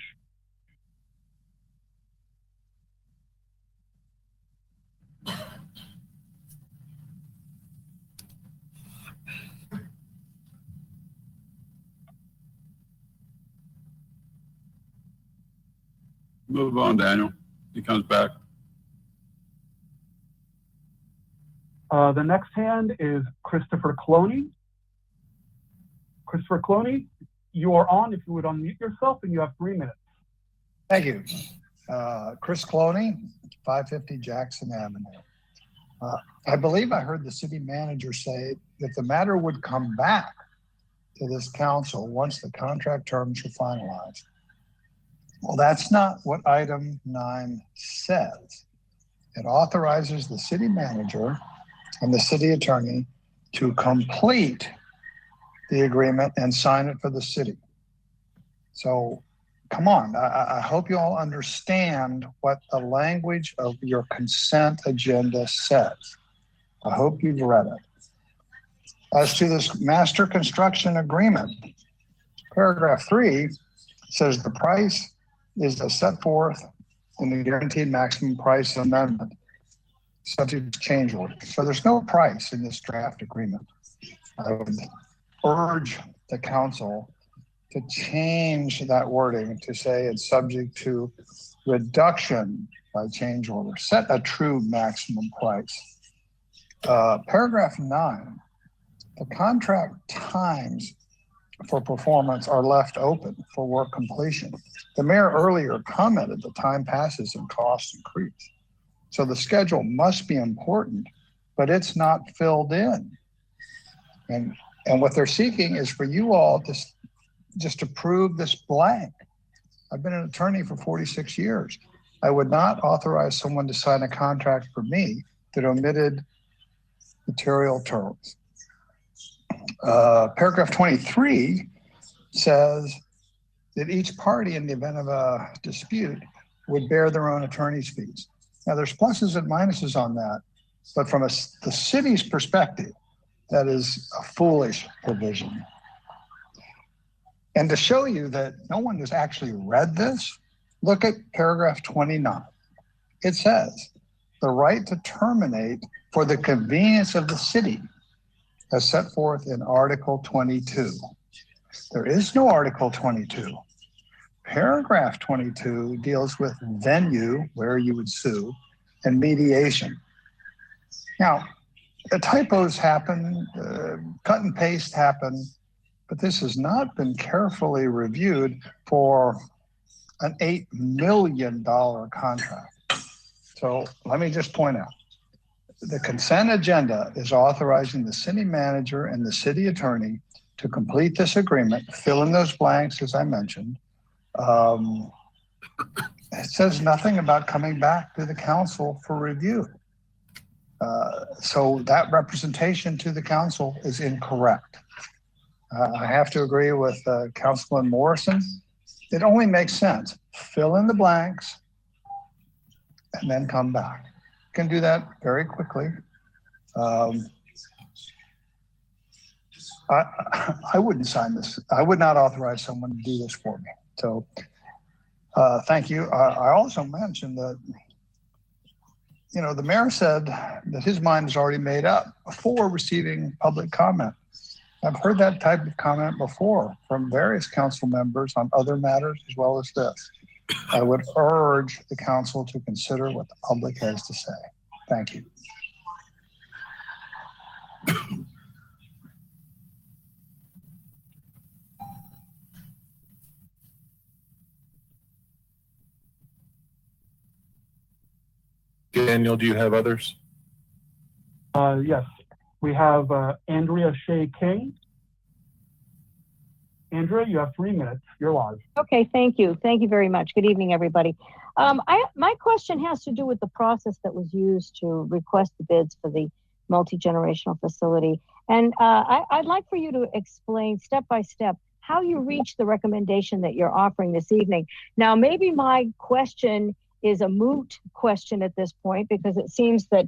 Move on, Daniel. He comes back. The next hand is Christopher Cloney. Christopher Cloney, you are on. If you would unmute yourself, and you have 3 minutes. Thank you. Chris Cloney, 550 Jackson Avenue. I believe I heard the city manager say that the matter would come back to this council once the contract terms are finalized. Well, that's not what item 9 says. It authorizes the city manager and the city attorney to complete the agreement and sign it for the city. So come on, I hope you all understand what the language of your consent agenda says. I hope you've read it. As to this master construction agreement, paragraph 3 says the price is as set forth in the guaranteed maximum price amendment, subject to change order. So there's no price in this draft agreement. I would urge the council to change that wording to say it's subject to reduction by change order. Set a true maximum price. Paragraph 9, the contract times for performance are left open for work completion. The mayor earlier commented the time passes and costs increase. So the schedule must be important, but it's not filled in. And what they're seeking is for you all to just approve this blank. I've been an attorney for 46 years. I would not authorize someone to sign a contract for me that omitted material terms. Paragraph 23 says that each party in the event of a dispute would bear their own attorney's fees. Now there's pluses and minuses on that, but from the city's perspective, that is a foolish provision. And to show you that no one has actually read this, look at paragraph 29. It says, the right to terminate for the convenience of the city as set forth in Article 22. There is no Article 22. Paragraph 22 deals with venue, where you would sue, and mediation. Now, typos happen, cut and paste happen, but this has not been carefully reviewed for an $8 million contract. So let me just point out, the consent agenda is authorizing the city manager and the city attorney to complete this agreement, fill in those blanks, as I mentioned. It says nothing about coming back to the council for review. So that representation to the council is incorrect. I have to agree with Councilman Morrison. It only makes sense. Fill in the blanks and then come back. You can do that very quickly. I wouldn't sign this. I would not authorize someone to do this for me. So thank you. I also mentioned that, you know, the mayor said that his mind is already made up before receiving public comment. I've heard that type of comment before from various council members on other matters as well as this. I would urge the council to consider what the public has to say. Thank you. Daniel, do you have others? Yes, we have Andrea Shea King. Andrea, you have 3 minutes. You're live. Okay, thank you. Thank you very much. Good evening, everybody. My question has to do with the process that was used to request the bids for the multi-generational facility. And I'd like for you to explain step by step how you reached the recommendation that you're offering this evening. Now, maybe my question is a moot question at this point, because it seems that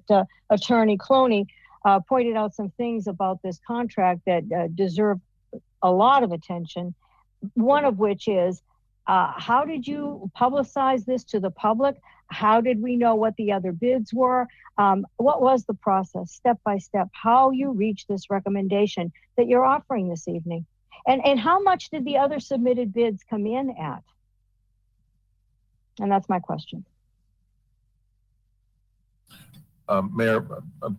Attorney Cloney pointed out some things about this contract that deserve a lot of attention. One of which is, how did you publicize this to the public? How did we know what the other bids were? What was the process, step by step, how you reached this recommendation that you're offering this evening? And how much did the other submitted bids come in at? And that's my question. Mayor,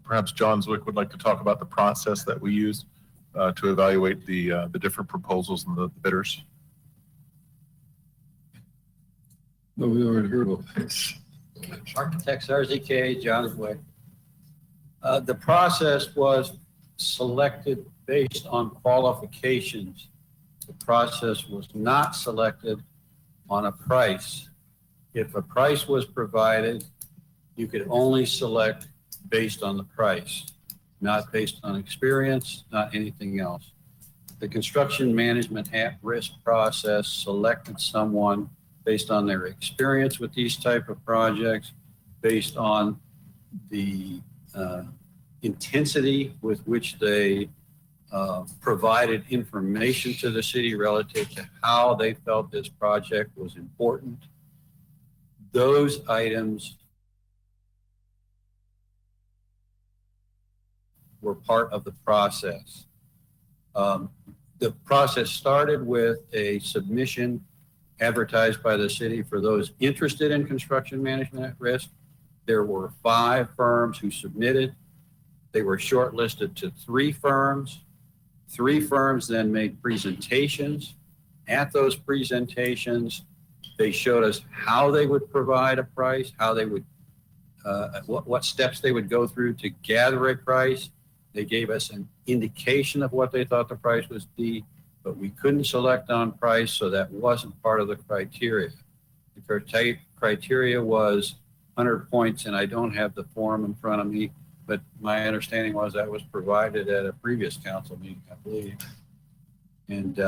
perhaps John Zwick would like to talk about the process that we used to evaluate the different proposals and the bidders. No, we already heard of this. Architects RZK, John Zwick. The process was selected based on qualifications. The process was not selected on a price. If a price was provided, you could only select based on the price, not based on experience, not anything else. The construction management at-risk process selected someone based on their experience with these type of projects, based on the intensity with which they provided information to the city relative to how they felt this project was important. Those items were part of the process. The process started with a submission advertised by the city for those interested in construction management at risk. There were 5 firms who submitted. They were shortlisted to 3 firms. 3 firms then made presentations. At those presentations, they showed us how they would provide a price, how they would, what steps they would go through to gather a price. They gave us an indication of what they thought the price would be, but we couldn't select on price, so that wasn't part of the criteria. The criteria was 100 points, and I don't have the form in front of me, but my understanding was that was provided at a previous council meeting, I believe. And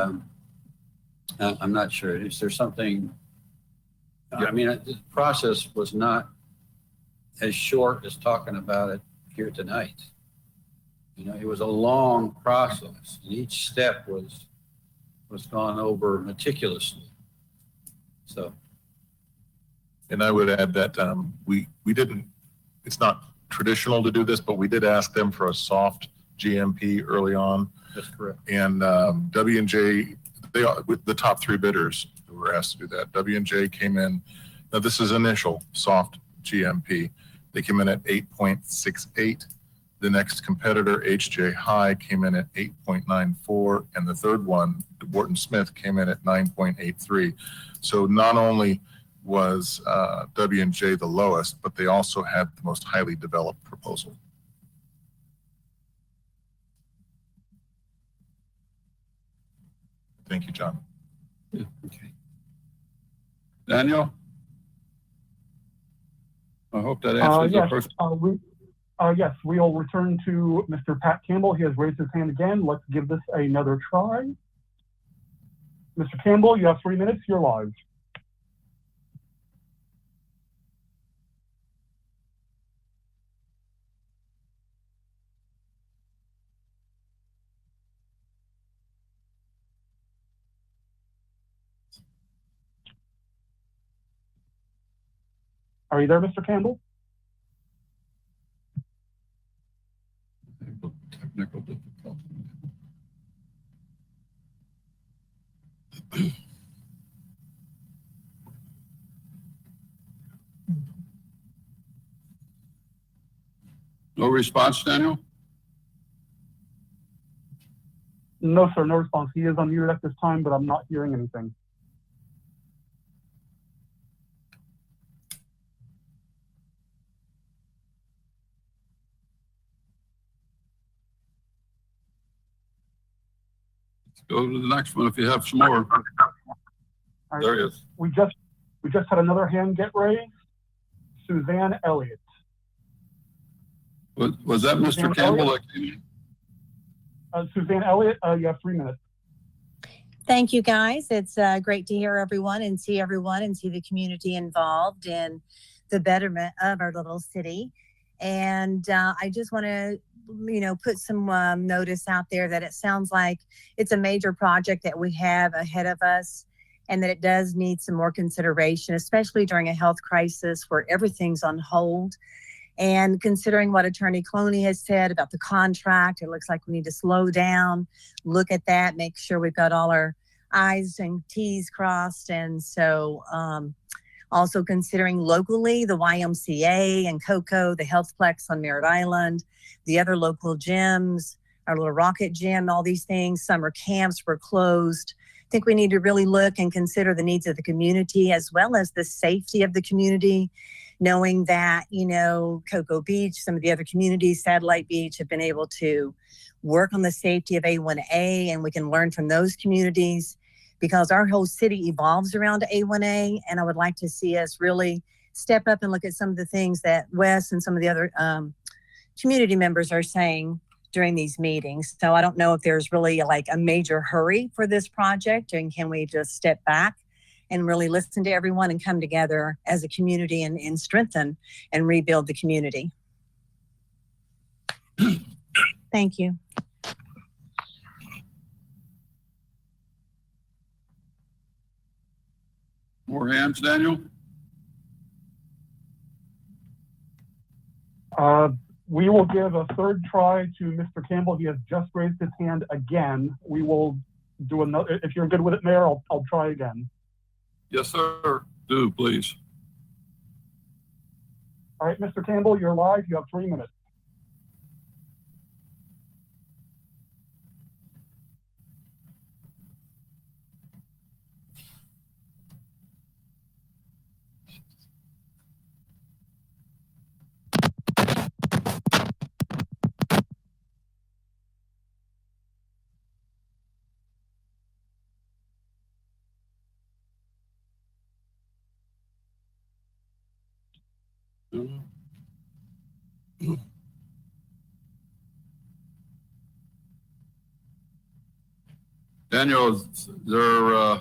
I'm not sure. Is there something? I mean, the process was not as short as talking about it here tonight. You know, it was a long process, and each step was gone over meticulously. So, and I would add that we didn't. It's not traditional to do this, but we did ask them for a soft GMP early on. That's correct. And W&J, they are with the top 3 bidders who were asked to do that. W&J came in. Now this is initial soft GMP. They came in at 8.68. The next competitor, HJ High, came in at 8.94, and the third one, Wharton Smith, came in at 9.83. So not only was W&J the lowest, but they also had the most highly developed proposal. Thank you, John. Yeah, okay. Daniel? I hope that answers the Yes, first. yes, we'll return to Mr. Pat Campbell. He has raised his hand again. Let's give this another try. Mr. Campbell, you have 3 minutes. You're live. Are you there, Mr. Campbell? Technical difficulty. No response, Daniel? No, sir, no response. He is unmuted at this time, but I'm not hearing anything. Go to the next one if you have some more. All right. There he is. We just had another hand get raised. Suzanne Elliott. Was that Mr. Suzanne Campbell? Elliott? That came in? Suzanne Elliott, you have 3 minutes. Thank you, guys. It's great to hear everyone and see the community involved in the betterment of our little city. And I just want to, put some notice out there that it sounds like it's a major project that we have ahead of us and that it does need some more consideration, especially during a health crisis where everything's on hold. And considering what Attorney Cloney has said about the contract, it looks like we need to slow down, look at that, make sure we've got all our I's and T's crossed. And so also considering locally the YMCA and COCO, the Healthplex on Merritt Island, the other local gyms, our little Rocket Gym, all these things, summer camps were closed. I think we need to really look and consider the needs of the community as well as the safety of the community, knowing that, Cocoa Beach, some of the other communities, Satellite Beach, have been able to work on the safety of A1A, and we can learn from those communities because our whole city evolves around A1A, and I would like to see us really step up and look at some of the things that Wes and some of the other community members are saying during these meetings. So I don't know if there's really like a major hurry for this project, and can we just step back and really listen to everyone and come together as a community and strengthen and rebuild the community. Thank you. More hands, Daniel? We will give a third try to Mr. Campbell. He has just raised his hand again. We will do another. If you're good with it, Mayor, I'll try again. Yes, sir. Do, please. All right, Mr. Campbell, you're live. You have 3 minutes. Daniel, is there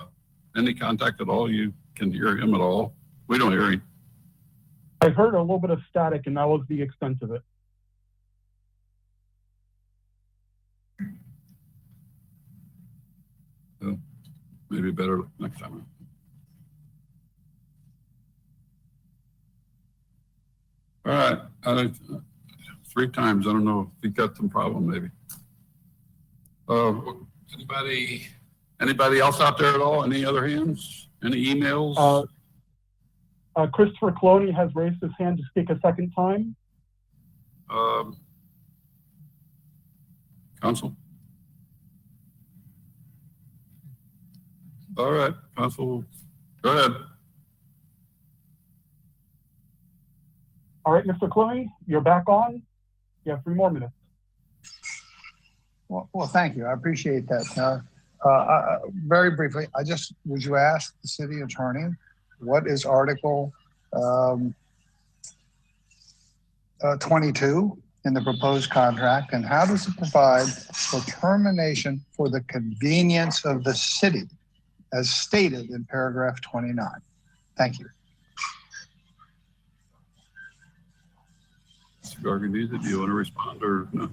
any contact at all? You can hear him at all? We don't hear him. I heard a little bit of static, and that was the extent of it. So maybe better next time. All right. 3 times. I don't know if you got some problem, maybe. Anybody else out there at all? Any other hands? Any emails? Christopher Cloney has raised his hand to speak a second time. Council? All right, Council, go ahead. All right, Mr. Clooney, you're back on. You have 3 more minutes. Well, thank you. I appreciate that. Very briefly, would you ask the city attorney, what is Article 22 in the proposed contract, and how does it provide for termination for the convenience of the city, as stated in paragraph 29? Thank you. Mr. Garganese, do you want to respond or no?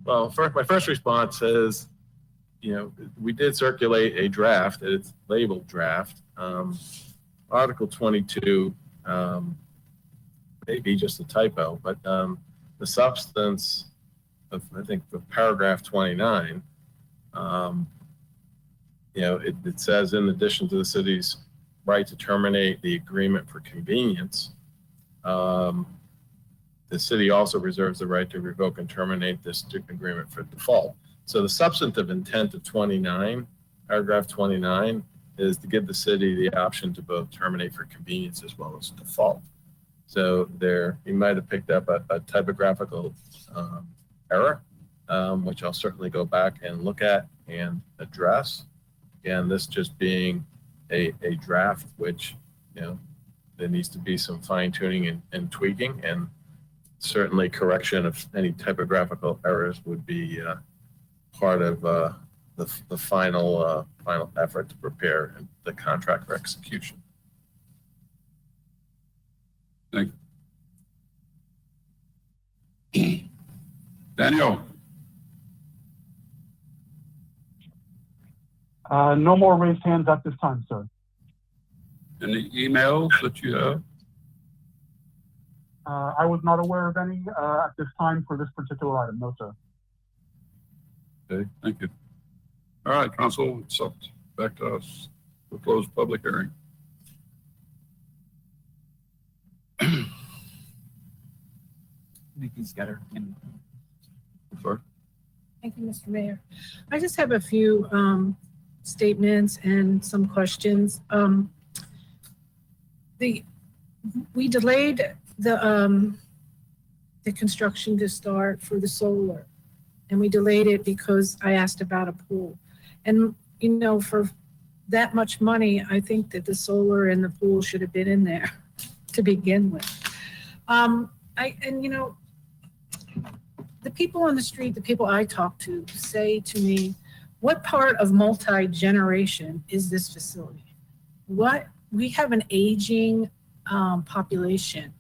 Well, my first response is, we did circulate a draft. It's labeled draft. Article 22 may be just a typo, but the substance of, I think, the paragraph 29, it says, in addition to the city's right to terminate the agreement for convenience, the city also reserves the right to revoke and terminate this agreement for default. So the substantive intent of 29, paragraph 29, is to give the city the option to both terminate for convenience as well as default. So you might have picked up a typographical error, which I'll certainly go back and look at and address. Again, this just being a draft, which, there needs to be some fine tuning and tweaking, and certainly correction of any typographical errors would be part of the final effort to prepare the contract for execution. Thank you. Daniel? No more raised hands at this time, sir. Any emails that you have? I was not aware of any at this time for this particular item. No, sir. Okay, thank you. All right, Council, it's up back to us. We'll close public hearing. Nikki Scudder. Sorry. Thank you, Mr. Mayor. I just have a few statements and some questions. We delayed the construction to start for the solar, and we delayed it because I asked about a pool. And for that much money, I think that the solar and the pool should have been in there to begin with. The people on the street, the people I talk to, say to me, what part of multi-generation is this facility? We have an aging population.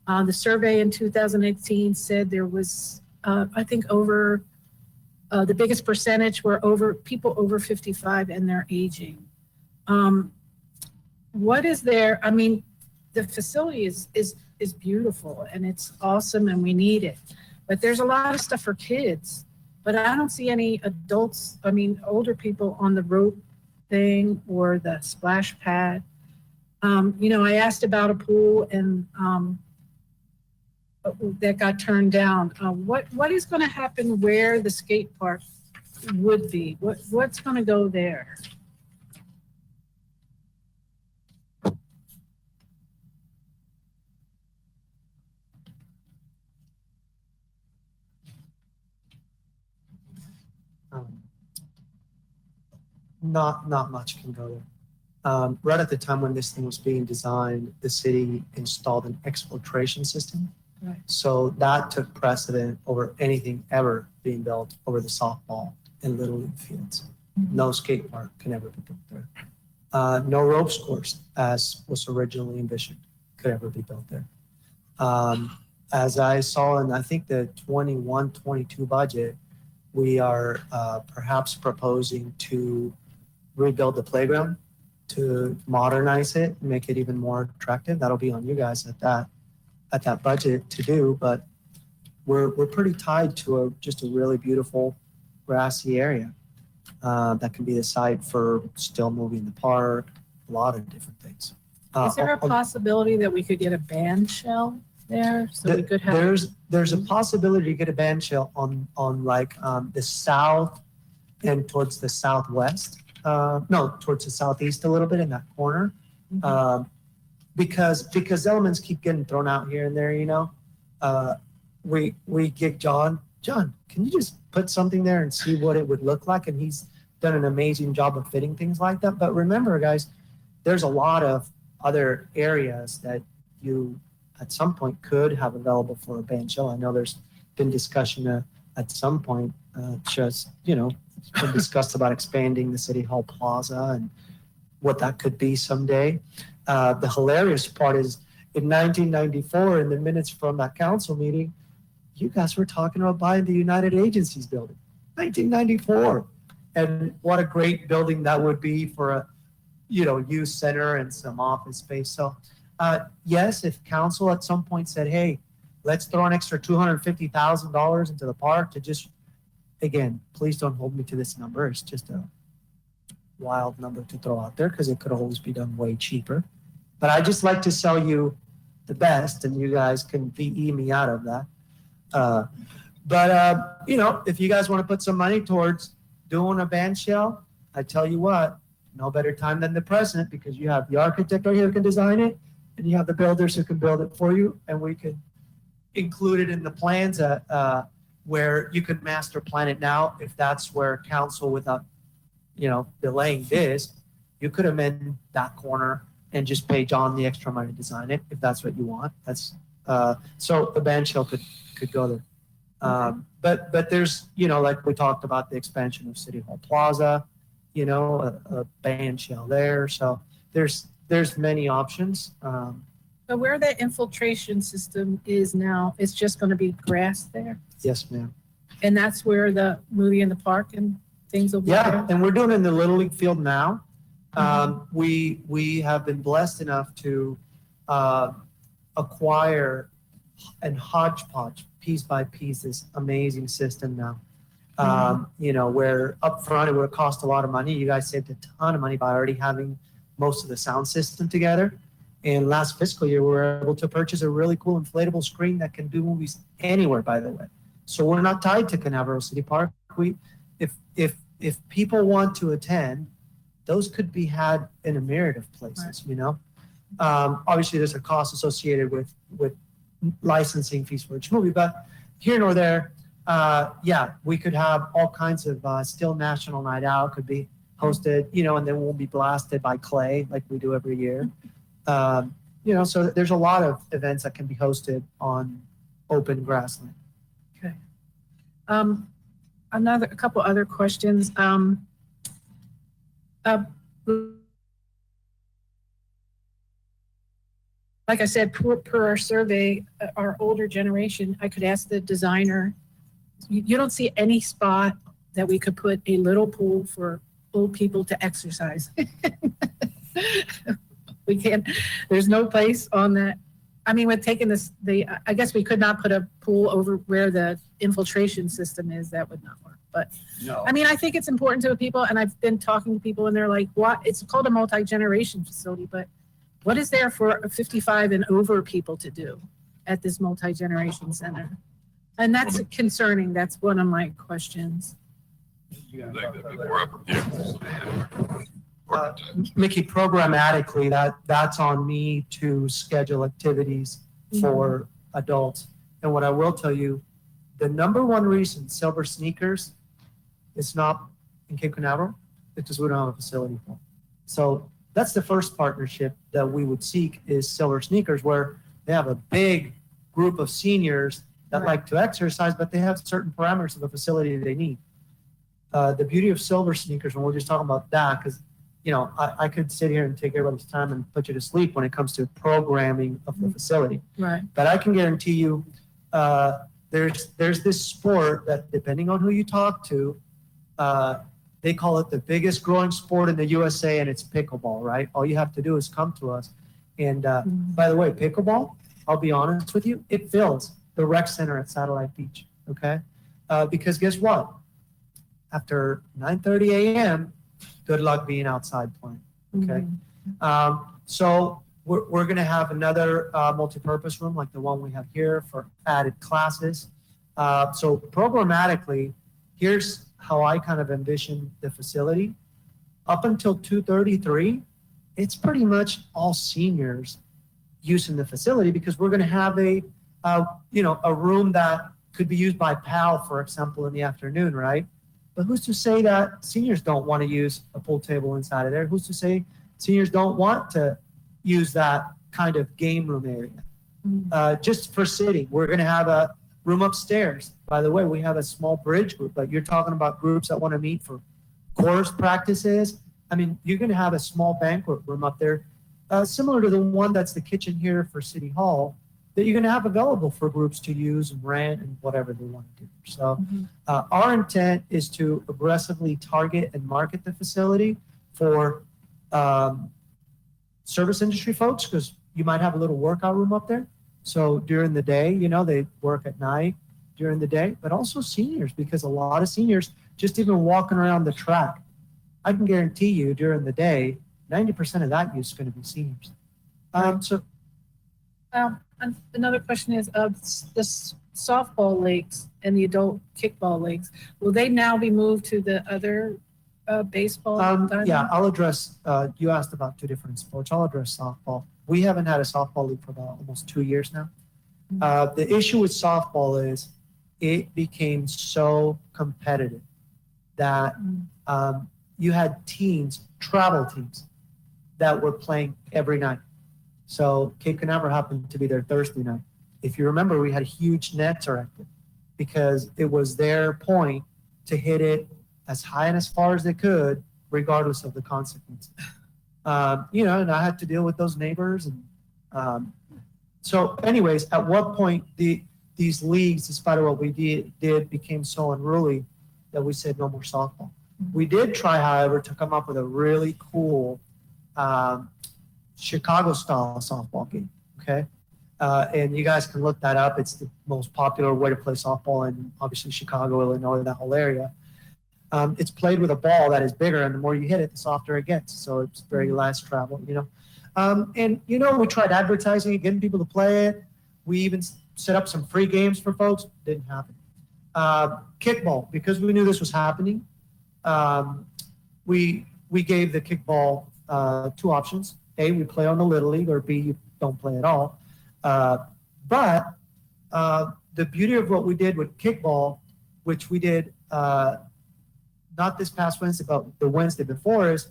The survey in 2018 said there was, I think, over the biggest percentage were people over 55 and they're aging. What is there? I mean, the facility is beautiful and it's awesome and we need it. But there's a lot of stuff for kids. But I don't see any adults, older people on the rope thing or the splash pad. I asked about a pool and that got turned down. What is going to happen where the skate park would be? What's going to go there? Not much can go there. Right at the time when this thing was being designed, the city installed an exfiltration system. Right. So that took precedent over anything ever being built over the softball and little league fields. Mm-hmm. No skate park can ever be built there. No ropes course, as was originally envisioned, could ever be built there. As I saw in, I think, the 21-22 budget, we are perhaps proposing to rebuild the playground, to modernize it, make it even more attractive. That'll be on you guys at that budget to do, but we're pretty tied to just a really beautiful grassy area that can be the site for still moving the park, a lot of different things. Is there a possibility that we could get a band shell there so we could have? There's a possibility to get a band shell on like the south and towards the southwest. No, towards the southeast a little bit in that corner. Because elements keep getting thrown out here and there, you know. We get John, can you just put something there and see what it would look like? And he's done an amazing job of fitting things like that. But remember, guys, there's a lot of other areas that you at some point could have available for a band shell. I know there's been discussion at some point, just, you know, it's been discussed about expanding the City Hall Plaza and what that could be someday. The hilarious part is in 1994, in the minutes from that council meeting, you guys were talking about buying the United Agencies building, 1994. And what a great building that would be for a, you know, youth center and some office space. So yes, if council at some point said, hey, let's throw an extra $250,000 into the park to just, again, please don't hold me to this number. It's just a wild number to throw out there because it could always be done way cheaper. But I just like to sell you the best, and you guys can VE me out of that. You know, if you guys want to put some money towards doing a band shell, I tell you what, no better time than the present, because you have the architect right here who can design it, and you have the builders who can build it for you, and we could include it in the plans where you could master plan it now. If that's where council, without, you know, delaying this, you could amend that corner and just pay John the extra money to design it if that's what you want. That's so the band shell could go there. But there's, you know, like we talked about the expansion of City Hall Plaza, you know, a band shell there. So there's many options. But where that infiltration system is now, it's just going to be grass there? Yes, ma'am. And that's where the movie in the park and things will be Yeah, there? and we're doing it in the Little League field now. We have been blessed enough to acquire and hodgepodge piece by piece this amazing system now. You know, where up front it would have cost a lot of money. You guys saved a ton of money by already having most of the sound system together. And last fiscal year, we were able to purchase a really cool inflatable screen that can do movies anywhere, by the way. So we're not tied to Canaveral City Park. If people want to attend, those could be had in a myriad of places, you know. Obviously, there's a cost associated with licensing fees for each movie, but here nor there, yeah, we could have all kinds of Still National Night Out could be hosted, you know, and then we'll be blasted by Clay like we do every year. You know, so there's a lot of events that can be hosted on open grassland. Okay. A couple other questions. Like I said, per our survey, our older generation, I could ask the designer, you don't see any spot that we could put a little pool for old people to exercise. We can't, there's no place on that. I mean, with taking this, I guess we could not put a pool over where the infiltration system is. That would not work. But no. I mean, I think it's important to people, and I've been talking to people, and they're like, "What? It's called a multi-generation facility, but what is there for 55 and over people to do at this multi-generation center?" And that's concerning. That's one of my questions. Mickey, programmatically, that's on me to schedule activities for adults. And what I will tell you, the number one reason Silver Sneakers is not in Cape Canaveral is because we don't have a facility for it. So that's the first partnership that we would seek is Silver Sneakers, where they have a big group of seniors that like to exercise, but they have certain parameters of the facility they need. The beauty of Silver Sneakers, and we're just talking about that, because you know, I could sit here and take everybody's time and put you to sleep when it comes to programming of the facility. Right. But I can guarantee you, there's this sport that, depending on who you talk to, they call it the biggest growing sport in the USA, and it's pickleball, right? All you have to do is come to us. And by the way, pickleball, I'll be honest with you, it fills the rec center at Satellite Beach, okay? Because guess what? After 9:30 a.m., good luck being outside playing, okay? So we're going to have another multipurpose room like the one we have here for added classes. So programmatically, here's how I kind of envision the facility. Up until 2:33, it's pretty much all seniors using the facility because we're going to have a room that could be used by PAL, for example, in the afternoon, right? But who's to say that seniors don't want to use a pool table inside of there? Who's to say seniors don't want to use that kind of game room area? Just for sitting, we're going to have a room upstairs. By the way, we have a small bridge group, but you're talking about groups that want to meet for course practices. I mean, you're going to have a small banquet room up there, similar to the one that's the kitchen here for City Hall, that you're going to have available for groups to use and rent and whatever they want to do. So our intent is to aggressively target and market the facility for service industry folks, because you might have a little workout room up there. So during the day, they work at night during the day, but also seniors, because a lot of seniors just even walking around the track, I can guarantee you during the day, 90% of that use is going to be seniors. Another question is, the softball leagues and the adult kickball leagues, will they now be moved to the other baseball? Yeah, I'll address, you asked about two different sports. I'll address softball. We haven't had a softball league for about almost 2 years now. The issue with softball is it became so competitive that you had teams, travel teams, that were playing every night. So Cape Canaveral happened to be their Thursday night. If you remember, we had huge nets erected because it was their point to hit it as high and as far as they could, regardless of the consequences. And I had to deal with those neighbors. And so anyways, at what point these leagues, despite what we did, became so unruly that we said no more softball. We did try, however, to come up with a really cool Chicago-style softball game, okay? And you guys can look that up. It's the most popular way to play softball in, obviously, Chicago, Illinois, that whole area. It's played with a ball that is bigger, and the more you hit it, the softer it gets. So it's very less travel, we tried advertising it, getting people to play it. We even set up some free games for folks. Didn't happen. Kickball, because we knew this was happening, we gave the kickball two options. A, we play on the Little League, or B, you don't play at all. But the beauty of what we did with kickball, which we did not this past Wednesday, but the Wednesday before, is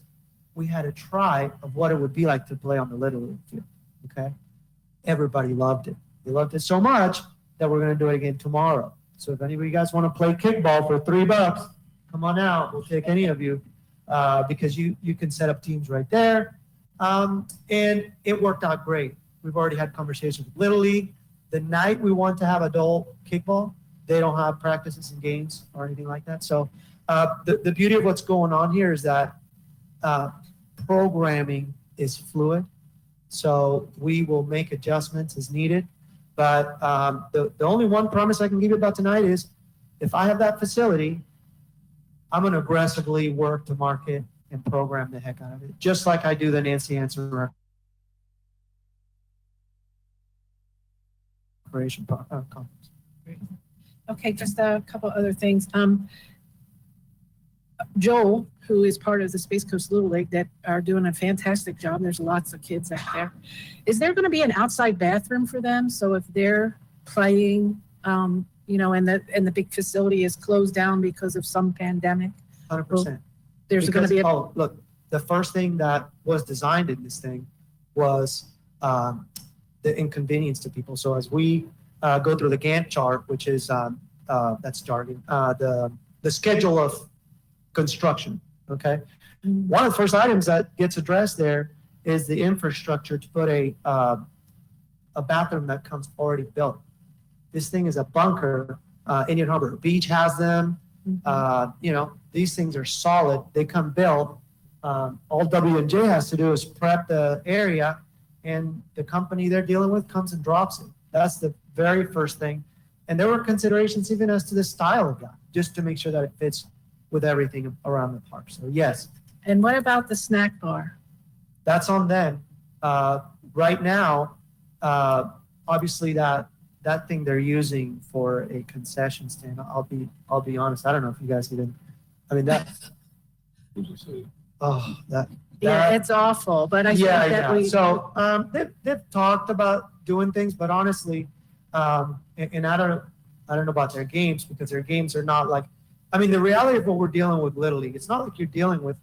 we had a try of what it would be like to play on the Little League field, okay? Everybody loved it. They loved it so much that we're going to do it again tomorrow. So if any of you guys want to play kickball for $3, come on out. We'll take any of you because you can set up teams right there. And it worked out great. We've already had conversations with Little League. The night we want to have adult kickball, they don't have practices and games or anything like that. So the beauty of what's going on here is that programming is fluid. So we will make adjustments as needed. But the only one promise I can give you about tonight is if I have that facility, I'm going to aggressively work to market and program the heck out of it, just like I do the Nancy Answer Operation Conference. Okay, just a couple other things. Joel, who is part of the Space Coast Little League that are doing a fantastic job. There's lots of kids out there. Is there going to be an outside bathroom for them? So if they're playing, and the big facility is closed down because of some pandemic? 100%. There's going to be look, the first thing that was designed in this thing was the inconvenience to people. So as we go through the Gantt chart, which is, that's jargon, the schedule of construction, okay? One of the first items that gets addressed there is the infrastructure to put a bathroom that comes already built. This thing is a bunker. Indian Harbor Beach has them. These things are solid. They come built. All W&J has to do is prep the area, and the company they're dealing with comes and drops it. That's the very first thing. And there were considerations even as to the style of that, just to make sure that it fits with everything around the park. So yes. And what about the snack bar? That's on them. right now, obviously that thing they're using for a concession stand, I'll be honest, I don't know if you guys even, I mean, that, oh, Yeah, it's awful, but I think yeah, that yeah. we. So, they've talked about doing things, but honestly, and I don't know about their games, because their games are not like, I mean, the reality of what we're dealing with Little League, it's not like you're dealing with,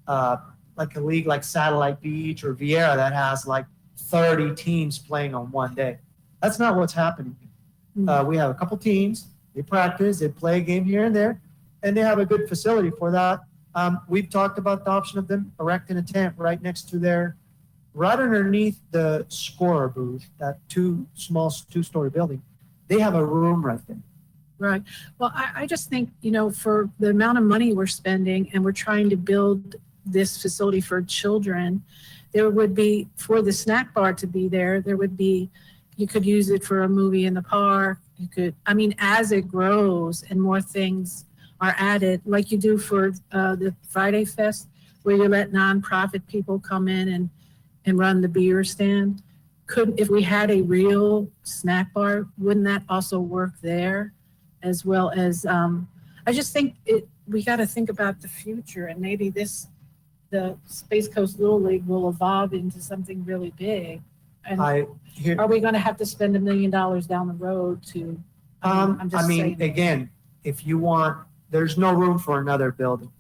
like a league like Satellite Beach or Vieira that has like 30 teams playing on one day. That's not what's happening. We have a couple teams, they practice, they play a game here and there, and they have a good facility for that. We've talked about the option of them erecting a tent right next to right underneath the scorer booth, that two-story building. They have a room right there. Right. Well, I just think, for the amount of money we're spending and we're trying to build this facility for children, there would be, for the snack bar to be there would be, you could use it for a movie in the park. You could, as it grows and more things are added, like you do for the Friday Fest, where you let nonprofit people come in and run the beer stand. If we had a real snack bar, wouldn't that also work there? As well as, I just think we got to think about the future, and maybe the Space Coast Little League will evolve into something really big. And are we going to have to spend $1 million down the road to? I'm just saying. Again, if you want, there's no room for another building.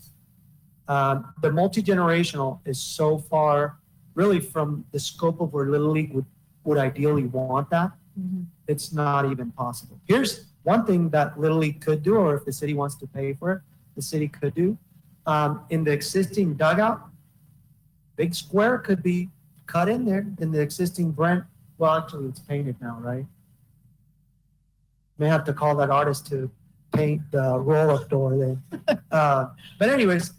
The multi-generational is so far, really, from the scope of where Little League would ideally want that. Mm-hmm. It's not even possible. Here's one thing that Little League could do, or if the city wants to pay for it, the city could do. In the existing dugout, big square could be cut in there in the existing Brent. Well, actually, it's painted now, right? May have to call that artist to paint the roll-up door then. But anyways,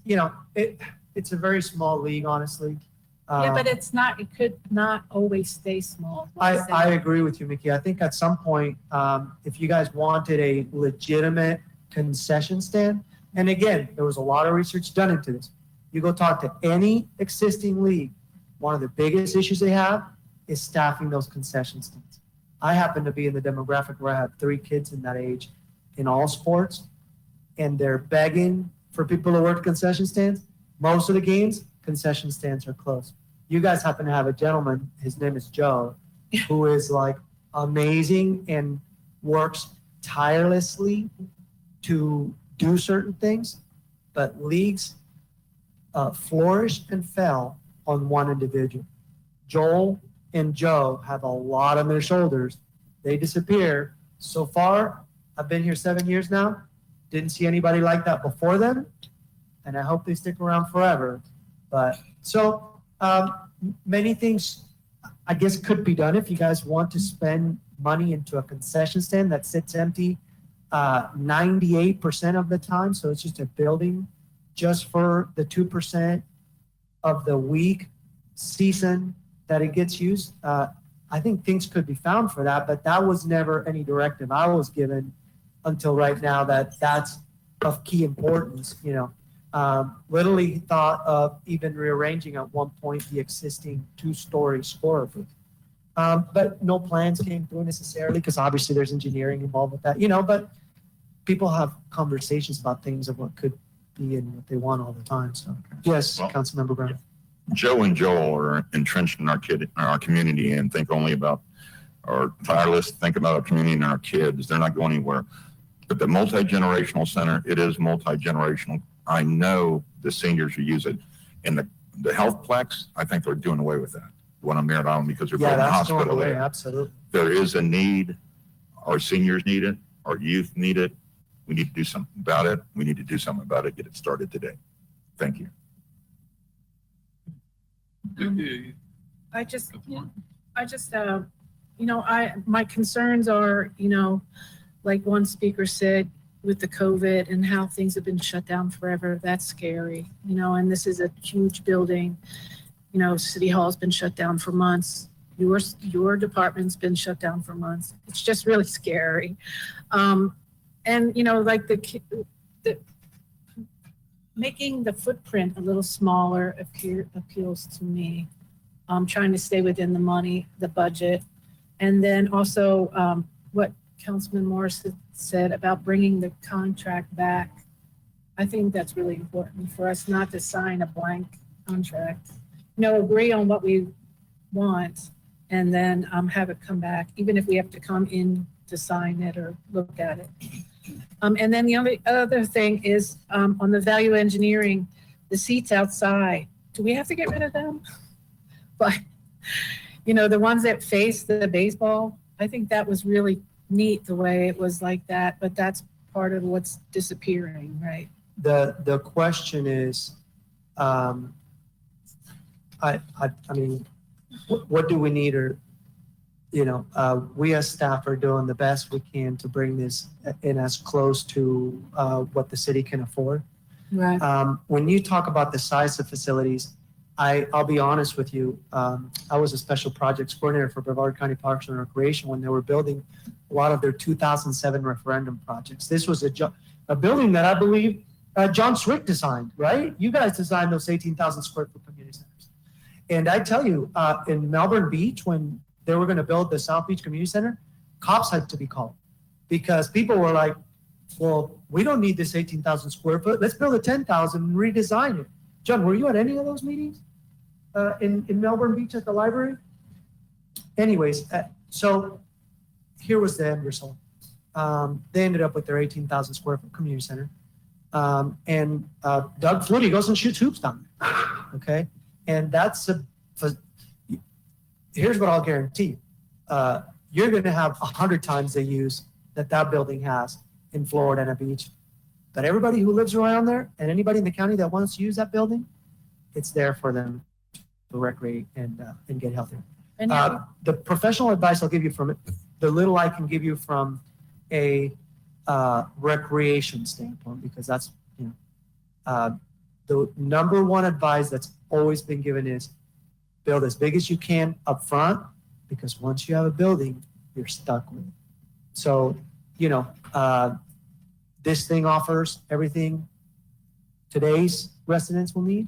it's a very small league, honestly. But it could not always stay small. I agree with you, Mickey. I think at some point, if you guys wanted a legitimate concession stand, and again, there was a lot of research done into this. You go talk to any existing league, one of the biggest issues they have is staffing those concession stands. I happen to be in the demographic where I have 3 kids in that age in all sports, and they're begging for people to work concession stands. Most of the games, concession stands are closed. You guys happen to have a gentleman, his name is Joe, who is like amazing and works tirelessly to do certain things, but leagues flourished and fell on one individual. Joel and Joe have a lot on their shoulders. They disappear. So far, I've been here 7 years now. Didn't see anybody like that before them, and I hope they stick around forever. But so many things, I guess, could be done if you guys want to spend money into a concession stand that sits empty 98% of the time. So it's just a building just for the 2% of the week season that it gets used. I think things could be found for that, but that was never any directive I was given until right now that's of key importance. Little League thought of even rearranging at one point the existing 2-story scorer booth. But no plans came through necessarily, because obviously there's engineering involved with that, but people have conversations about things of what could be and what they want all the time. So yes, Well, Councilmember Brown. Joe and Joel are entrenched in our community and think only about, or tireless, think about our community and our kids. They're not going anywhere. But the multi-generational center, it is multi-generational. I know the seniors who use it. And the health plex, I think they're doing away with that. One on Merritt Island, because they're building a That's going hospital away, there. absolutely. There is a need. Our seniors need it. Our youth need it. We need to do something about it. We need to do something about it. Get it started today. Thank you. My concerns are, like one speaker said, with the COVID and how things have been shut down forever. That's scary, and this is a huge building. City Hall's been shut down for months. Your department's been shut down for months. It's just really scary. And like the making the footprint a little smaller appeals to me. trying to stay within the money, the budget. And then also what Councilman Morris said about bringing the contract back. I think that's really important for us not to sign a blank contract. Agree on what we want and then have it come back, even if we have to come in to sign it or look at it. And then the only other thing is on the value engineering, the seats outside. Do we have to get rid of them? But, the ones that face the baseball, I think that was really neat the way it was like that, but that's part of what's disappearing, right? The question is, I mean, what do we need? Or, we as staff are doing the best we can to bring this in as close to what the city can afford. Right. When you talk about the size of facilities, I'll be honest with you. I was a special projects coordinator for Brevard County Parks and Recreation when they were building a lot of their 2007 referendum projects. This was a building that I believe John Swick designed, right? You guys designed those 18,000 square foot community centers. And I tell you, in Melbourne Beach, when they were going to build the South Beach Community Center, cops had to be called because people were like, well, we don't need this 18,000 square foot. Let's build a 10,000 and redesign it. John, were you at any of those meetings in Melbourne Beach at the library? Anyways, so here was the end result. They ended up with their 18,000 square foot community center. And Doug Flutie goes and shoots hoops down there. Okay. And here's what I'll guarantee you. You're going to have 100 times the use that building has in Florida and a beach. But everybody who lives around there and anybody in the county that wants to use that building, it's there for them to recreate and get healthier. And the professional advice I'll give you from it, the little I can give you from a recreation standpoint, because that's, the number one advice that's always been given is build as big as you can up front, because once you have a building, you're stuck with it. So, this thing offers everything today's residents will need.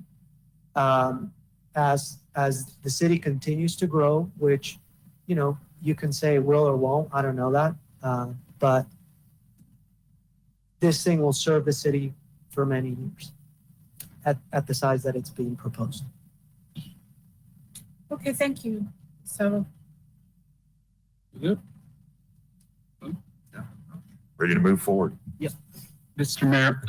As the city continues to grow, which, you can say will or won't, I don't know that. But this thing will serve the city for many years at the size that it's being proposed. Okay, thank you. So. Good. Ready to move forward. Yep. Mr. Mayor,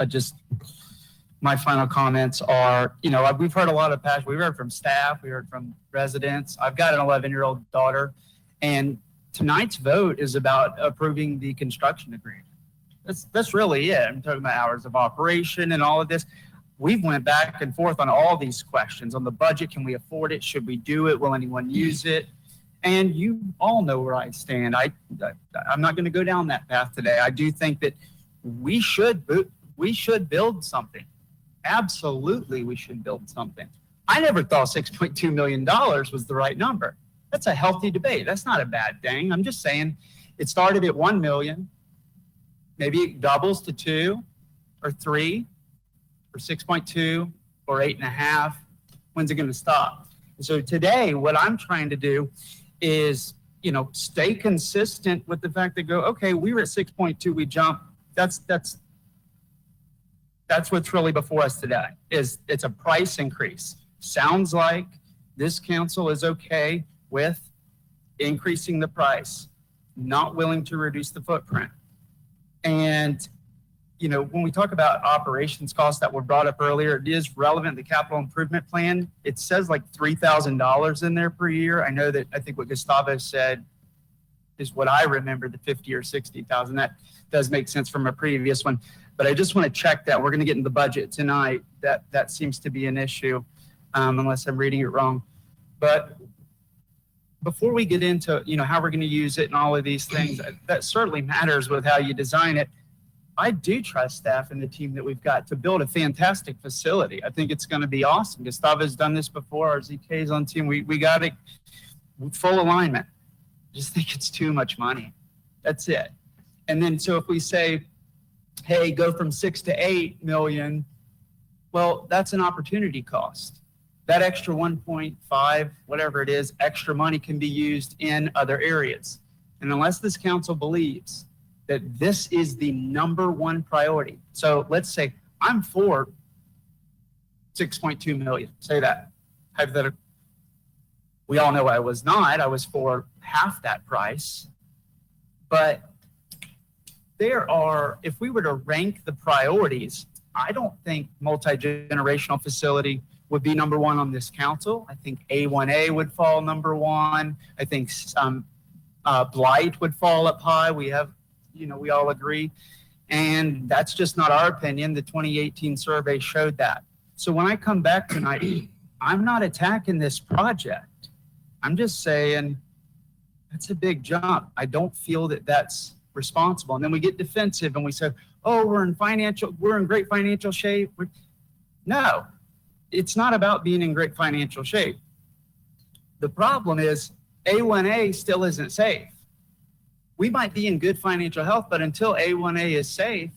my final comments are, we've heard a lot of passion. We heard from staff, we heard from residents. I've got an 11-year-old daughter, and tonight's vote is about approving the construction agreement. That's really it. I'm talking about hours of operation and all of this. We've went back and forth on all these questions on the budget. Can we afford it? Should we do it? Will anyone use it? And you all know where I stand. I'm not going to go down that path today. I do think that we should build something. Absolutely, we should build something. I never thought $6.2 million was the right number. That's a healthy debate. That's not a bad thing. I'm just saying it started at 1 million. Maybe it doubles to 2 or 3 or 6.2 or 8.5. When's it going to stop? And so today, what I'm trying to do is, stay consistent with the fact that okay, we were at 6.2, we jumped. That's what's really before us today. It's a price increase. Sounds like this council is okay with increasing the price, not willing to reduce the footprint. And, when we talk about operations costs that were brought up earlier, it is relevant. The capital improvement plan, it says like $3,000 in there per year. I think what Gustavo said is what I remember, the 50 or 60,000. That does make sense from a previous one. But I just want to check that. We're going to get in the budget tonight. That seems to be an issue, unless I'm reading it wrong. But before we get into, how we're going to use it and all of these things, that certainly matters with how you design it. I do trust staff and the team that we've got to build a fantastic facility. I think it's going to be awesome. Gustavo's done this before. Our ZK's on team. We got it full alignment. I just think it's too much money. That's it. And then, so if we say, hey, go from 6 to 8 million, well, that's an opportunity cost. that extra 1.5, whatever it is, extra money can be used in other areas. And unless this council believes that this is the number one priority. So let's say I'm for 6.2 million, say that, hypothetical. We all know I was not, I was for half that price. But there are, if we were to rank the priorities, I don't think multi-generational facility would be number one on this council. I think A1A would fall number one. I think blight would fall up high. We have, we all agree. And that's just not our opinion. The 2018 survey showed that. So when I come back tonight, I'm not attacking this project. I'm just saying that's a big jump. I don't feel that that's responsible. And then we get defensive and we say, oh, we're in great financial shape. No, it's not about being in great financial shape. The problem is A1A still isn't safe. We might be in good financial health, but until A1A is safe,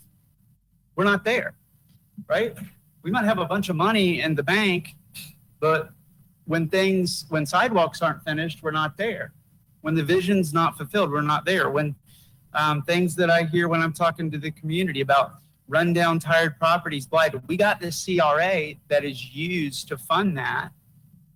we're not there, right? We might have a bunch of money in the bank, but when sidewalks aren't finished, we're not there. When the vision's not fulfilled, we're not there. When things that I hear when I'm talking to the community about rundown, tired properties, blighted, we got this CRA that is used to fund that.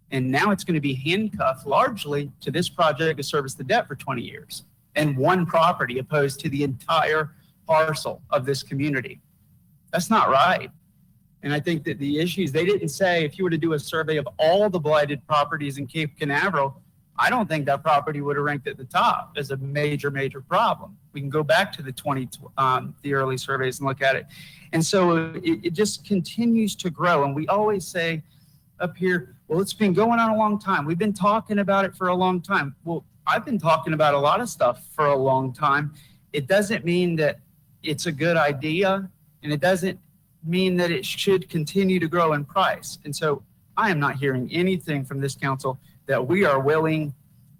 And now it's going to be handcuffed largely to this project to service the debt for 20 years and one property opposed to the entire parcel of this community. That's not right. And I think that the issues, they didn't say if you were to do a survey of all the blighted properties in Cape Canaveral, I don't think that property would have ranked at the top as a major, major problem. We can go back to the early surveys and look at it. And so it just continues to grow. And we always say up here, well, it's been going on a long time. We've been talking about it for a long time. Well, I've been talking about a lot of stuff for a long time. It doesn't mean that it's a good idea, and it doesn't mean that it should continue to grow in price. And so I am not hearing anything from this council that we are willing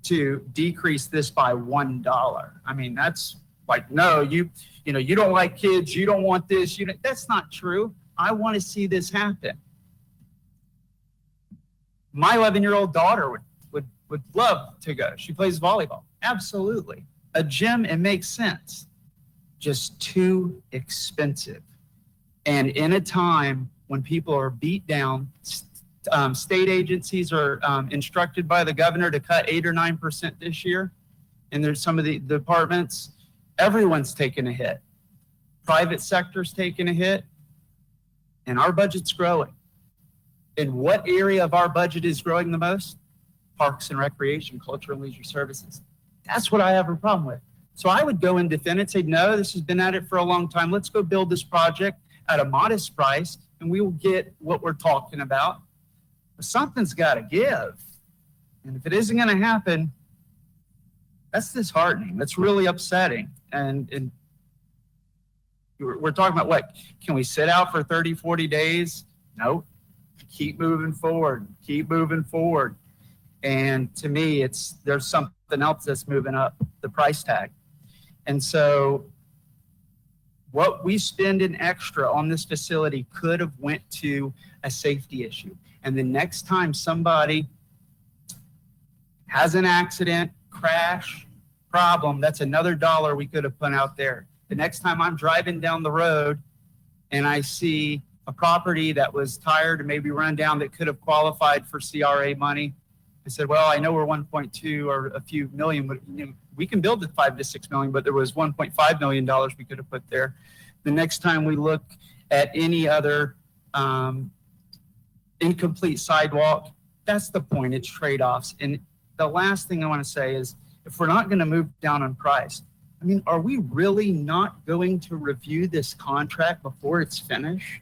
to decrease this by $1. I mean, that's like, no, you don't like kids, you don't want this, that's not true. I want to see this happen. My 11-year-old daughter would love to go. She plays volleyball. Absolutely. A gym, it makes sense. Just too expensive. And in a time when people are beat down, state agencies are instructed by the governor to cut 8 or 9% this year. And there's some of the departments, everyone's taking a hit. Private sector's taking a hit. And our budget's growing. And what area of our budget is growing the most? Parks and recreation, culture and leisure services. That's what I have a problem with. So I would go and defend it, say, no, this has been at it for a long time. Let's go build this project at a modest price, and we will get what we're talking about. But something's got to give. And if it isn't going to happen, that's disheartening. That's really upsetting. And we're talking about what? Can we sit out for 30, 40 days? No. Keep moving forward. Keep moving forward. And to me, there's something else that's moving up the price tag. And so what we spend in extra on this facility could have went to a safety issue. And the next time somebody has an accident, crash, problem, that's another $1 we could have put out there. The next time I'm driving down the road and I see a property that was tired and maybe run down that could have qualified for CRA money, I said, well, I know we're 1.2 or a few million, but we can build it 5 to 6 million, but there was $1.5 million we could have put there. The next time we look at any other incomplete sidewalk, that's the point. It's trade-offs. And the last thing I want to say is, if we're not going to move down on price, I mean, are we really not going to review this contract before it's finished?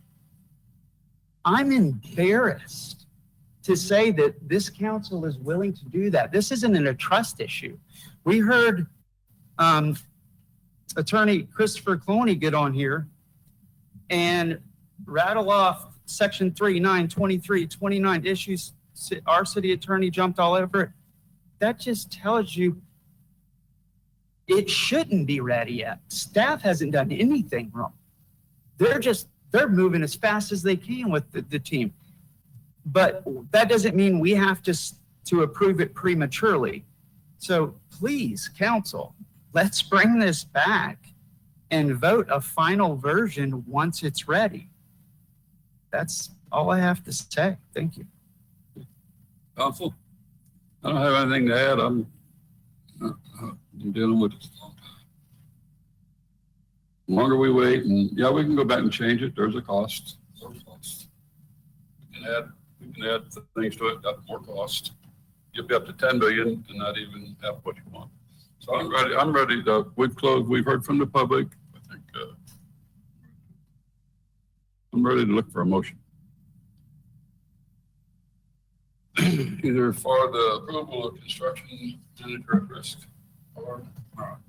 I'm embarrassed to say that this council is willing to do that. This isn't a trust issue. We heard Attorney Christopher Cloney get on here and rattle off Section 3, 9, 23, 29 issues. Our city attorney jumped all over it. That just tells you it shouldn't be ready yet. Staff hasn't done anything wrong. They're moving as fast as they can with the team. but that doesn't mean we have to approve it prematurely. So please, council, let's bring this back and vote a final version once it's ready. That's all I have to say. Thank you. Council? I don't have anything to add. I'm dealing with, the longer we wait, and yeah, we can go back and change it. There's a cost. We can add things to it, got more cost. You'll be up to 10 billion and not even have what you want. So I'm ready to, we've heard from the public. I think I'm ready to look for a motion. Either for the approval of construction manager at risk or not.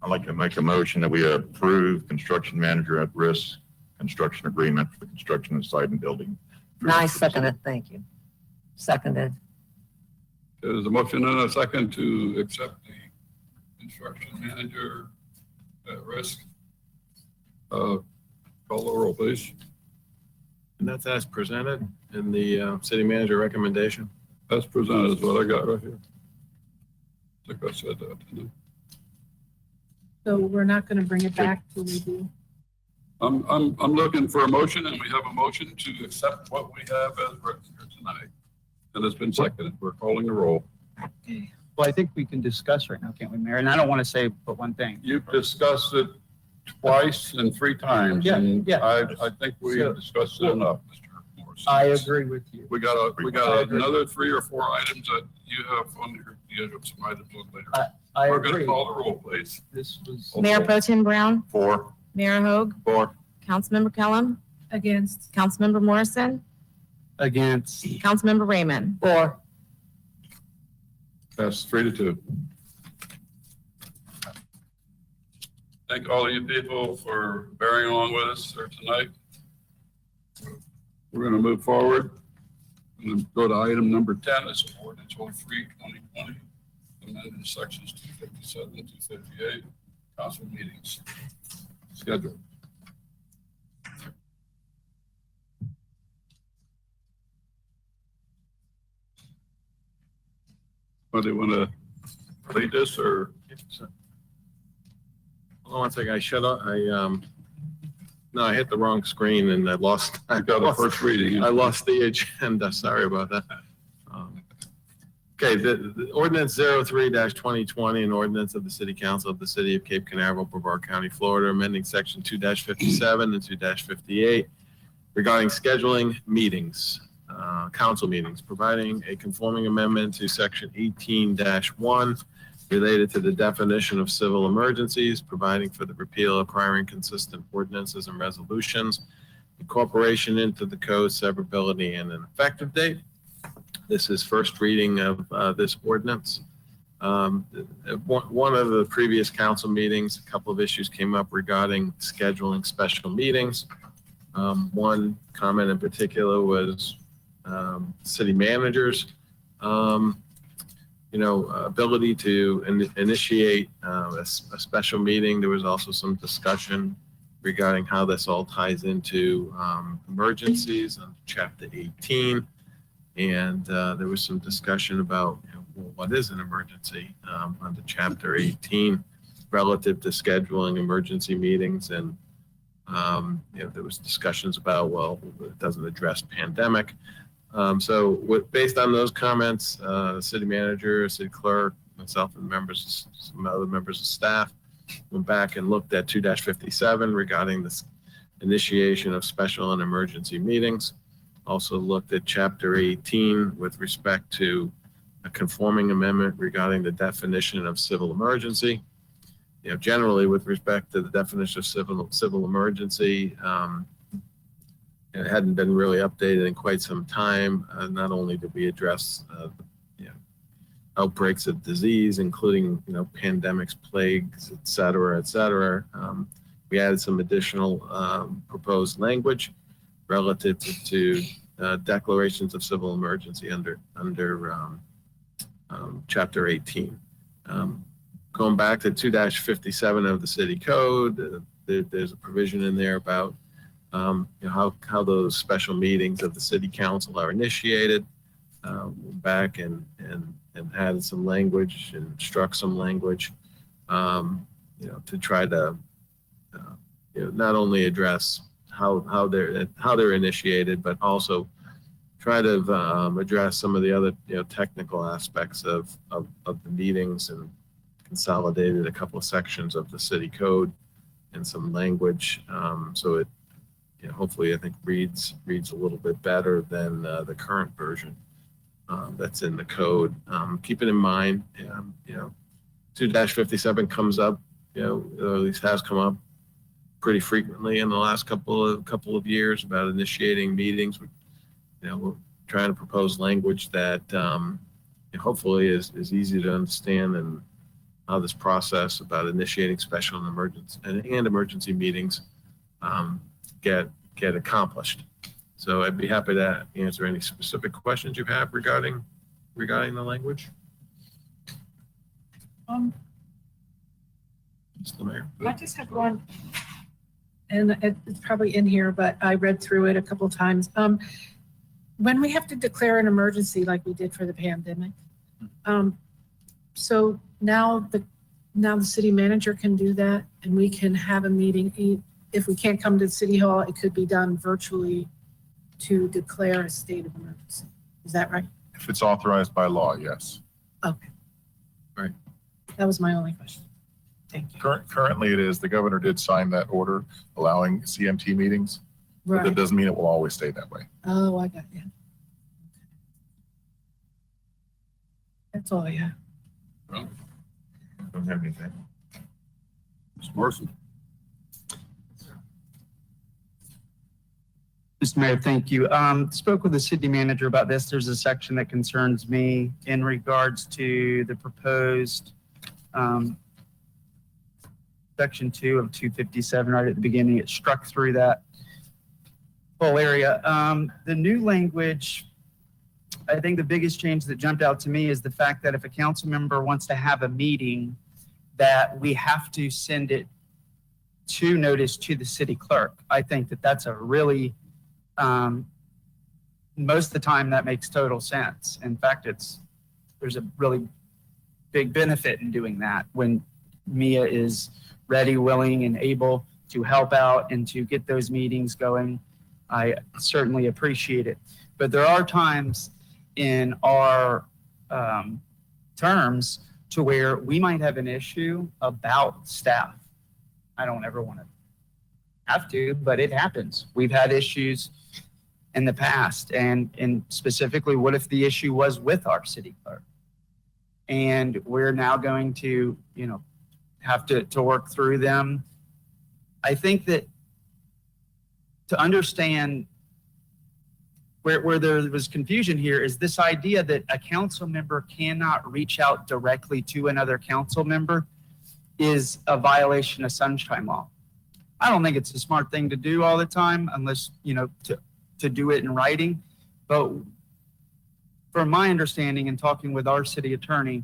I'd like to make a motion that we approve construction manager at risk construction agreement for the construction of site and building. I second it. Thank you. Seconded. There's a motion and a second to accept the construction manager at risk. Call the roll, please. And that's as presented in the city manager recommendation. As presented is what I got right here. I think I said that, didn't So we're not going to bring it back till we do. I? I'm looking for a motion, and we have a motion to accept what we have as written here tonight. And it's been seconded. We're calling the roll. Well, I think we can discuss right now, can't we, Mayor? And I don't want to say but one thing. You've discussed it twice and 3 times. Yeah, and yeah. I think we have discussed it enough, Mr. Morrison. I agree with you. We got another 3 or 4 items that you have on your, you have some items on later. I We're going agree. to call the roll, please. This was. Mayor Pro Tem Brown, 4. Mayor Hogue, 4. Councilmember Kellum, Against. Councilmember Morrison, Against. Councilmember Raymond. 4. That's 3-2. Thank all of you people for bearing along with us here tonight. We're going to move forward. We're going to go to item number 10. It's ordinance 03/2020, amended sections 257, 258, council meetings schedule. But they want to lead this or? Hold on one second. I hit the wrong screen and I lost. I got a first reading. I lost the agenda. Sorry about that. Okay, the ordinance 03-2020, an ordinance of the City Council of the City of Cape Canaveral, Brevard County, Florida, amending section 2-57 and 2-58 regarding scheduling meetings, council meetings, providing a conforming amendment to section 18-1 related to the definition of civil emergencies, providing for the repeal of prior inconsistent ordinances and resolutions, incorporation into the code, severability, and an effective date. This is first reading of this ordinance. One of the previous council meetings, a couple of issues came up regarding scheduling special meetings. One comment in particular was city managers, ability to initiate a special meeting. There was also some discussion regarding how this all ties into emergencies on Chapter 18. And there was some discussion about what is an emergency under Chapter 18 relative to scheduling emergency meetings. And there was discussions about, well, it doesn't address pandemic. Based on those comments, the city manager, city clerk, myself, and some other members of staff went back and looked at 2-57 regarding this initiation of special and emergency meetings. Also looked at Chapter 18 with respect to a conforming amendment regarding the definition of civil emergency. Generally with respect to the definition of civil emergency, it hadn't been really updated in quite some time. Not only did we address outbreaks of disease, including pandemics, plagues, et cetera, we added some additional proposed language relative to declarations of civil emergency under Chapter 18. Going back to 2-57 of the city code, there's a provision in there about how those special meetings of the city council are initiated. Back and added some language and struck some language, to try to, not only address how they're initiated, but also try to address some of the other technical aspects of the meetings, and consolidated a couple of sections of the city code and some language, so it hopefully I think reads a little bit better than the current version that's in the code. Keeping in mind, 2-57 comes up, at least has come up pretty frequently in the last couple of years about initiating meetings. We're trying to propose language that hopefully is easy to understand, and how this process about initiating special and emergency meetings get accomplished. So I'd be happy to answer any specific questions you have regarding the language. Mr. Mayor. I just have one, and it's probably in here, but I read through it a couple of times. When we have to declare an emergency like we did for the pandemic, so now the city manager can do that, and we can have a meeting. If we can't come to the city hall, it could be done virtually to declare a state of emergency. Is that right? If it's authorized by law, yes. Okay. Right. That was my only question. Thank you. Currently it is. The governor did sign that order allowing CMT meetings, but that Right. doesn't mean it will always stay that way. Oh, I got you. That's all I have. Don't have anything. Mr. Morrison. Mr. Mayor, thank you. Spoke with the city manager about this. There's a section that concerns me in regards to the proposed section 2 of 257, right at the beginning. It struck through that whole area. The new language, I think the biggest change that jumped out to me is the fact that if a council member wants to have a meeting, that we have to send it to notice to the city clerk. I think that that's a really, most of the time that makes total sense. In fact, there's a really big benefit in doing that when Mia is ready, willing, and able to help out and to get those meetings going. I certainly appreciate it. But there are times in our terms to where we might have an issue about staff. I don't ever want to have to, but it happens. We've had issues in the past, and specifically, what if the issue was with our city clerk? And we're now going to, have to work through them. I think that to understand where there was confusion here is this idea that a council member cannot reach out directly to another council member is a violation of sunshine law. I don't think it's a smart thing to do all the time unless, to do it in writing. But from my understanding and talking with our city attorney,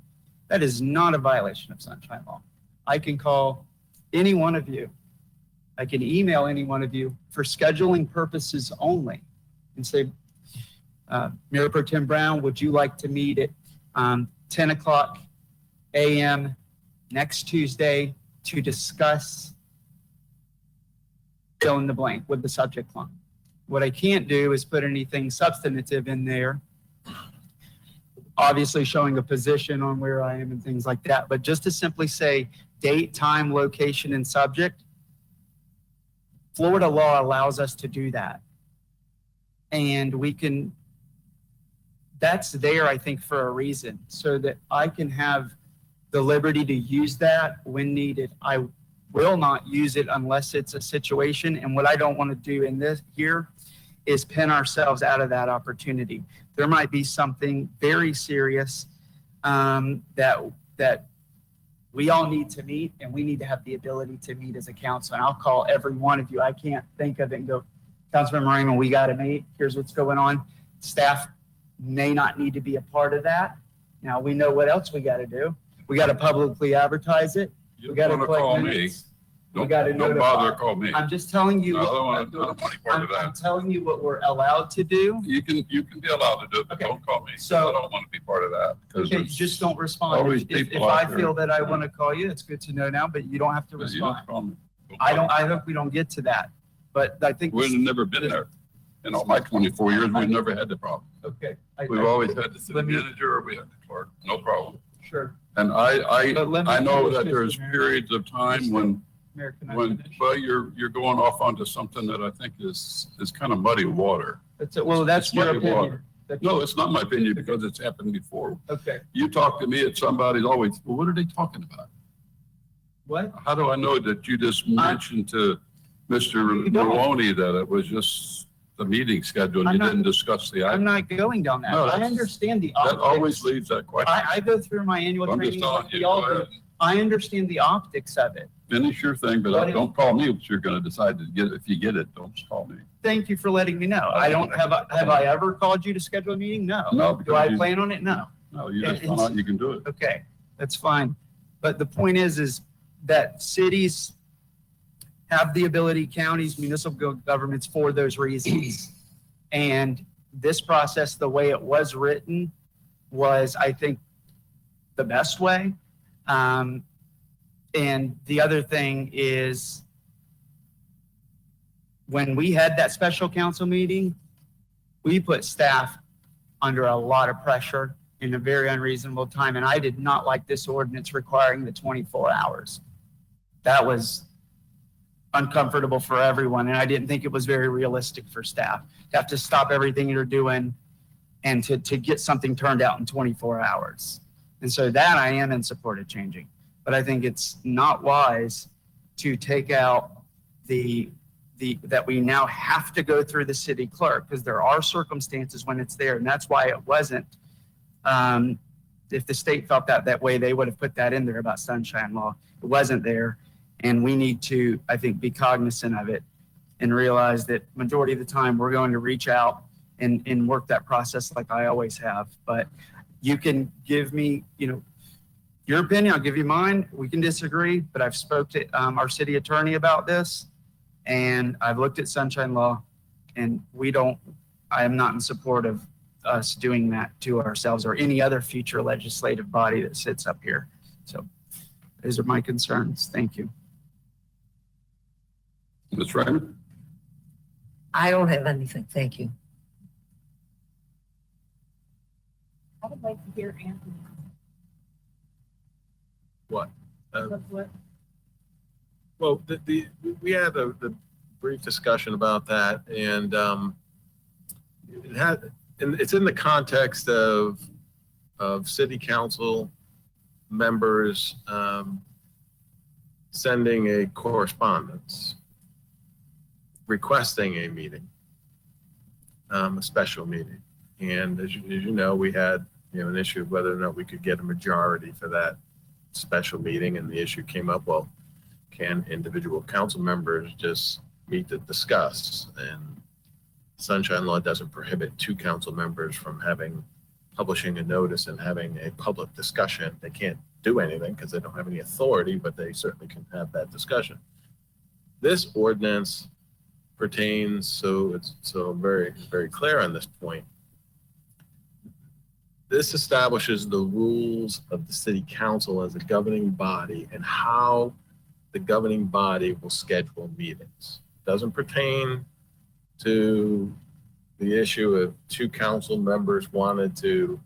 that is not a violation of sunshine law. I can call any one of you. I can email any one of you for scheduling purposes only and say, Mayor Pro Tem Brown, would you like to meet at 10 o'clock a.m. next Tuesday to discuss fill in the blank with the subject line? What I can't do is put anything substantive in there, obviously showing a position on where I am and things like that. But just to simply say date, time, location, and subject, Florida law allows us to do that. And we can, that's there, I think, for a reason, so that I can have the liberty to use that when needed. I will not use it unless it's a situation. And what I don't want to do in this here is pin ourselves out of that opportunity. There might be something very serious that we all need to meet, and we need to have the ability to meet as a council. And I'll call every one of you. I can't think of it and go, Councilman Raymond, we got to meet. Here's what's going on. Staff may not need to be a part of that. Now we know what else we got to do. We got to publicly advertise it. We got to call me. We got to Don't bother to call me. I'm just telling you. I don't want to be part of I'm that. telling you what we're allowed to do. You can be allowed to do it, but don't call me. So- I don't want to be part of that. because Okay, it's just don't respond. always If people I out there. feel that I want to call you, it's good to know now, but you don't have to You don't respond. call me. I hope we don't get to that, but I think. We've never been there. In all my 24 years, we've never had the problem. Okay. We've always had the city Let me- manager or we had the clerk, no problem. Sure. And But let me I know finish that this, there's Mayor. periods of time when, Mayor, can I when, finish? well, you're going off onto something that I think is kind of muddy water. Well, that's It's your muddy opinion. water. No, it's not my opinion because it's happened before. Okay. You talk to me at somebody's always, well, what are they talking about? What? How do I know that you just mentioned to Mr. You don't. Maloney that it was just the meeting schedule? I'm You not- didn't discuss the I'm item? not going down that. No, I that's- understand the That optics. always leaves that question. I go through my annual I'm just training. telling like you, we all go do. ahead. I understand the optics of it. Finish your thing, but What is- don't call me if you're gonna decide to get it. If you get it, don't just call me. Thank you for letting me know. I don't, have I ever called you to schedule a meeting? No. No, Do I because you- plan on it? No. No, you just And- found out you can do it. Okay, that's fine. But the point is that cities have the ability, counties, municipal governments for those reasons. And this process, the way it was written, was, I think, the best way. And the other thing is, when we had that special council meeting, we put staff under a lot of pressure in a very unreasonable time. And I did not like this ordinance requiring the 24 hours. That was uncomfortable for everyone. And I didn't think it was very realistic for staff to have to stop everything you're doing and to get something turned out in 24 hours. And so that I am in support of changing. But I think it's not wise to take out that we now have to go through the city clerk, because there are circumstances when it's there. And that's why it wasn't. If the state felt that way, they would have put that in there about sunshine law. It wasn't there. And we need to, I think, be cognizant of it and realize that majority of the time we're going to reach out and work that process like I always have. But you can give me, your opinion, I'll give you mine. We can disagree, but I've spoke to our city attorney about this, and I've looked at sunshine law, and I am not in support of us doing that to ourselves or any other future legislative body that sits up here. So those are my concerns. Thank you. Ms. Raymond? I don't have anything. Thank you. I would like to hear Anthony. What? What? Well, we had the brief discussion about that, and it's in the context of city council members sending a correspondence requesting a meeting, a special meeting. And as you know, we had an issue of whether or not we could get a majority for that special meeting, and the issue came up, well, can individual council members just meet to discuss? And sunshine law doesn't prohibit two council members from publishing a notice and having a public discussion. They can't do anything because they don't have any authority, but they certainly can have that discussion. This ordinance pertains, so I'm very, very clear on this point. This establishes the rules of the city council as a governing body and how the governing body will schedule meetings. Doesn't pertain to the issue of two council members wanted to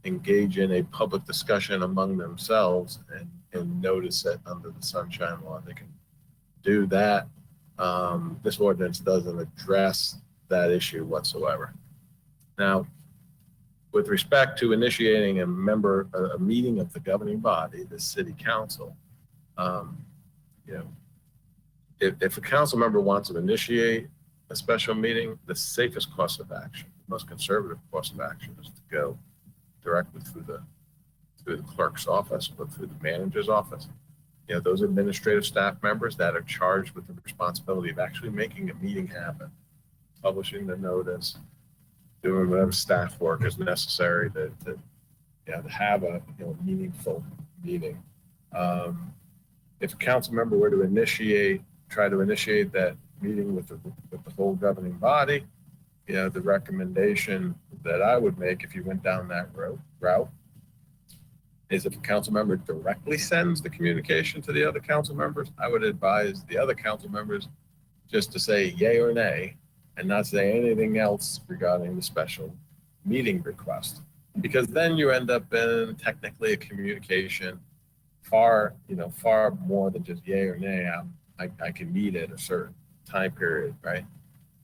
engage in a public discussion among themselves and notice it under the sunshine law. They can do that. This ordinance doesn't address that issue whatsoever. Now, with respect to initiating a meeting of the governing body, the city council, if a council member wants to initiate a special meeting, the safest course of action, the most conservative course of action, is to go directly through the clerk's office or through the manager's office. Those administrative staff members that are charged with the responsibility of actually making a meeting happen, publishing the notice, doing whatever staff work is necessary to have a meaningful meeting. if a council member were to try to initiate that meeting with the whole governing body, the recommendation that I would make if you went down that route is if a council member directly sends the communication to the other council members, I would advise the other council members just to say yay or nay and not say anything else regarding the special meeting request. Because then you end up in technically a communication far more than just yay or nay. I can meet at a certain time period, right?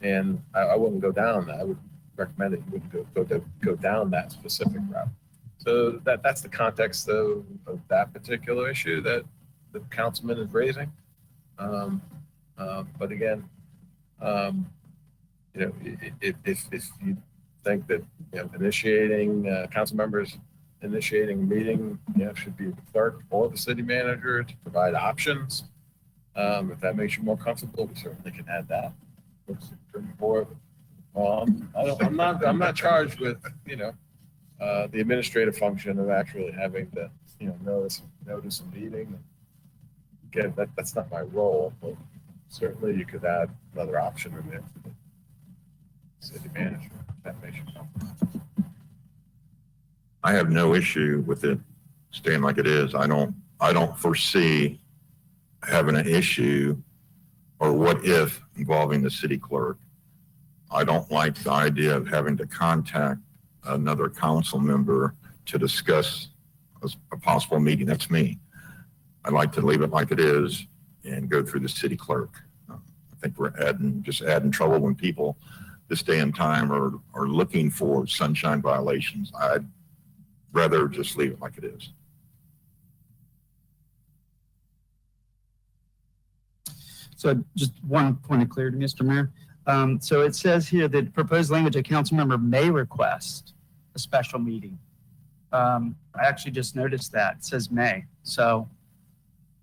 And I wouldn't go down that. I would recommend that you wouldn't go down that specific route. So that's the context of that particular issue that the councilman is raising. But again, if you think that initiating council members initiating a meeting, should be the clerk or the city manager to provide options. If that makes you more comfortable, we certainly can add that. Well, I'm not charged with the administrative function of actually having to notice a meeting. Again, that's not my role, but certainly you could add another option in there for the city manager. If that makes you comfortable. I have no issue with it staying like it is. I don't foresee having an issue or what if involving the city clerk. I don't like the idea of having to contact another council member to discuss a possible meeting. That's me. I'd like to leave it like it is and go through the city clerk. I think we're just adding trouble when people this day and time are looking for sunshine violations. I'd rather just leave it like it is. So just one point of clarity, Mr. Mayor. So it says here that proposed language, a council member may request a special meeting. I actually just noticed that. It says may. So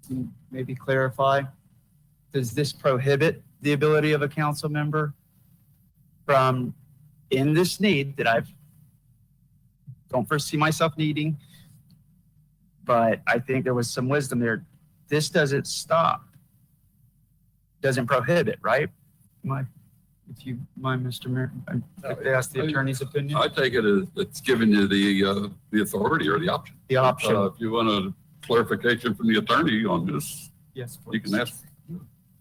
can you maybe clarify, does this prohibit the ability of a council member from, in this need that I don't foresee myself needing, but I think there was some wisdom there. This doesn't stop, doesn't prohibit, right? If you mind, Mr. Mayor, I'd ask the attorney's opinion. I take it as it's giving you the authority or the option. The option. If you want a clarification from the attorney on this, yes, you can ask.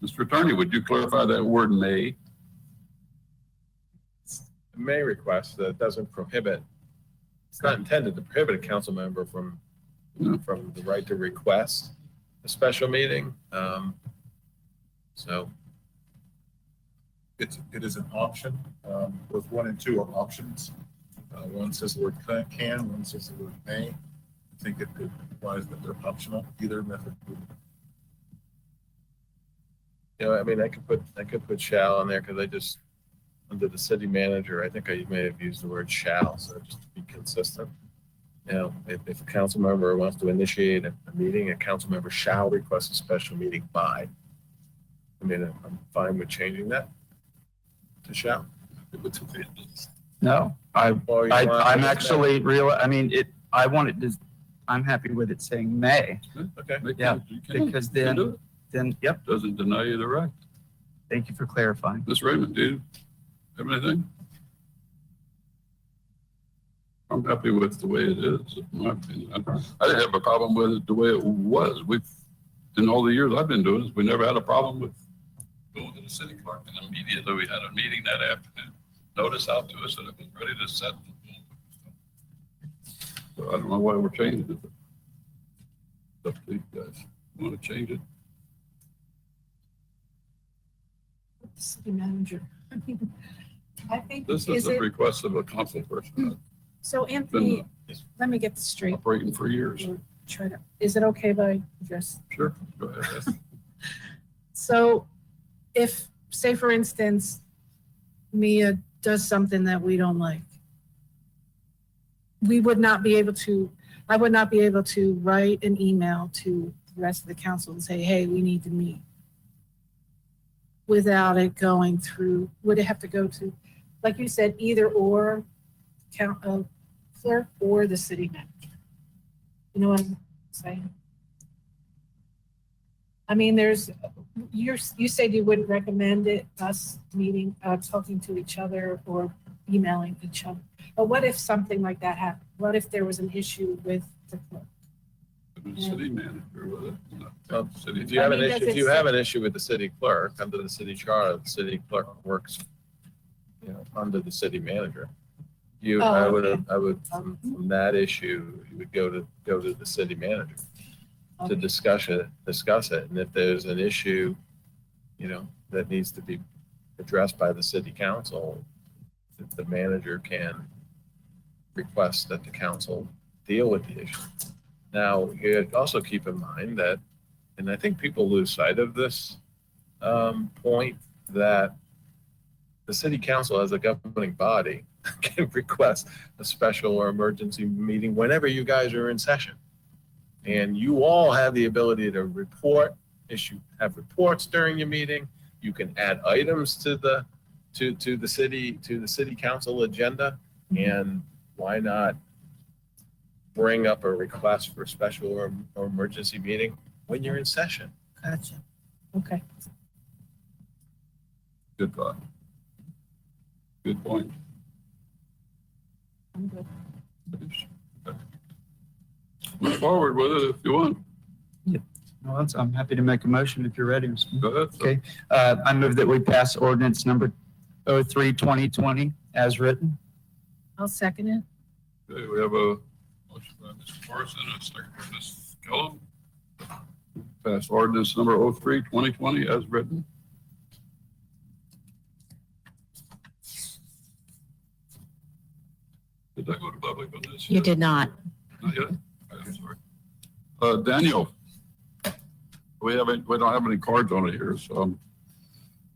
Mr. Attorney, would you clarify that word may? May request that doesn't prohibit. It's not intended to prohibit a council member from the right to request a special meeting. So it is an option. Both 1 and 2 are options. One says the word can, one says the word may. I think it implies that they're optional. Either method. I mean, I could put shall on there because I just under the city manager, I think I may have used the word shall, so just to be consistent. If a council member wants to initiate a meeting, a council member shall request a special meeting by. I mean, I'm fine with changing that to shall. No, I'm actually real. I mean, I wanted to. I'm happy with it saying may. Okay. Yeah, because then, yep. Doesn't deny you the right. Thank you for clarifying. Ms. Raymond, do you have anything? I'm happy with the way it is, in my opinion. I didn't have a problem with it the way it was. In all the years I've been doing this, we never had a problem with going to the city clerk, and immediately we had a meeting that afternoon. Notice out to us that it was ready to set. So I don't know why we're changing it. It's up to you guys. You want to change it? The city manager. I think. This is a request of a council person. So Anthony, let me get this straight. Operating for years. Is it okay if I address? Sure, go ahead. So if, say for instance, Mia does something that we don't like, I would not be able to write an email to the rest of the council and say, hey, we need to meet. Without it going through, would it have to go to, like you said, either or clerk or the city manager? You know what I'm saying? I mean, you said you wouldn't recommend it, us meeting, talking to each other or emailing each other. But what if something like that happened? What if there was an issue with the clerk? The city manager with it. Well, City. If you have I an mean, issue, does if it you say- have an issue with the city clerk, under the city charter, the city clerk works, under the city manager. Oh, I would, okay. from that issue, you would go to the city manager to discuss it. And if there's an issue, that needs to be addressed by the city council, if the manager can request that the council deal with the issue. Now, you also keep in mind that, and I think people lose sight of this point, that the city council as a governing body can request a special or emergency meeting whenever you guys are in session. And you all have the ability to have reports during your meeting. You can add items to the city council agenda. And why not bring up a request for a special or emergency meeting when you're in session? Gotcha. Okay. Good thought. Good point. I'm good. Move forward with it if you want. Well, I'm happy to make a motion if you're ready. Mr. Mayor. Go ahead. sir. Okay, I move that we pass ordinance number 03-2020 as written. I'll second it. Okay, we have a motion by Mr. Morrison and a second by Ms. Kellum. Pass ordinance number 03-2020 as written. Did I go to public on this? You yet? did not. Not yet? I'm sorry. Daniel, we don't have any cards on it here, so.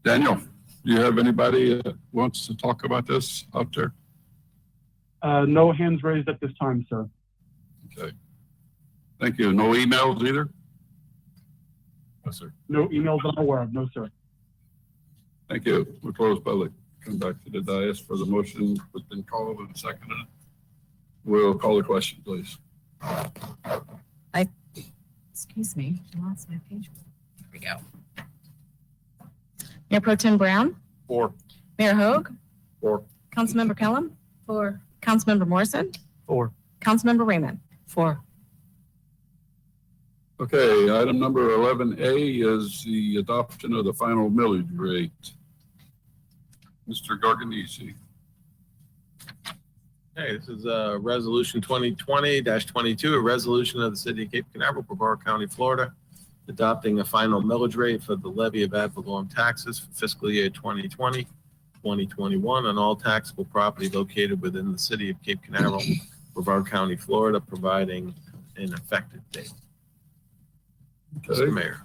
Daniel, do you have anybody that wants to talk about this out there? No hands raised at this time, sir. Okay. Thank you. No emails either? No, sir. No emails I'm aware of. No, sir. Thank you. We'll close public. Come back to the dais for the motion that's been called and seconded. We'll call the question, please. Excuse me, I lost my page. There we go. Mayor Pro Tem Brown, 4. Mayor Hogue, 4. Councilmember Kellum, 4. Councilmember Morrison, 4. Councilmember Raymond. 4. Okay, item number 11A is the adoption of the final millage rate. Mr. Garganese. Okay, this is resolution 2020-22, a resolution of the city of Cape Canaveral, Brevard County, Florida, adopting a final millage rate for the levy of ad valorem taxes for fiscal year 2020, 2021 on all taxable property located within the city of Cape Canaveral, Brevard County, Florida, providing an effective date. Mr. Mayor.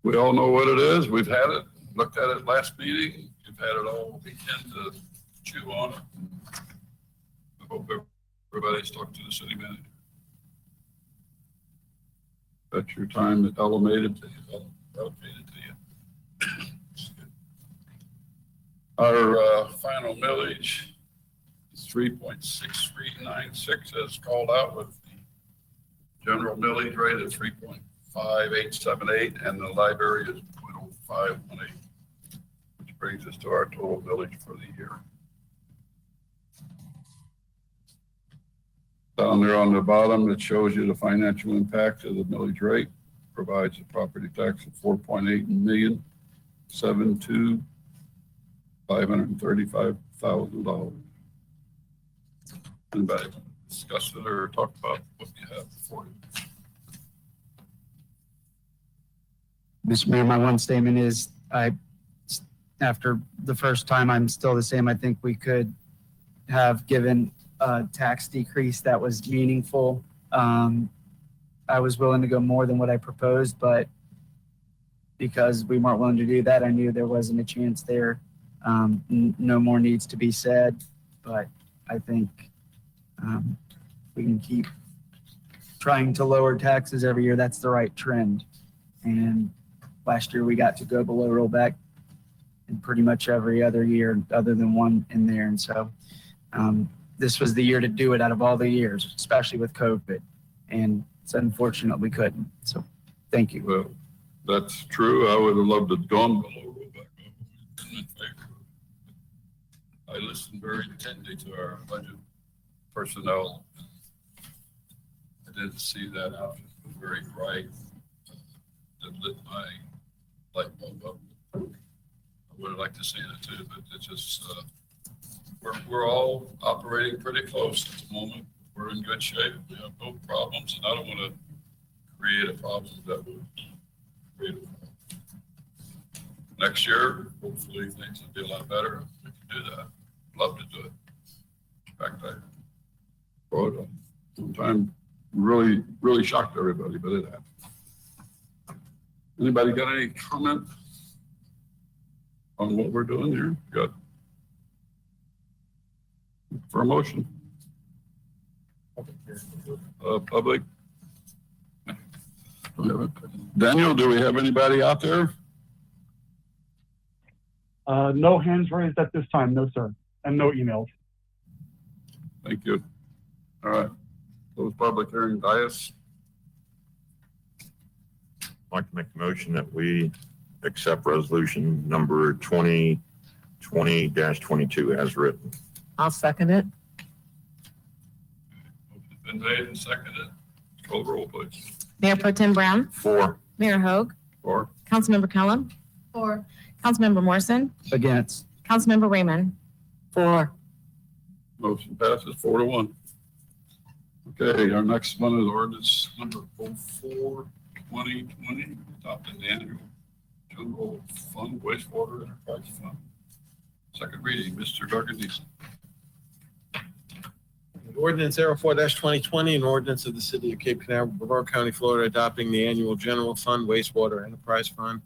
We all know what it is. We've had it, looked at it last meeting. You've had it all weekend to chew on it. I hope everybody's talked to the city manager. That's your time that allocated to you. Our final millage is 3.6396 as called out, with the general millage rate of 3.5878 and the library is 0.0518, which brings us to our total millage for the year. Down there on the bottom, it shows you the financial impact of the millage rate. Provides a property tax of $4.8 million, $535,000. Anybody want to discuss it or talk about what you have before you? Mr. Mayor, my one statement is after the first time, I'm still the same. I think we could have given a tax decrease that was meaningful. I was willing to go more than what I proposed, but because we weren't willing to do that, I knew there wasn't a chance there. No more needs to be said, but I think we can keep trying to lower taxes every year. That's the right trend. And last year we got to go below rollback in pretty much every other year other than one in there. And so this was the year to do it out of all the years, especially with COVID. And It's unfortunate we couldn't. So thank you. Well, that's true. I would have loved it gone below rollback. I listened very intently to our budget personnel. I didn't see that option was very bright. That lit my light bulb up. I would have liked to see that too, but it's just, we're all operating pretty close at the moment. We're in good shape. We have no problems, and I don't want to create a problem that would create a problem. Next year, hopefully things will be a lot better. We can do that. Love to do it. In fact, I wrote one time, really shocked everybody, but it happened. Anybody got any comment on what we're doing here? Good. For a motion. Public. Daniel, do we have anybody out there? No hands raised at this time, no, sir, and no emails. Thank you. All right. Close public hearing. Dias. I'd like to make the motion that we accept resolution number 2020-22 as written. I'll second it. Motion's been made and seconded. Call the roll, please. Mayor Pro Tem Brown, 4. Mayor Hogue, 4. Councilmember Kellum, 4. Councilmember Morrison, Against. Councilmember Raymond. 4. Motion passes 4-1. Okay, our next one is ordinance number 04-2020, adopting the annual general fund wastewater enterprise fund. Second reading, Mr. Duncan Neeson. Ordinance 04-2020, an ordinance of the city of Cape Canaveral, Brevard County, Florida, adopting the annual general fund, wastewater enterprise fund,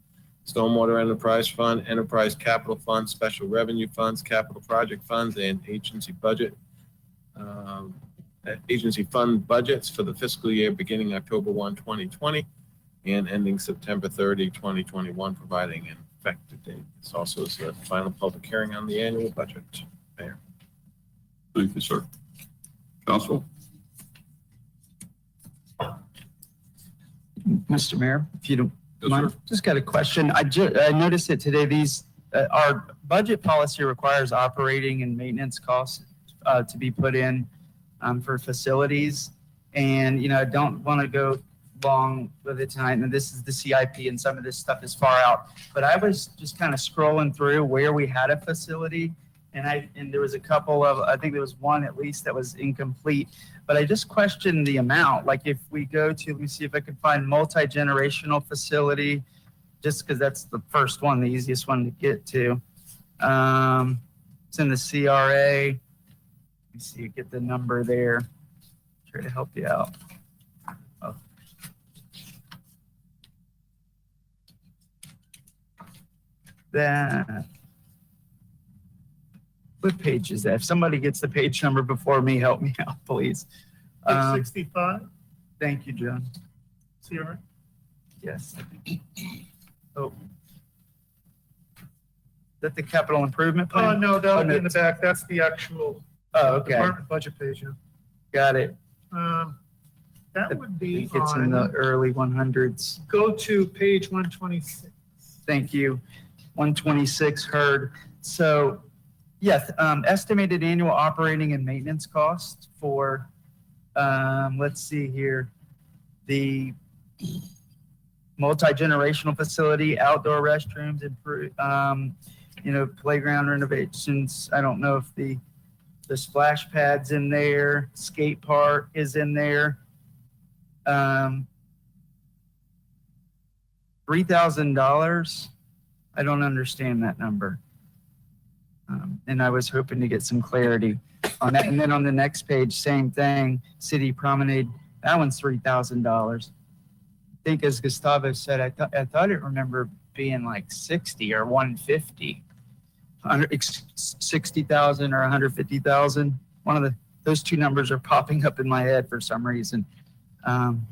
stormwater enterprise fund, enterprise capital fund, special revenue funds, capital project funds, and agency fund budgets for the fiscal year beginning October 1, 2020 and ending September 30, 2021, providing an effective date. This also is the final public hearing on the annual budget. Mayor. Thank you, sir. Council? Mr. Mayor, if you don't Yes, mind, sir. just got a question. I noticed that today our budget policy requires operating and maintenance costs to be put in for facilities. And, I don't want to go long with it tonight. And this is the CIP and some of this stuff is far out. But I was just kind of scrolling through where we had a facility. And there was a couple of, I think there was one at least that was incomplete, but I just questioned the amount. Like if we go to, let me see if I can find multi-generational facility, just because that's the first one, the easiest one to get to. It's in the CRA. Let me see, get the number there. Try to help you out. Oh. That. What page is that? If somebody gets the page number before me, help me out, please. 65. Thank you, John. See you right? Yes. Oh. Is that the capital improvement Oh, plan? no, that'll be in no. the back. That's the actual Oh, okay. department budget page. Yeah. Got it. That would be It's in the on, early 100s. go to page 126. Thank you. 126 heard. So, yes, estimated annual operating and maintenance costs for, let's see here, the multi-generational facility, outdoor restrooms, playground renovations. I don't know if the splash pad's in there, skate park is in there. $3,000. I don't understand that number. And I was hoping to get some clarity on that. And then on the next page, same thing, City Promenade, that one's $3,000. I think as Gustavo said, I thought it remember being like 60 or 150, 60,000 or 150,000. Those two numbers are popping up in my head for some reason. Councilmember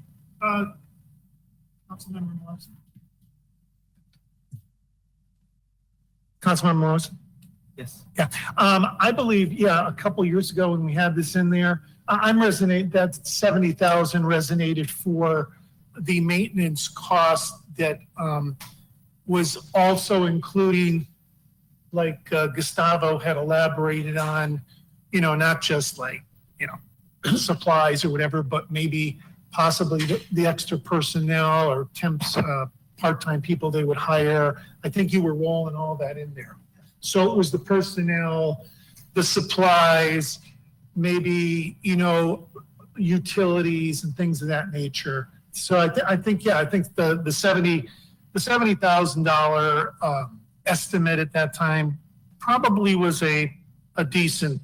Morrison. Councilmember Morrison. Yes. Yeah, I believe, a couple years ago when we had this in there, that 70,000 resonated for the maintenance cost that was also including, like Gustavo had elaborated on, not just like, supplies or whatever, but maybe possibly the extra personnel or temps, part-time people they would hire. I think you were rolling all that in there. So it was the personnel, the supplies, maybe, utilities and things of that nature. So I think the $70,000 estimate at that time probably was a decent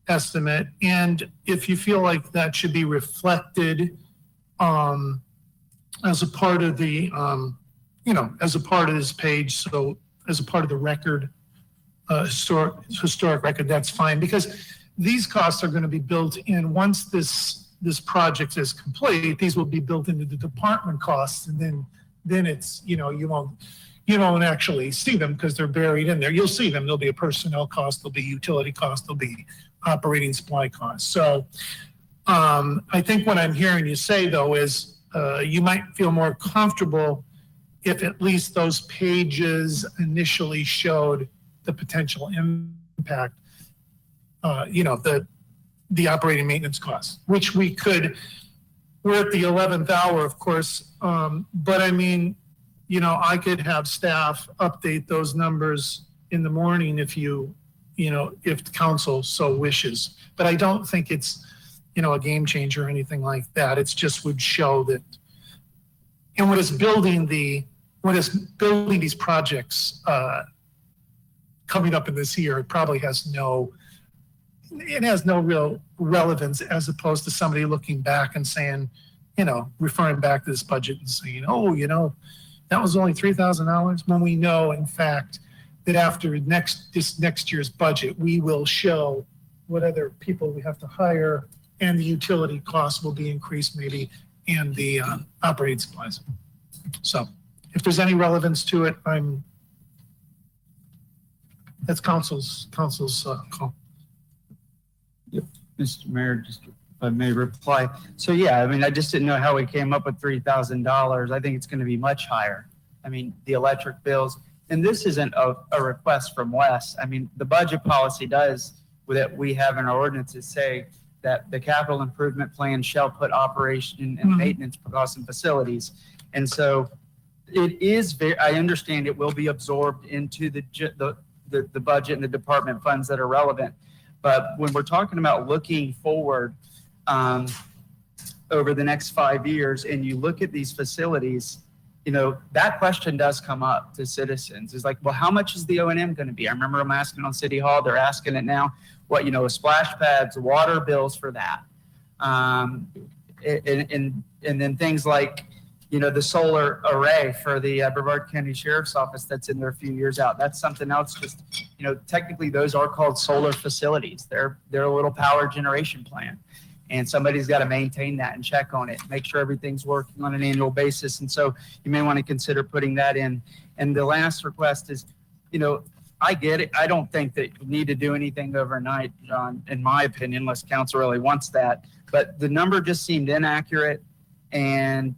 estimate. And if you feel like that should be reflected as a part of the, as a part of this page, so as a part of the record, historic record, that's fine, because these costs are going to be built in once this project is complete. These will be built into the department costs, and then it's, you won't actually see them because they're buried in there. You'll see them. There'll be a personnel cost, there'll be utility cost, there'll be operating supply costs. So I think what I'm hearing you say, though, is you might feel more comfortable if at least those pages initially showed the potential impact, the operating maintenance costs, which we're at the 11th hour, of course. But I mean, I could have staff update those numbers in the morning if if the council so wishes. But I don't think it's, a game changer or anything like that. It's just would show that, and what is building these projects coming up in this year, it probably has no real relevance, as opposed to somebody looking back and saying, referring back to this budget and saying, oh, that was only $3,000, when we know, in fact, that after this next year's budget, we will show what other people we have to hire, and the utility costs will be increased maybe, and the operating supplies. So if there's any relevance to it, that's council's call. Yep, Mr. Mayor, just if I may reply. So yeah, I mean, I just didn't know how we came up with $3,000. I think it's going to be much higher. I mean, the electric bills, and this isn't a request from Wes. I mean, the budget policy does, that we have in our ordinances, say that the capital improvement plan shall put operation and maintenance costs and facilities. And so it is I understand it will be absorbed into the budget and the department funds that are relevant. But when we're talking about looking forward over the next 5 years, and you look at these facilities, that question does come up to citizens. It's like, well, how much is the O&M going to be? I remember them asking on City Hall. They're asking it now. What, splash pads, water bills for that. And then things like, the solar array for the Brevard County Sheriff's Office that's in there a few years out. That's something else. Just, technically those are called solar facilities. They're a little power generation plant. And somebody's got to maintain that and check on it, make sure everything's working on an annual basis. And so you may want to consider putting that in. And the last request is, I get it. I don't think that you need to do anything overnight, John, in my opinion, unless council really wants that. But the number just seemed inaccurate. And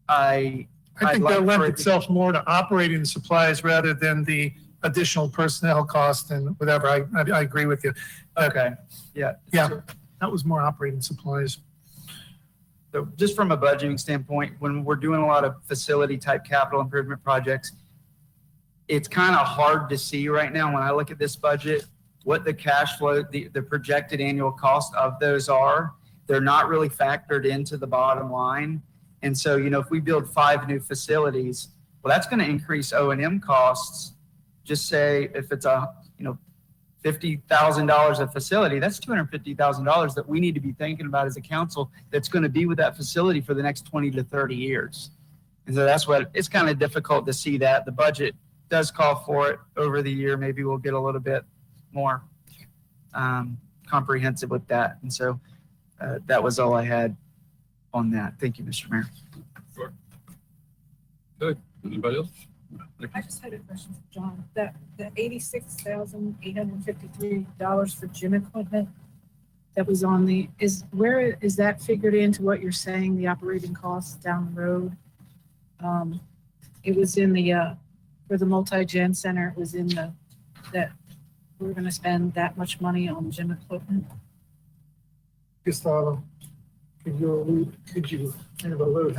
I think that lent itself more to operating supplies rather than the additional personnel cost and whatever. I agree with you. Okay. Yeah. Yeah. That was more operating supplies. So just from a budgeting standpoint, when we're doing a lot of facility type capital improvement projects, it's kind of hard to see right now when I look at this budget, what the cash flow, the projected annual cost of those are. They're not really factored into the bottom line. And so, if we build 5 new facilities, well, that's going to increase O&M costs. Just say if it's $50,000 a facility, that's $250,000 that we need to be thinking about as a council that's going to be with that facility for the next 20 to 30 years. And so that's what it's kind of difficult to see that. The budget does call for it over the year. Maybe we'll get a little bit more comprehensive with that. And so that was all I had on that. Thank you, Mr. Mayor. Sure. Good. Anybody else? I just had a question for John. The $86,853 for gym equipment, that was on the, where is that figured into what you're saying, the operating costs down the road? It was in the, for the multi-gen center, it was in that we're gonna spend that much money on gym equipment. Gustavo, could you kind of allude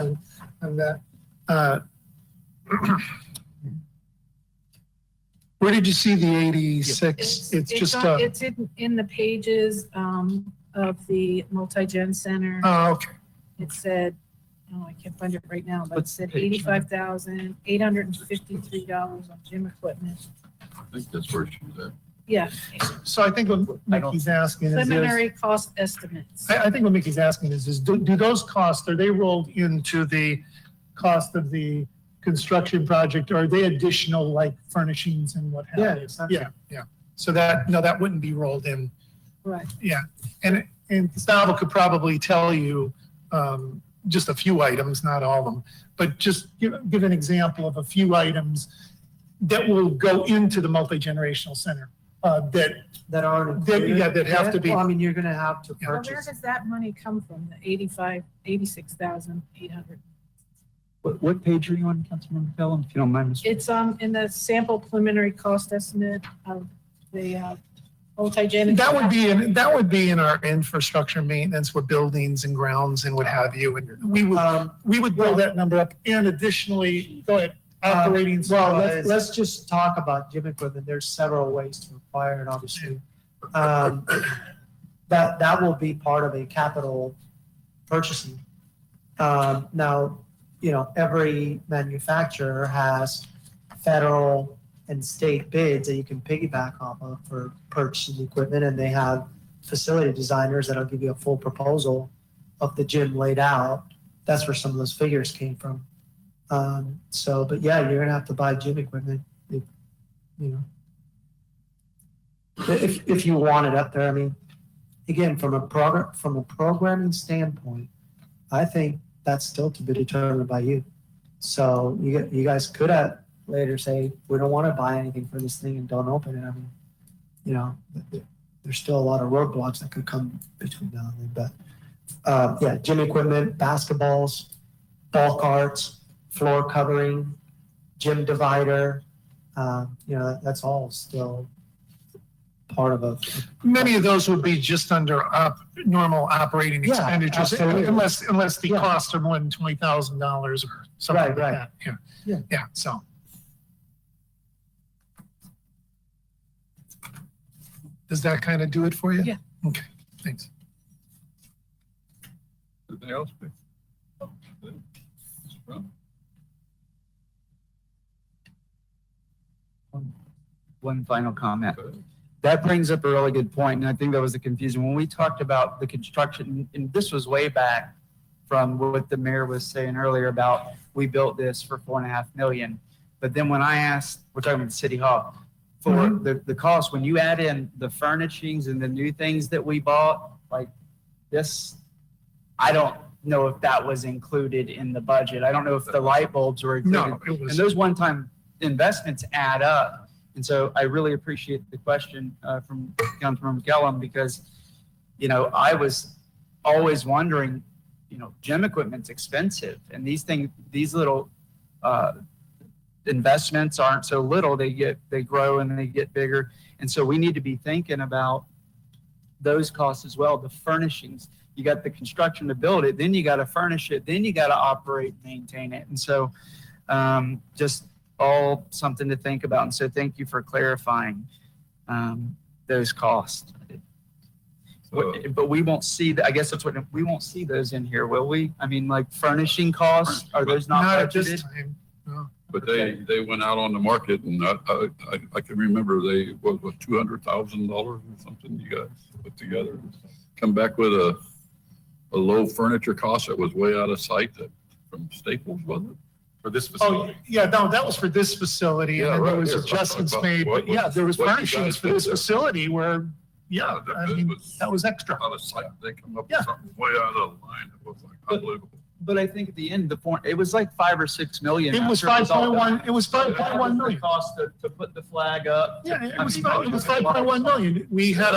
on that? Where did you see the 86? It's just, It's in the pages of the multi-gen center. oh, okay. It said, oh, I can't find it right now, but it What's said the page number? $85,853 on gym equipment. I think that's where she's at. Yeah, So I think what Mickey's asking is, preliminary cost estimates. I think what Mickey's asking is do those costs, are they rolled into the cost of the construction project, or are they additional like furnishings and what have you? exactly. Yeah. So that wouldn't be rolled in. Right. Yeah. And Gustavo could probably tell you just a few items, not all of them, but just give an example of a few items that will go into the multi-generational center that aren't that included. have to be. Well, I mean, you're gonna have to Well, where purchase. does that money come from, the 86,800? What page are you on, Councilmember Kellum, if you don't mind? Mr. It's in the sample preliminary cost estimate of the multi-gen. That would be in our infrastructure maintenance with buildings and grounds and what have you. And we would build that number up. And additionally, go ahead, operating Well, supplies. let's just talk about gym equipment. There's several ways to acquire it, obviously. That will be part of a capital purchasing. Now, every manufacturer has federal and state bids that you can piggyback off of for purchasing equipment, and they have facility designers that'll give you a full proposal of the gym laid out. That's where some of those figures came from. But yeah, you're gonna have to buy gym equipment, if you want it up there. I mean, again, from a programming standpoint, I think that's still to be determined by you. So you guys could later say, we don't want to buy anything for this thing and don't open it. I mean, there's still a lot of roadblocks that could come between now and then. But yeah, gym equipment, basketballs, ball carts, floor covering, gym divider, that's all still part of a. Many of those would be just under normal operating Yeah, expenditures, absolutely. unless the Yeah. costs are more than $20,000 or something like Right. that. Yeah. So. Does that kind of do it for you? Yeah. Okay. Thanks. Anything else? One final comment. That brings up a really good point, and I think that was the confusion. When we talked about the construction, and this was way back from what the mayor was saying earlier about, we built this for $4.5 million. But then when I asked, we're talking about the city hall, for the cost, when you add in the furnishings and the new things that we bought, like this, I don't know if that was included in the budget. I don't know if the light bulbs were included. No, it was. And those one-time investments add up. And so I really appreciate the question from Councilmember Kellum, because, I was always wondering, gym equipment's expensive, and these little investments aren't so little. They grow and they get bigger. And so we need to be thinking about those costs as well. The furnishings, you got the construction to build it, then you got to furnish it, then you got to operate, maintain it. And so just all something to think about. And so thank you for clarifying those costs. But we won't see that. I guess that's what we won't see those in here, will we? I mean, like furnishing costs, are those not Not at this budgeted? time. No. But they went out on the market, and I can remember they was what $200,000 or something you guys put together, come back with a low furniture cost that was way out of sight from Staples, wasn't it? For this facility. Oh, yeah, no, that was for this facility, Yeah, and then right there was here. adjustments made, but yeah, there was What you furnishings guys for did this there. facility where, yeah, I mean, that was extra. Out of sight. They come up Yeah. with something way out of line. It was like unbelievable. But I think at the end, it was like 5 or 6 million. It was after all 5.1, done. it was That was 5.1 the million. cost to put the flag up. Yeah, it was 5.1 million. We had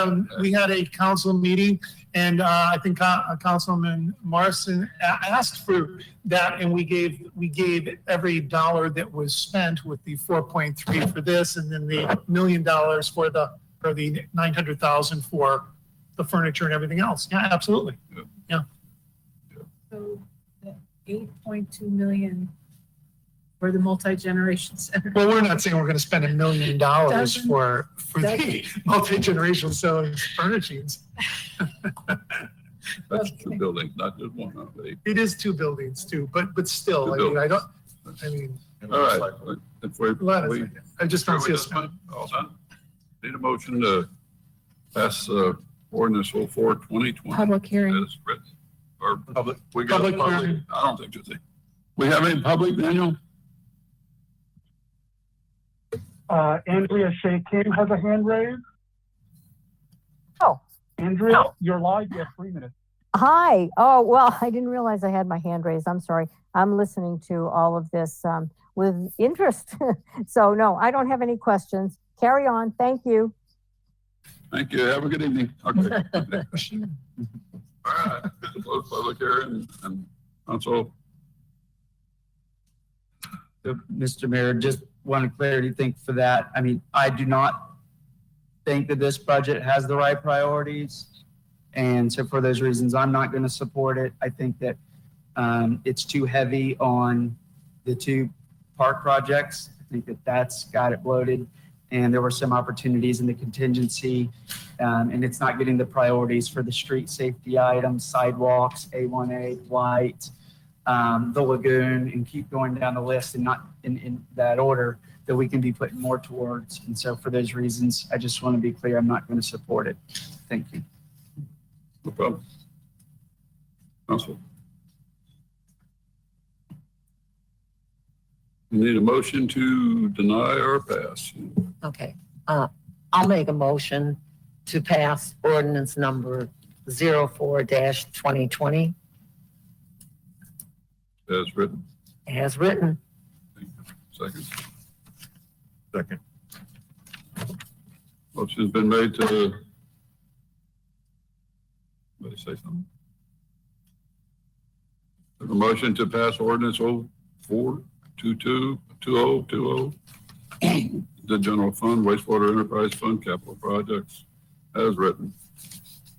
a council meeting and I think Councilman Morrison asked for that and we gave every dollar that was spent with the 4.3 for this and then the $1 million for the 900,000 for the furniture and everything else. Yeah, absolutely. Yeah. So the 8.2 million for the multi-generation center. Well, we're not saying we're going to spend $1 million Doesn't- for the multi-generational facilities furnishings. That's two buildings, not just one. Huh? It is 2 buildings too, but still, Two I mean, buildings. All right. If I just don't see us. All done. Need a motion to pass ordinance 04-2020. Public hearing. As written. Or public. We got Public public. hearing. I don't think there's any. We have any public, Daniel? Andrea Shea King has a hand raised. Oh. Andrea, you're live. You have 3 minutes. Hi. Oh, well, I didn't realize I had my hand raised. I'm sorry. I'm listening to all of this with interest. So no, I don't have any questions. Carry on. Thank you. Thank you. Have a good evening. Okay. All right. Close public hearing and council. Mr. Mayor, just wanted clarity, think for that. I mean, I do not think that this budget has the right priorities. And so for those reasons, I'm not going to support it. I think that it's too heavy on the 2 park projects. I think that that's got it bloated. And there were some opportunities in the contingency, and it's not getting the priorities for the street safety items, sidewalks, A1A, light, the lagoon, and keep going down the list and not in that order that we can be putting more towards. And so for those reasons, I just want to be clear, I'm not going to support it. Thank you. No problem. Council. We need a motion to deny or pass. Okay, I'll make a motion to pass ordinance number 04-2020 As written. as written. Second. Second. Motion's been made to. Somebody say something. Have a motion to pass ordinance 04-22-2020. The general fund, wastewater enterprise fund, capital projects as written.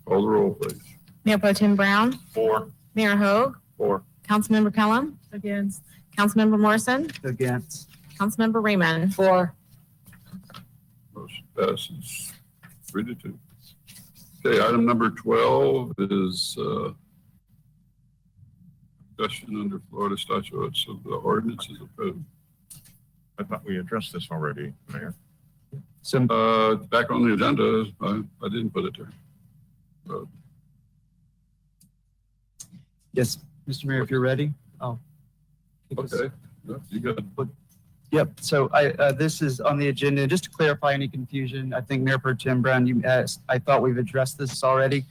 Call the roll, please. Mayor Pro Tim Brown, 4. Mayor Hogue, 4. Councilmember Kellum, Against. Councilmember Morrison, Against. Councilmember Raymond. 4. Motion passes 3-2. Okay, item number 12 is discussion under Florida statutes of the ordinances approved. I thought we addressed this already, Mayor. So back on the agenda, I didn't put it there. yes, Mr. Mayor, if you're ready. Oh. Okay, yeah, you got it. Yep. So this is on the agenda. Just to clarify any confusion, I think Mayor Pro Tem Brown, you asked, I thought we've addressed this already.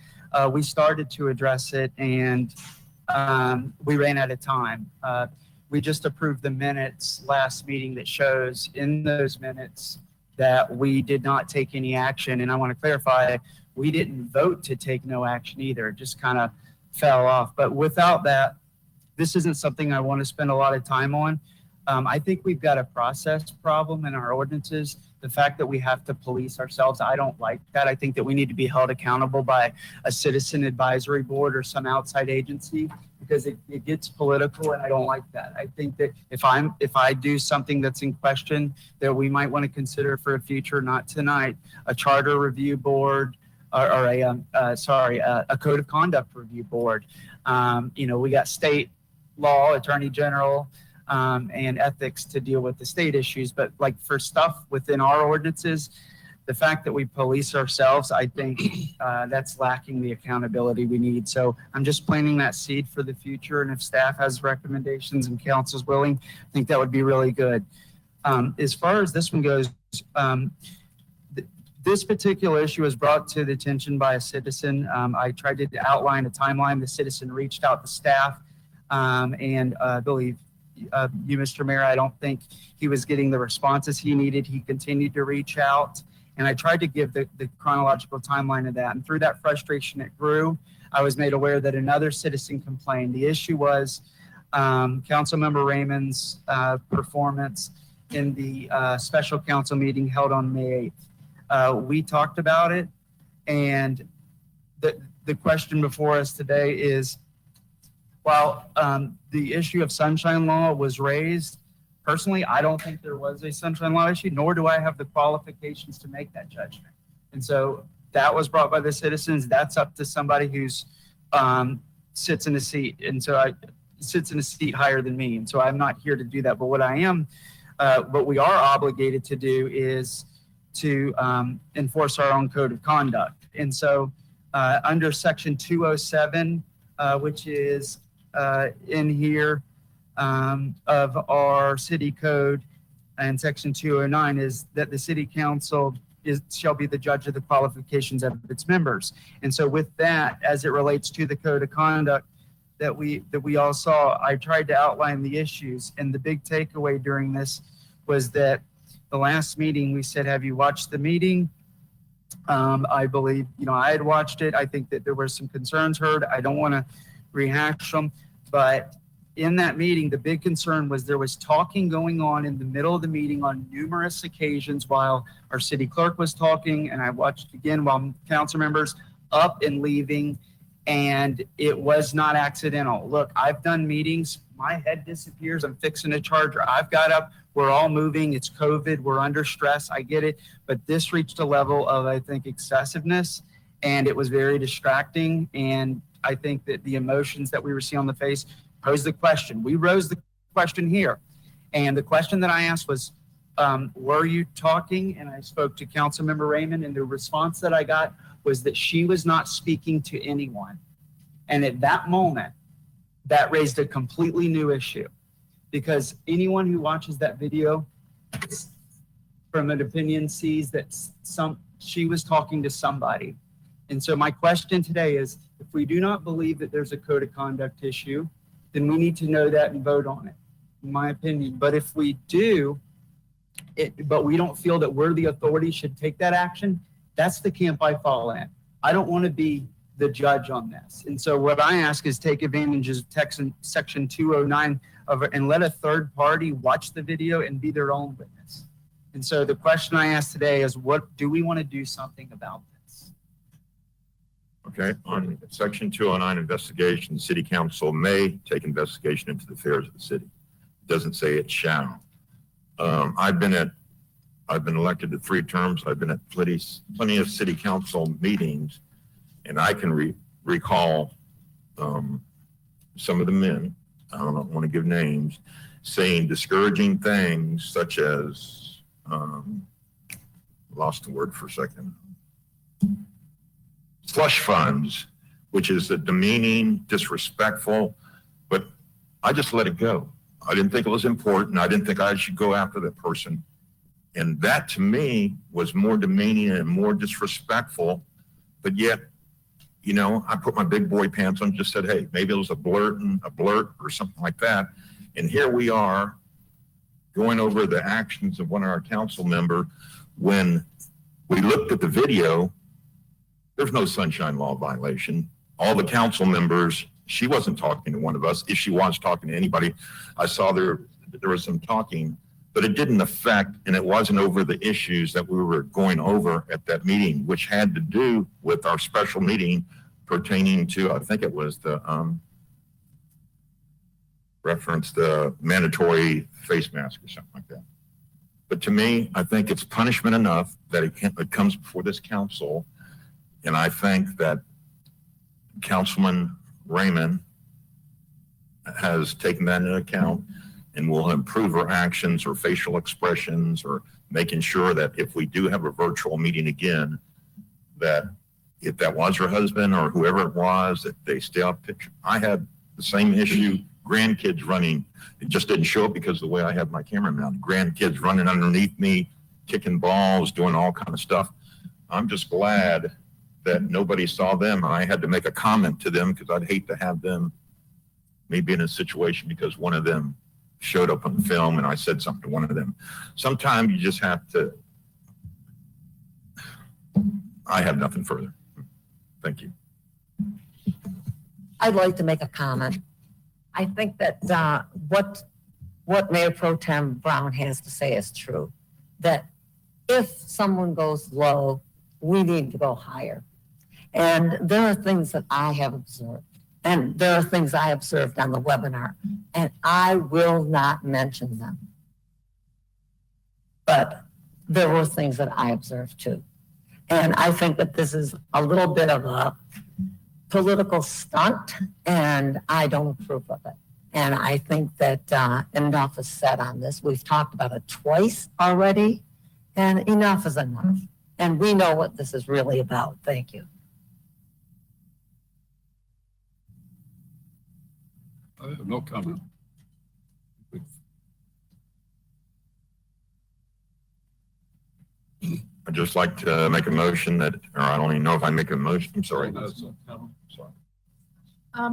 We started to address it and we ran out of time. We just approved the minutes last meeting that shows in those minutes that we did not take any action. And I want to clarify, we didn't vote to take no action either. It just kind of fell off. But without that, this isn't something I want to spend a lot of time on. I think we've got a process problem in our ordinances. The fact that we have to police ourselves, I don't like that. I think that we need to be held accountable by a citizen advisory board or some outside agency because it gets political and I don't like that. I think that if I do something that's in question that we might want to consider for a future, not tonight, a charter review board or a code of conduct review board. We got state law, attorney general, and ethics to deal with the state issues. But like for stuff within our ordinances, the fact that we police ourselves, I think that's lacking the accountability we need. So I'm just planting that seed for the future. And if staff has recommendations and council's willing, I think that would be really good. As far as this one goes, this particular issue was brought to the attention by a citizen. I tried to outline a timeline. The citizen reached out to staff. And I believe you, Mr. Mayor, I don't think he was getting the responses he needed. He continued to reach out. And I tried to give the chronological timeline of that. And through that frustration, it grew. I was made aware that another citizen complained. The issue was Councilmember Raymond's performance in the special council meeting held on May 8th. We talked about it, and the question before us today is, while the issue of sunshine law was raised, personally, I don't think there was a sunshine law issue, nor do I have the qualifications to make that judgment. And so that was brought by the citizens. That's up to somebody who's sits in a seat. And so sits in a seat higher than me. And so I'm not here to do that. But what we are obligated to do is to enforce our own code of conduct. And so under section 207, which is in here of our city code, and section 209 is that the city council shall be the judge of the qualifications of its members. And so with that, as it relates to the code of conduct that we all saw, I tried to outline the issues. And the big takeaway during this was that the last meeting we said, have you watched the meeting? I believe, I had watched it. I think that there were some concerns heard. I don't want to rehash them, but in that meeting, the big concern was there was talking going on in the middle of the meeting on numerous occasions while our city clerk was talking, and I watched again while council members up and leaving, and it was not accidental. Look, I've done meetings, my head disappears, I'm fixing a charger, I've got up, we're all moving, it's COVID, we're under stress, I get it, but this reached a level of, I think, excessiveness, and it was very distracting, and I think that the emotions that we were seeing on the face posed the question. We rose the question here, and the question that I asked was, were you talking? And I spoke to Councilmember Raymond, and the response that I got was that she was not speaking to anyone. And at that moment, that raised a completely new issue, because anyone who watches that video from an opinion sees that she was talking to somebody. And so my question today is, if we do not believe that there's a code of conduct issue, then we need to know that and vote on it, in my opinion. But if we do, but we don't feel that we're the authority should take that action, that's the camp I fall in. I don't want to be the judge on this. And so what I ask is take advantage of section 209 and let a third party watch the video and be their own witness. And so the question I ask today is, what do we want to do something about this? Okay, on section 209 investigation, the city council may take investigation into the affairs of the city. It doesn't say it shall. I've been elected to 3 terms. I've been at plenty of city council meetings, and I can recall some of the men, I don't want to give names, saying discouraging things such as, lost the word for a second, slush funds, which is a demeaning, disrespectful, but I just let it go. I didn't think it was important. I didn't think I should go after that person. And that to me was more demeaning and more disrespectful. But yet, I put my big boy pants on and just said, hey, maybe it was a blurt or something like that. And here we are going over the actions of one of our council members. When we looked at the video, there's no sunshine law violation. All the council members, she wasn't talking to one of us. If she was talking to anybody, I saw there was some talking, but it didn't affect, and it wasn't over the issues that we were going over at that meeting, which had to do with our special meeting pertaining to, I think it was the reference the mandatory face mask or something like that. But to me, I think it's punishment enough that it comes before this council. And I think that Councilman Raymond has taken that into account and will improve her actions or facial expressions, or making sure that if we do have a virtual meeting again, that if that was her husband or whoever it was, that they stay off picture. I had the same issue, grandkids running. It just didn't show up because of the way I had my camera mounted. Grandkids running underneath me, kicking balls, doing all kind of stuff. I'm just glad that nobody saw them. I had to make a comment to them because I'd hate to have them me being in a situation because one of them showed up on the film and I said something to one of them. Sometimes you just have to. I have nothing further. Thank you. I'd like to make a comment. I think that what Mayor Pro Tem Brown has to say is true, that if someone goes low, we need to go higher. And there are things that I have observed, and there are things I observed on the webinar, and I will not mention them. But there were things that I observed too. And I think that this is a little bit of a political stunt, and I don't approve of it. And I think that enough is said on this. We've talked about it twice already, and enough is enough. And we know what this is really about. Thank you. I have no comment. I'd just like to make a motion that, or I don't even know if I make a motion. I'm sorry.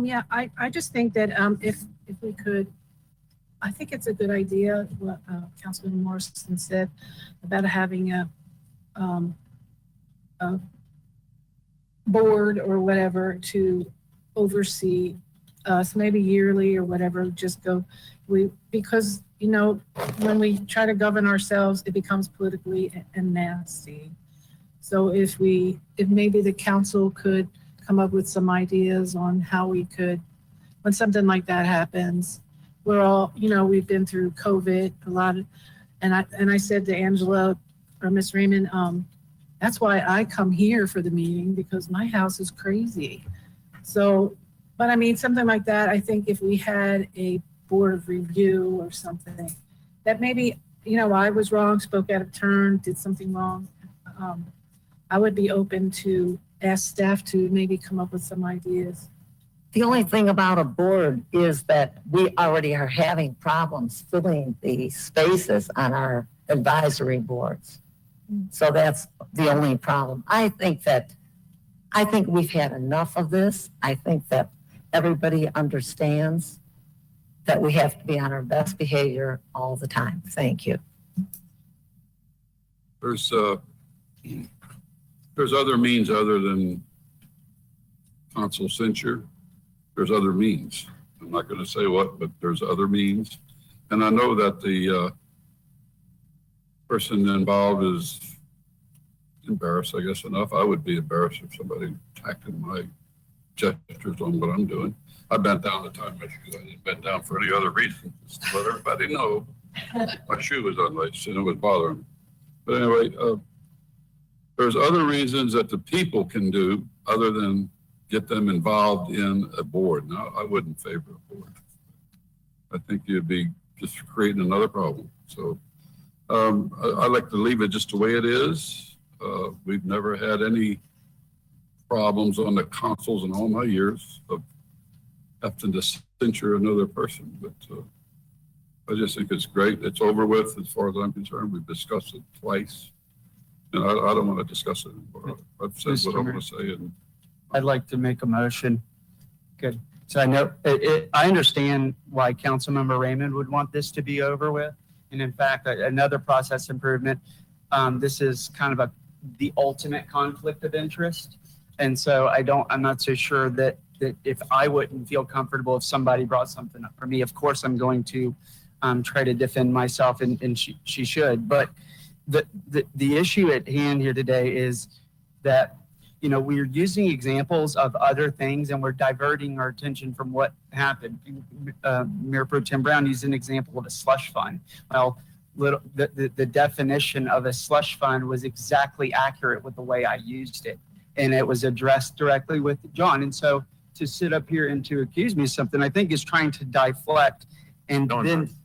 Yeah, I just think that if we could, I think it's a good idea what Councilman Morrison said about having a board or whatever to oversee us, maybe yearly or whatever. Just go, because you know, when we try to govern ourselves, it becomes politically and nasty. So if maybe the council could come up with some ideas on how we could, when something like that happens, we're all, you know, we've been through COVID a lot, and I said to Angela or Miss Raymond, that's why I come here for the meeting, because my house is crazy. So, but I mean, something like that, I think if we had a board of review or something, that maybe, you know, I was wrong, spoke out of turn, did something wrong, I would be open to ask staff to maybe come up with some ideas. The only thing about a board is that we already are having problems filling the spaces on our advisory boards. So that's the only problem. I think we've had enough of this. I think that everybody understands that we have to be on our best behavior all the time. Thank you. There's other means other than council censure. There's other means. I'm not going to say what, but there's other means. And I know that the person involved is embarrassed, I guess, enough. I would be embarrassed if somebody attacked my gestures on what I'm doing. I bent down to tie my shoes. I didn't bend down for any other reason. Just to let everybody know my shoe was unlaced and it was bothering me. But anyway, there's other reasons that the people can do other than get them involved in a board. Now, I wouldn't favor a board. I think you'd be just creating another problem. So I like to leave it just the way it is. We've never had any problems on the consoles in all my years of having to censure another person. But I just think it's great. It's over with as far as I'm concerned. We've discussed it twice. And I don't want to discuss it anymore. I've said what I want to say. And I'd like to make a motion. Good. So I know, I understand why Councilmember Raymond would want this to be over with. And in fact, another process improvement, this is kind of the ultimate conflict of interest. And so I'm not so sure that if I wouldn't feel comfortable if somebody brought something up for me, of course I'm going to try to defend myself, and she should. But the issue at hand here today is that, you know, we're using examples of other things and we're diverting our attention from what happened. Mayor Pro Tem Brown used an example of a slush fund. Well, the definition of a slush fund was exactly accurate with the way I used it. And it was addressed directly with John. And so to sit up here and to accuse me of something, I think is trying to deflect, and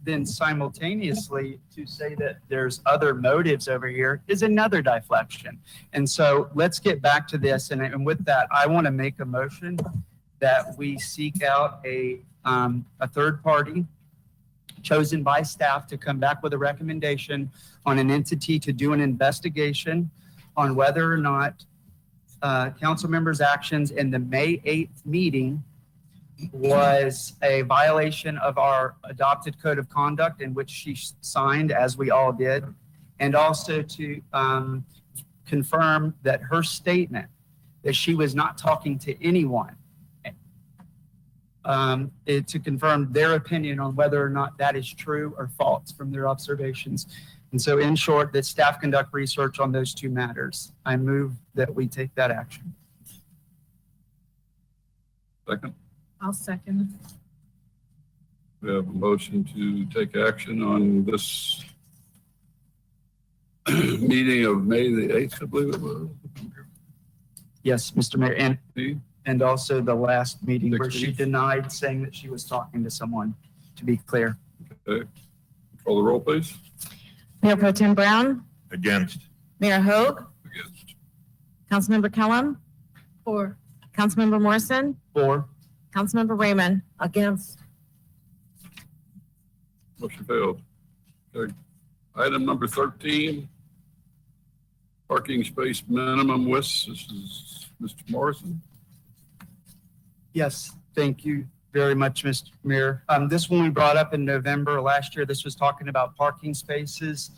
then simultaneously to say that there's other motives over here is another deflection. And so let's get back to this. And with that, I want to make a motion that we seek out a third party chosen by staff to come back with a recommendation on an entity to do an investigation on whether or not council members' actions in the May 8th meeting was a violation of our adopted code of conduct in which she signed, as we all did, and also to confirm that her statement that she was not talking to anyone, to confirm their opinion on whether or not that is true or false from their observations. And so in short, that staff conduct research on those two matters. I move that we take that action. Second, I'll second. we have a motion to take action on this meeting of May the 8th, I believe it was. Yes, Mr. Mayor, and also the last meeting where she 16th. denied saying that she was talking to someone, to be clear. Okay. Call the roll, please. Mayor Pro Tem Brown, Against. Mayor Hogue, Against. Councilmember Kellum, For. Councilmember Morrison, For. Councilmember Raymond. Against. Motion failed. Okay. Item number 13, parking space minimum widths. This is Mr. Morrison. Yes, thank you very much, Mr. Mayor. This one we brought up in November last year. This was talking about parking spaces.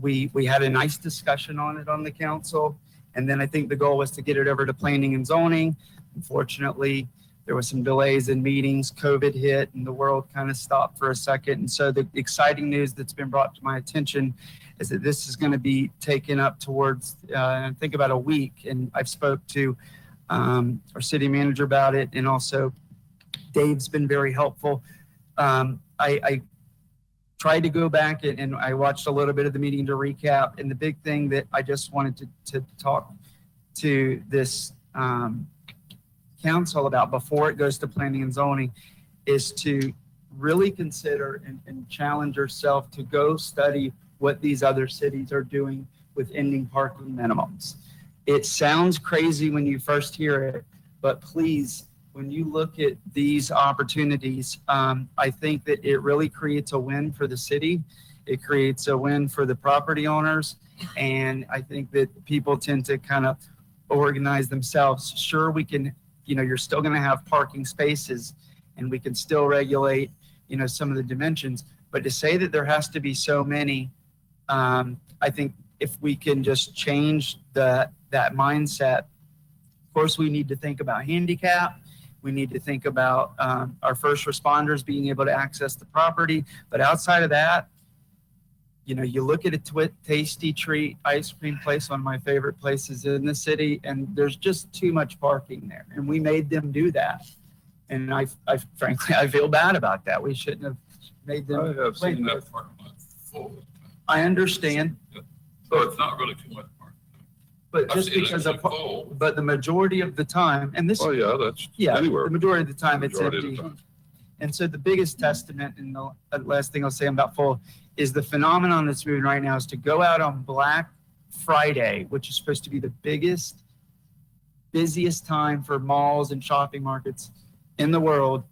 We had a nice discussion on it on the council. And then I think the goal was to get it over to planning and zoning. Unfortunately, there was some delays in meetings, COVID hit, and the world kind of stopped for a second. And so the exciting news that's been brought to my attention is that this is going to be taken up towards, I think about a week. And I've spoke to our city manager about it, and also Dave's been very helpful. I tried to go back and I watched a little bit of the meeting to recap. And the big thing that I just wanted to talk to this council about before it goes to planning and zoning is to really consider and challenge yourself to go study what these other cities are doing with ending parking minimums. It sounds crazy when you first hear it, but please, when you look at these opportunities, I think that it really creates a win for the city. It creates a win for the property owners. And I think that people tend to kind of organize themselves. Sure, we can, you're still going to have parking spaces and we can still regulate, some of the dimensions. But to say that there has to be so many, I think if we can just change that mindset, of course, we need to think about handicap. We need to think about our first responders being able to access the property. But outside of that, you look at a Tasty Treat ice cream place, one of my favorite places in the city, and there's just too much parking there. And we made them do that. And I frankly, I feel bad about that. We shouldn't have made them. I have seen that parking lot full. I understand. So it's not really too much parking. But just because but the majority of the time, and this. Oh, yeah, that's Yeah, anywhere. the majority of the time it's Majority of the empty. time. And so the biggest testament, and the last thing I'll say about full, is the phenomenon that's moving right now is to go out on Black Friday, which is supposed to be the busiest time for malls and shopping markets in the world,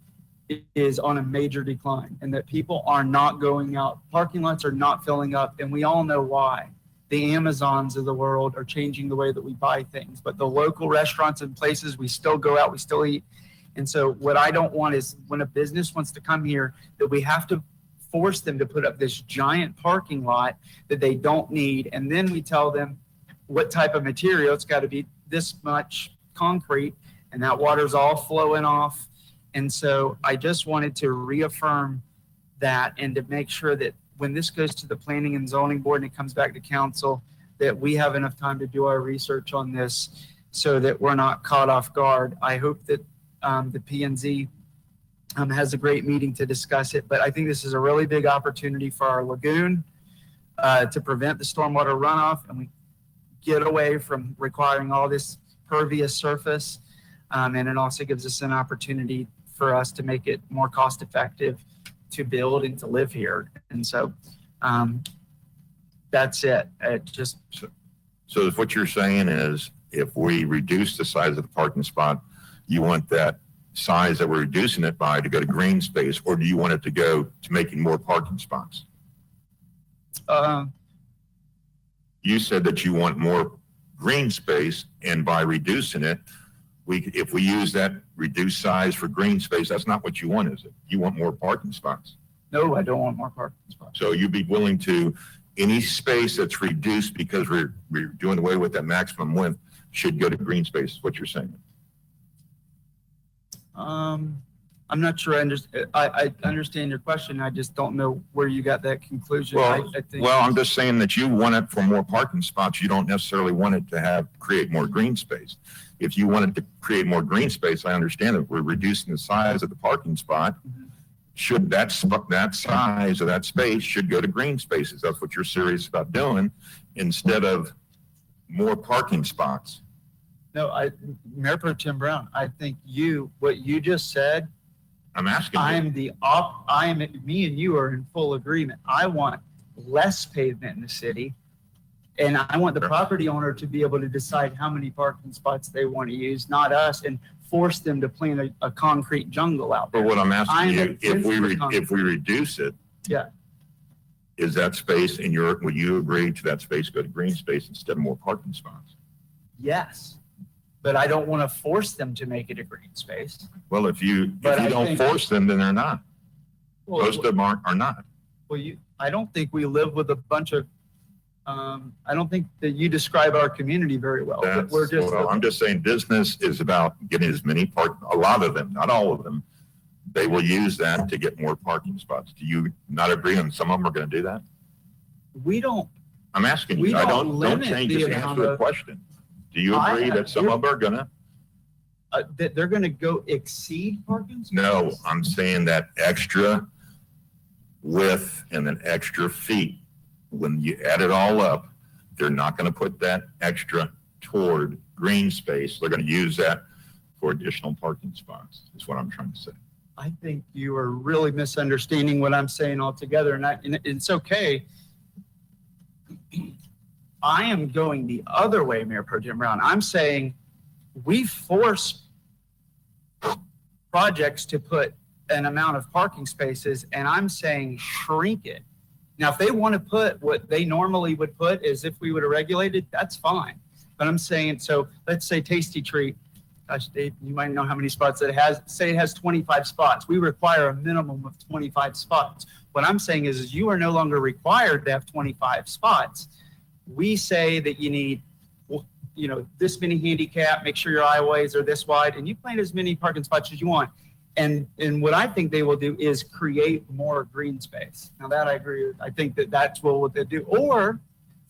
is on a major decline, and that people are not going out. Parking lots are not filling up, and we all know why. The Amazons of the world are changing the way that we buy things, but the local restaurants and places, we still go out, we still eat. And so what I don't want is when a business wants to come here, that we have to force them to put up this giant parking lot that they don't need. And then we tell them what type of material. It's got to be this much concrete, and that water's all flowing off. And so I just wanted to reaffirm that and to make sure that when this goes to the planning and zoning board and it comes back to council, that we have enough time to do our research on this so that we're not caught off guard. I hope that the P&Z has a great meeting to discuss it, but I think this is a really big opportunity for our lagoon to prevent the stormwater runoff, and we get away from requiring all this pervious surface. And it also gives us an opportunity for us to make it more cost effective to build and to live here. And so that's it. So if what you're saying is if we reduce the size of the parking spot, you want that size that we're reducing it by to go to green space, or do you want it to go to making more parking spots? You said that you want more green space, and by reducing it, if we use that reduced size for green space, that's not what you want, is it? You want more parking spots. No, I don't want more parking spots. So you'd be willing to, any space that's reduced because we're doing away with that maximum width should go to green space, is what you're saying. I'm not sure I understand your question. I just don't know where you got that conclusion. Well, I think I'm just saying that you want it for more parking spots. You don't necessarily want it to create more green space. If you wanted to create more green space, I understand that we're reducing the size of the parking spot. Should that size of that space should go to green spaces. That's what you're serious about doing instead of more parking spots. No, Mayor Pro Tem Brown, I think what you just said, I'm asking you. Me and you are in full agreement. I want less pavement in the city. And I want the property owner to be able to decide how many parking spots they want to use, not us, and force them to plant a concrete jungle out there. But what I'm asking you, if we reduce it, yeah, is that space would you agree to that space go to green space instead of more parking spots? yes, but I don't want to force them to make it a green space. Well, if you don't force them, then they're not. Most of them are not. Well, I don't think we live with a bunch of. I don't think that you describe our community very well. I'm just saying business is about getting as many a lot of them, not all of them. They will use that to get more parking spots. Do you not agree on some of them are going to do that? We don't. I'm asking you. I don't change this answer to the question. Do you agree that some of them are going to? That they're going to go exceed parking spots? No, I'm saying that extra width and then extra feet. When you add it all up, they're not going to put that extra toward green space. They're going to use that for additional parking spots, is what I'm trying to say. I think you are really misunderstanding what I'm saying altogether, and it's okay. I am going the other way, Mayor Pro Tem Brown. I'm saying we force projects to put an amount of parking spaces, and I'm saying shrink it. Now, if they want to put what they normally would put as if we would have regulated, that's fine. But I'm saying, so let's say Tasty Treat, gosh, Dave, you might know how many spots it has. Say it has 25 spots. We require a minimum of 25 spots. What I'm saying is you are no longer required to have 25 spots. We say that you need, this many handicap, make sure your aisleways are this wide, and you plant as many parking spots as you want. And what I think they will do is create more green space. Now that I agree with. I think that's what they do. Or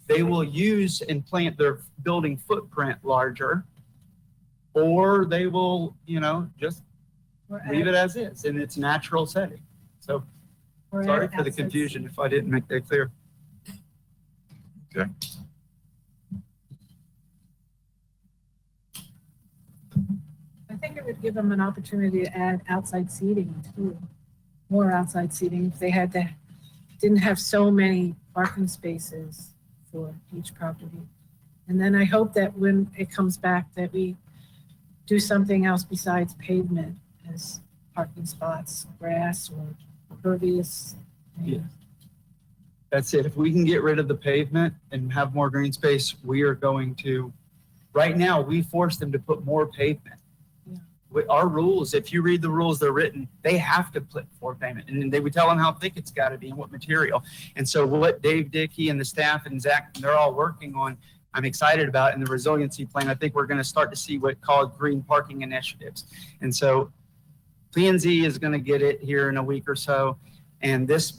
they will use and plant their building footprint larger, or they will, just leave it as is in its natural setting. So sorry for the confusion if I didn't make that clear. Okay. I think it would give them an opportunity to add outside seating too, more outside seating if they didn't have so many parking spaces for each property. And then I hope that when it comes back that we do something else besides pavement as parking spots, grass or pervious. Yeah. That's it. If we can get rid of the pavement and have more green space, we are going to, right now, we force them to put more pavement. Our rules, if you read the rules, they're written, they have to put more pavement. And then we tell them how thick it's got to be and what material. And so what Dave Dickey and the staff and Zach, they're all working on, I'm excited about in the resiliency plan. I think we're going to start to see what called green parking initiatives. And so P&Z is going to get it here in a week or so. And this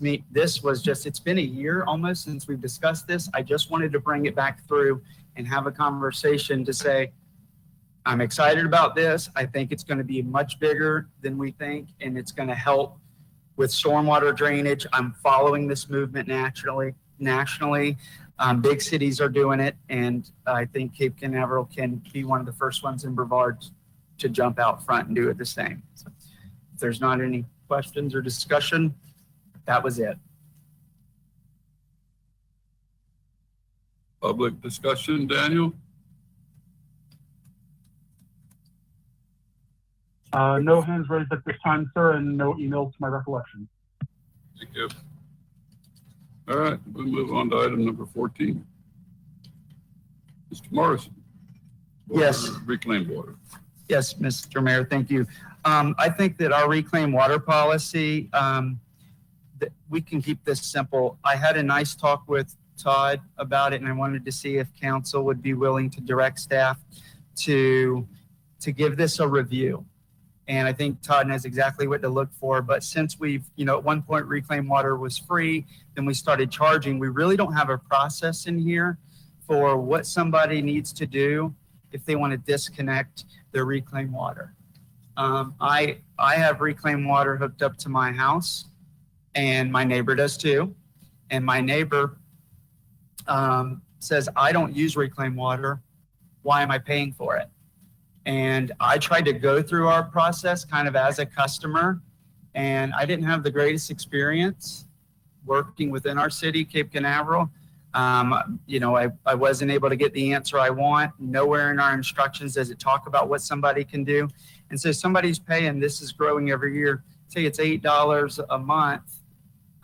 was just, it's been a year almost since we've discussed this. I just wanted to bring it back through and have a conversation to say, I'm excited about this. I think it's going to be much bigger than we think, and it's going to help with stormwater drainage. I'm following this movement nationally. Big cities are doing it, and I think Cape Canaveral can be one of the first ones in Brevard to jump out front and do it the same. So if there's not any questions or discussion, that was it. Public discussion, Daniel? No hands raised at this time, sir, and no emails to my recollection. Thank you. All right, we'll move on to item number 14. Mr. Morrison. Yes. Reclaimed water. Yes, Mr. Mayor, thank you. I think that our reclaimed water policy, that we can keep this simple. I had a nice talk with Todd about it, and I wanted to see if council would be willing to direct staff to give this a review. And I think Todd knows exactly what to look for. But since we've, at one point reclaimed water was free, then we started charging. We really don't have a process in here for what somebody needs to do if they want to disconnect their reclaimed water. I have reclaimed water hooked up to my house, and my neighbor does too. And my neighbor says, I don't use reclaimed water. Why am I paying for it? And I tried to go through our process kind of as a customer, and I didn't have the greatest experience working within our city, Cape Canaveral. I wasn't able to get the answer I want. Nowhere in our instructions does it talk about what somebody can do. And so somebody's paying, this is growing every year, say it's $8 a month.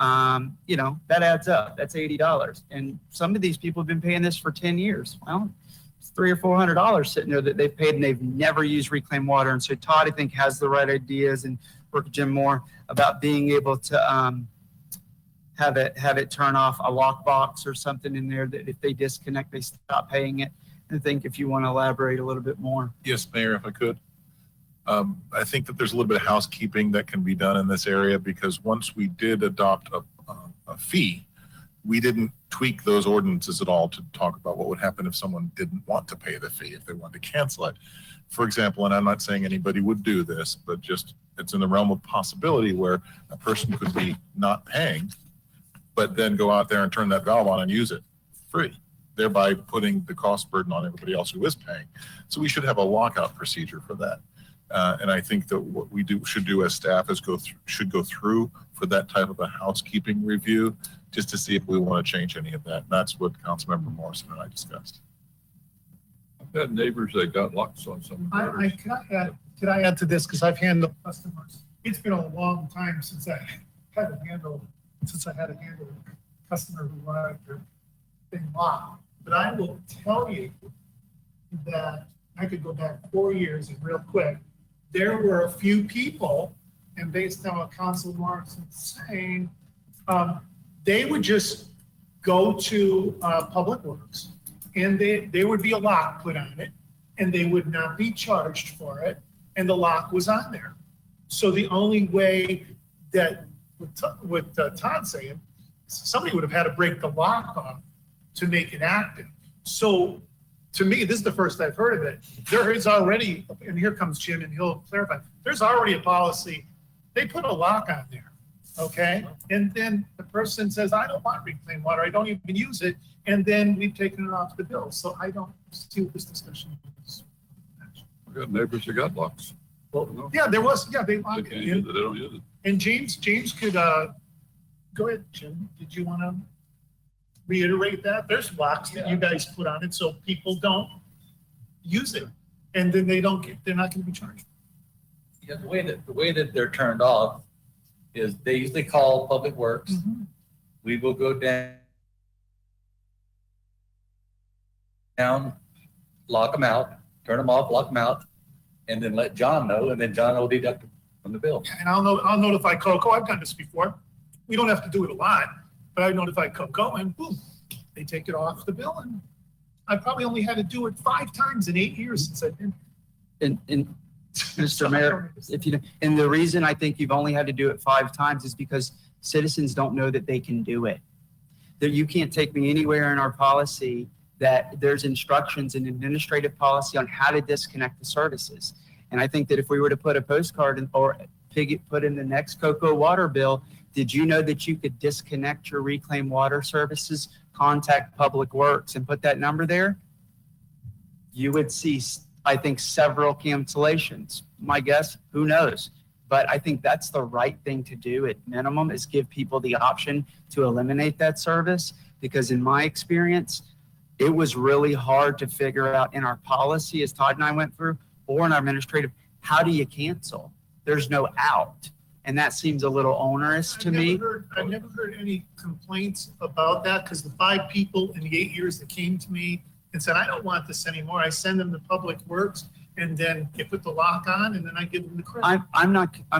That adds up. That's $80. And some of these people have been paying this for 10 years. Well, it's $300 or $400 sitting there that they've paid and they've never used reclaimed water. And so Todd, I think, has the right ideas, and work with Jim Moore about being able to have it turn off a lockbox or something in there that if they disconnect, they stop paying it. And I think if you want to elaborate a little bit more. Yes, Mayor, if I could. I think that there's a little bit of housekeeping that can be done in this area, because once we did adopt a fee, we didn't tweak those ordinances at all to talk about what would happen if someone didn't want to pay the fee, if they wanted to cancel it. For example, and I'm not saying anybody would do this, but just it's in the realm of possibility where a person could be not paying, but then go out there and turn that valve on and use it free, thereby putting the cost burden on everybody else who is paying. So we should have a lockout procedure for that. And I think that what we should do as staff is should go through for that type of a housekeeping review, just to see if we want to change any of that. And that's what Councilmember Morrison and I discussed. I've had neighbors that got locks on some. Can I add to this? Because I've handled customers. It's been a long time since I had to handle a customer who wanted their thing locked. But I will tell you that I could go back 4 years and real quick. There were a few people, and based on what Council Morrison's saying, they would just go to Public Works, and there would be a lock put on it, and they would not be charged for it, and the lock was on there. So the only way that, with Todd saying, somebody would have had to break the lock off to make it active. So to me, this is the first I've heard of it. There is already, and here comes Jim and he'll clarify, there's already a policy. They put a lock on there, okay? And then the person says, I don't want reclaimed water. I don't even use it. And then we've taken it off the bill. So I don't see what this discussion is. We've got neighbors that got locks. Well, yeah, there was, yeah, they They locked can't it use in. it, they don't use it. And James could, go ahead, Jim. Did you want to reiterate that? There's locks that you guys put on it so people don't use it. And then they're not going to be charged. Yeah, the way that they're turned off is they usually call Public Works. We will go down, lock them out, turn them off, lock them out, and then let John know, and then John will deduct from the bill. And I'll notify Coco. I've done this before. We don't have to do it a lot, but I notify Coco and boom, they take it off the bill. And I probably only had to do it 5 times in 8 years since I've been. And Mr. Mayor, and the reason I think you've only had to do it 5 times is because citizens don't know that they can do it. That you can't take me anywhere in our policy that there's instructions and administrative policy on how to disconnect the services. And I think that if we were to put a postcard or put in the next Cocoa water bill, did you know that you could disconnect your reclaimed water services, contact Public Works and put that number there? You would see, I think, several cancellations. My guess, who knows? But I think that's the right thing to do at minimum, is give people the option to eliminate that service. Because in my experience, it was really hard to figure out in our policy, as Todd and I went through, or in our administrative, how do you cancel? There's no out. And that seems a little onerous to me. I've never heard any complaints about that, because the 5 people in the 8 years that came to me and said, I don't want this anymore, I send them to Public Works and then they put the lock on, and then I give them the credit. I'm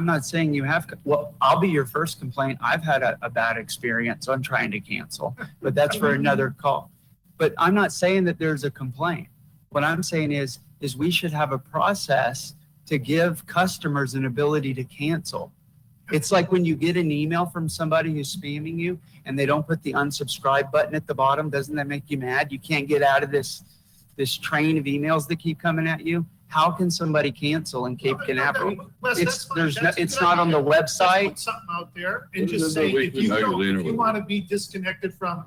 not saying you have, well, I'll be your first complaint. I've had a bad experience, so I'm trying to cancel, but that's for another call. But I'm not saying that there's a complaint. What I'm saying is we should have a process to give customers an ability to cancel. It's like when you get an email from somebody who's spamming you and they don't put the unsubscribe button at the bottom, doesn't that make you mad? You can't get out of this train of emails that keep coming at you. How can somebody cancel in Cape Canaveral? It's not on the website. Put something out there and just say, if you want to be disconnected from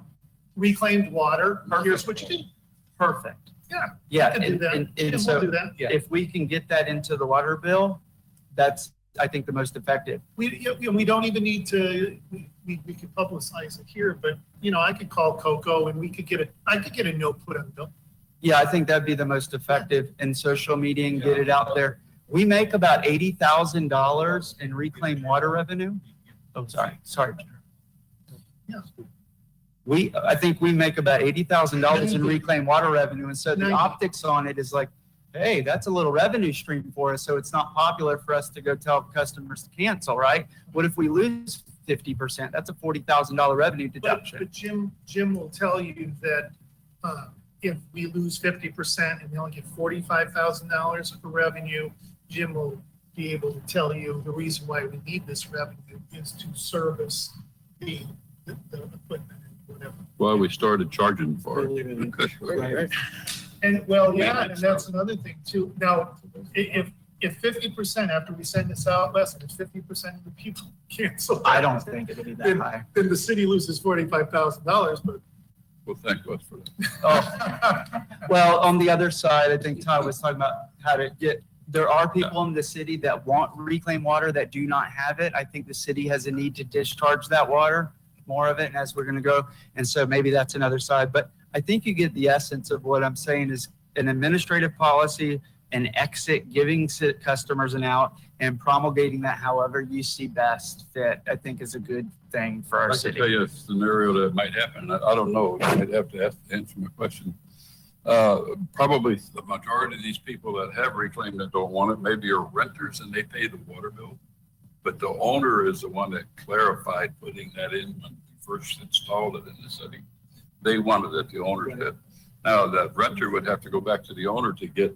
reclaimed water, here's what you do. Perfect. Yeah. Yeah, we can do that. and We'll so do that. if we can get that into the water bill, that's, I think, the most effective. We don't even need to, we could publicize it here, but I could call Coco and I could get a note put on the bill. Yeah, I think that'd be the most effective in social media and get it out there. We make about $80,000 in reclaimed water revenue. Oh, sorry. Yeah. I think we make about $80,000 in reclaimed water revenue. And so the optics on it is like, hey, that's a little revenue stream for us. So it's not popular for us to go tell customers to cancel, right? What if we lose 50%? That's a $40,000 revenue deduction. But Jim will tell you that if we lose 50% and we only get $45,000 of revenue, Jim will be able to tell you the reason why we need this revenue is to service the equipment and whatever. Well, we started charging for it. And and that's another thing too. Now, if 50% after we send this out, less than 50% of the people cancel. I don't think it'll be that high. Then the city loses $45,000, but. Well, thank God for that. Oh. Well, on the other side, I think Todd was talking about how to get, there are people in the city that want reclaimed water that do not have it. I think the city has a need to discharge that water, more of it, and as we're going to go. And so maybe that's another side. But I think you get the essence of what I'm saying is an administrative policy, an exit, giving customers an out, and promulgating that however you see best fit, I think is a good thing for our city. I can tell you a scenario that might happen. I don't know. You might have to answer my question. Probably the majority of these people that have reclaimed that don't want it maybe are renters and they pay the water bill. But the owner is the one that clarified putting that in when we first installed it in the city. They wanted it, the owners did. Now that renter would have to go back to the owner to get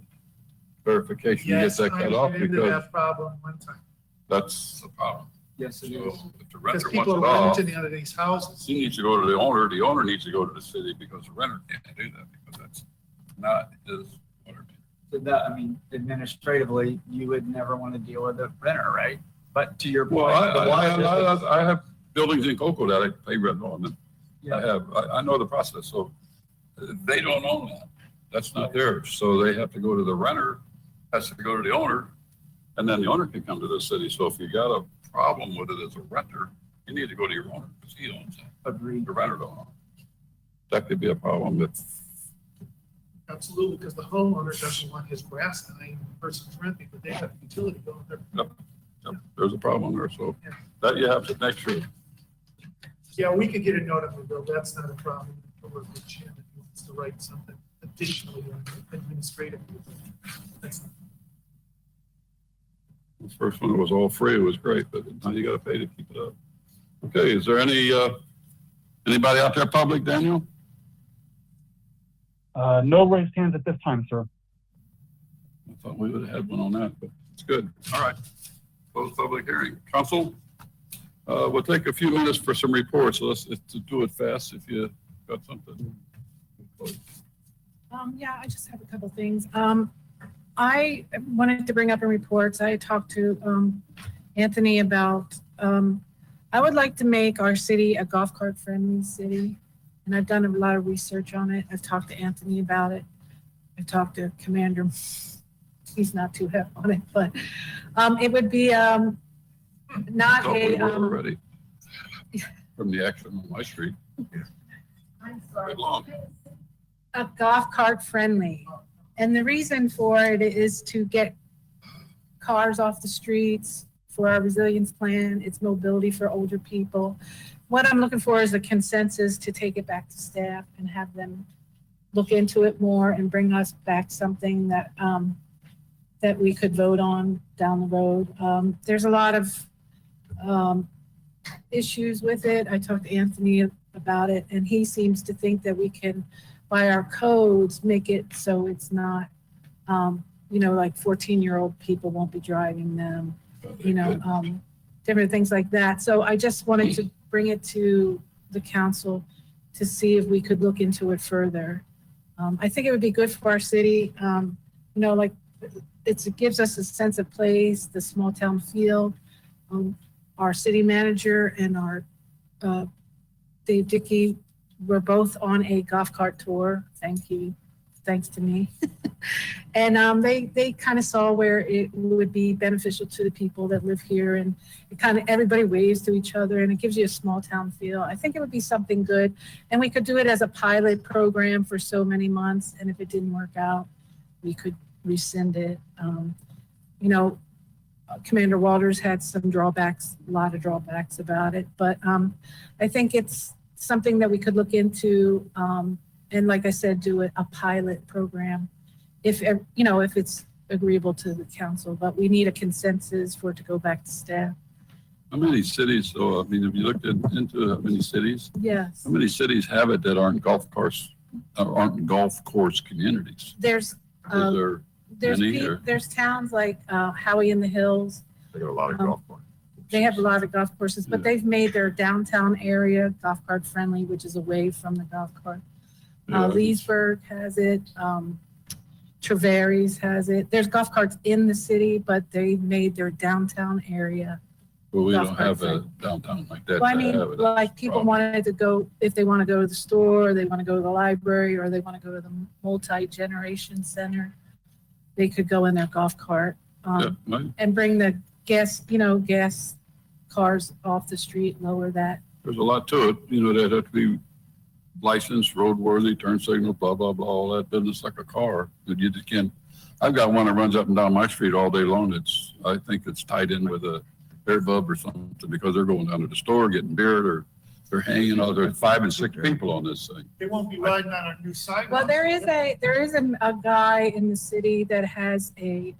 verification to get that cut off Into because that problem one time. that's the problem. Yes, it So is. if the Because renter wants people it are off, renting out of these houses. he needs to go to the owner needs to go to the city because the renter can't do that because that's not his water. So that, I mean, administratively, you would never want to deal with a renter, right? But to your point, Well, the water I have buildings in Cocoa that I pay rent on. And Yeah. I know the process. So they don't own that. That's not theirs. So they have to go to the renter, has to go to the owner, and then the owner can come to the city. So if you got a problem with it as a renter, you need to go to your owner because he owns it. Agreed. The renter don't own it. That could be a problem if Absolutely, because the homeowner doesn't want his grass dying, the person's renting, but they have utility going there. Yep, there's a problem there. So that you have to make sure. Yeah, we could get a note of the bill, that's not a problem. Or the Jim if he wants to write something additionally on administratively. That's not- The first one was all free. It was great, but now you got to pay to keep it up. Okay, is there anybody out there public, Daniel? No raised hands at this time, sir. I thought we would have had one on that, but it's good. All right. Close public hearing. Council, we'll take a few minutes for some reports. So let's do it fast if you got something. Yeah, I just have a couple things. I wanted to bring up in reports, I talked to Anthony about, I would like to make our city a golf cart friendly city. And I've done a lot of research on it. I've talked to Anthony about it. I've talked to Commander, he's not too hip on it, but it would be not a. Already from the action on my street. I'm sorry. A golf cart friendly. And the reason for it is to get cars off the streets for our resilience plan. It's mobility for older people. What I'm looking for is a consensus to take it back to staff and have them look into it more and bring us back something that that we could vote on down the road. There's a lot of issues with it. I talked to Anthony about it, and he seems to think that we can, by our codes, make it so it's not, like 14-year-old people won't be driving them, different things like that. So I just wanted to bring it to the council to see if we could look into it further. I think it would be good for our city. It gives us a sense of place, the small town feel. Our city manager and our Dave Dickey were both on a golf cart tour. Thanks to me. And they kind of saw where it would be beneficial to the people that live here, and it kind of everybody waves to each other, and it gives you a small town feel. I think it would be something good, and we could do it as a pilot program for so many months, and if it didn't work out, we could rescind it. Commander Walters had some drawbacks, a lot of drawbacks about it, but I think it's something that we could look into, and like I said, do a pilot program if it's agreeable to the council, but we need a consensus for it to go back to staff. How many cities, though, have you looked into how many cities? Yes. How many cities have it that aren't golf course communities? There's there's towns like Howie in the Hills. They got a lot of golf courses. They have a lot of golf courses, but they've made their downtown area golf cart friendly, which is away from the golf cart. Leesburg has it. Traveries has it. There's golf carts in the city, but they made their downtown area. Well, we don't have a downtown like that. Well, I mean, like people wanted to go, if they want to go to the store, they want to go to the library, or they want to go to the multi-generation center, they could go in their golf cart and bring the gas cars off the street, lower that. There's a lot to it. They'd have to be licensed, roadworthy, turn signal, blah, blah, blah, all that business like a car. But you just can't. I've got one that runs up and down my street all day long. I think it's tied in with a bear bub or something, because they're going down to the store, getting beer, or they're hanging out. There's 5 and 6 people on this thing. They won't be riding on our new sidewalk. Well, there is a guy in the city that has a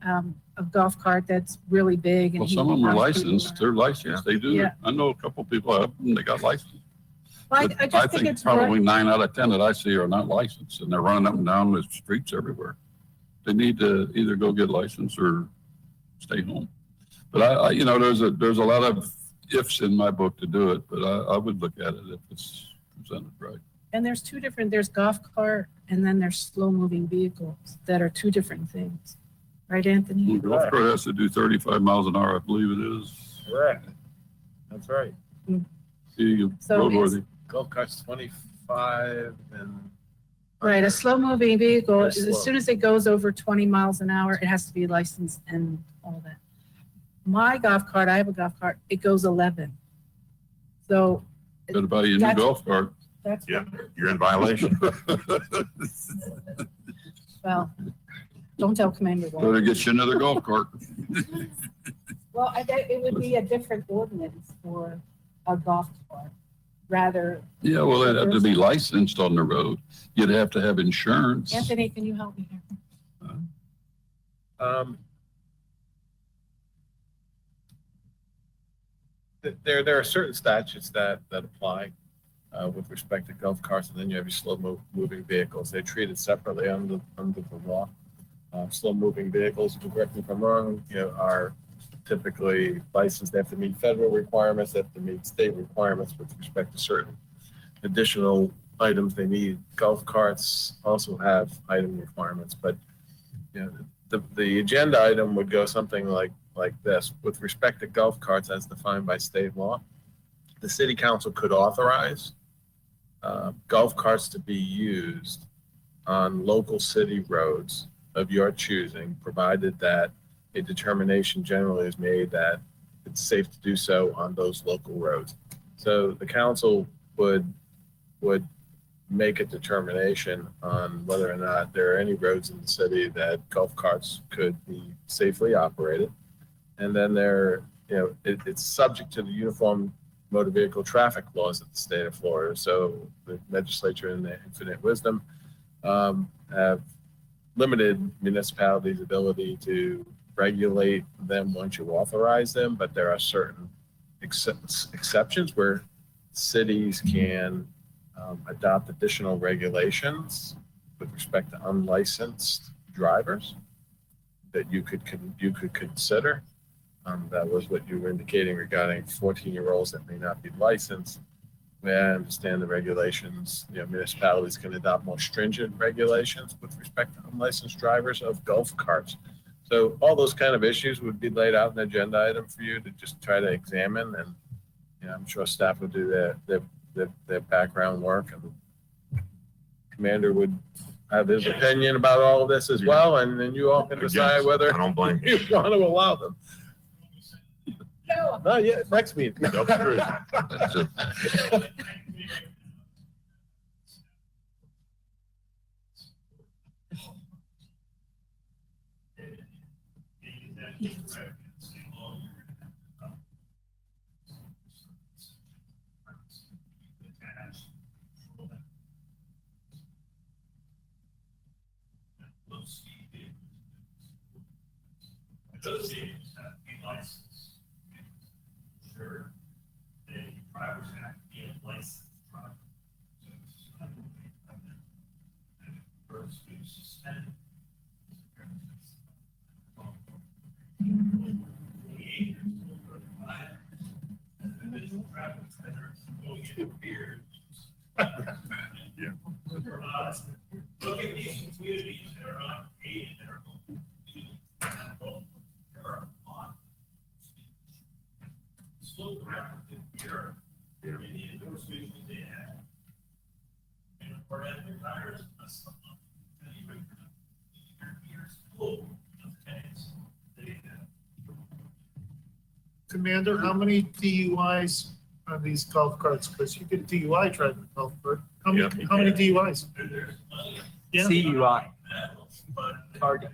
golf cart that's really big. And Well, some of them are licensed. They're licensed. They do. Yeah. I know a couple people have them. They got licensed. Well, I But just think it's probably 9 out of 10 that I see are not licensed, and they're running up and down the streets everywhere. They need to either go get licensed or stay home. But there's a lot of ifs in my book to do it, but I would look at it if it's presented right. And there's there's golf cart, and then there's slow moving vehicles that are two different things. Right, Anthony? The golf cart has to do 35 miles an hour, I believe it is. Correct. That's right. Roadworthy. Golf cart's 25 and. Right, a slow moving vehicle, Very slow. as soon as it goes over 20 miles an hour, it has to be licensed and all that. My golf cart, I have a golf cart, it goes 11. So. Better buy you a new that's- golf cart. That's, Yeah, you're in violation. well, don't tell Commander Walters. Better get you another golf cart. Well, I bet it would be a different ordinance for a golf cart, rather. Yeah, well, it'd have to be licensed on the road. You'd have to have insurance. Anthony, can you help me here? There are certain statutes that apply with respect to golf carts, and then you have your slow moving vehicles. They're treated separately under the law. Slow moving vehicles, correct me if I'm wrong, are typically licensed. They have to meet federal requirements. They have to meet state requirements with respect to certain additional items they need. Golf carts also have item requirements, but the agenda item would go something like this. With respect to golf carts as defined by state law, the city council could authorize golf carts to be used on local city roads of your choosing, provided that a determination generally is made that it's safe to do so on those local roads. So the council would make a determination on whether or not there are any roads in the city that golf carts could be safely operated. And then it's subject to the uniform motor vehicle traffic laws of the state of Florida. So the legislature in their infinite wisdom have limited municipalities' ability to regulate them once you authorize them, but there are certain exceptions where cities can adopt additional regulations with respect to unlicensed drivers that you could consider. That was what you were indicating regarding 14-year-olds that may not be licensed. I understand the regulations, municipalities can adopt more stringent regulations with respect to unlicensed drivers of golf carts. So all those kind of issues would be laid out in an agenda item for you to just try to examine, and I'm sure staff would do their background work, and Commander would have his opinion about all of this as well, and then you all can decide whether I don't blame you. you want to allow them. No, yeah, next meeting. That's it. Those vehicles have to be licensed. Sure, the drivers have to be a licensed driver. First, we suspend. Individual drivers that are going to beer. Yeah. Look at these communities that are on paid and they're slow around here, in the endorsement they have. And for that, their tires must come up. And even years full of tanks. They have. Commander, how many DUIs on these golf carts? Because you get DUI driving a golf cart. How many DUIs? Yeah. CUI. Target.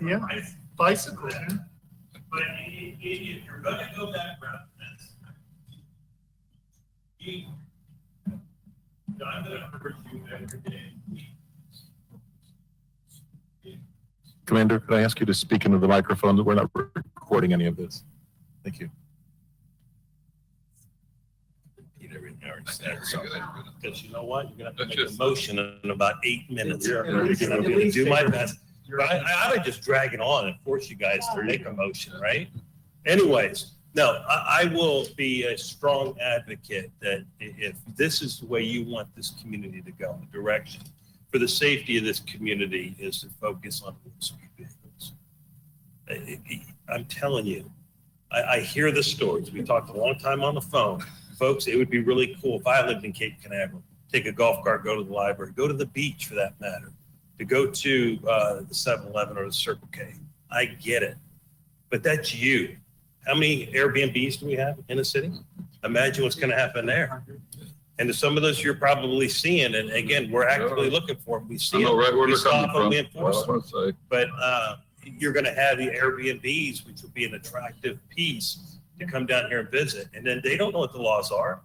Yeah. Bicycle. Yeah. But if you're gonna go that route, I'm gonna hurt you every day. Commander, could I ask you to speak into the microphone? We're not recording any of this. Thank you. Because you know what? You're gonna have to make a motion in about 8 minutes. I'm gonna do my best. But I ought to just drag it on and force you guys to make a motion, right? Anyways, no, I will be a strong advocate that if this is the way you want this community to go, the direction for the safety of this community is to focus on speed vehicles. I'm telling you, I hear the stories. We talked a long time on the phone. Folks, it would be really cool if I lived in Cape Canaveral, take a golf cart, go to the library, go to the beach for that matter, to go to the 7-Eleven or the Circle K. I get it, but that's you. How many Airbnbs do we have in the city? Imagine what's going to happen there. And to some of those you're probably seeing, and again, we're actively looking for them. We see them, right where we they're coming stop them, from. we enforce them. Well, I say. But you're going to have the Airbnbs, which will be an attractive piece to come down here and visit. And then they don't know what the laws are.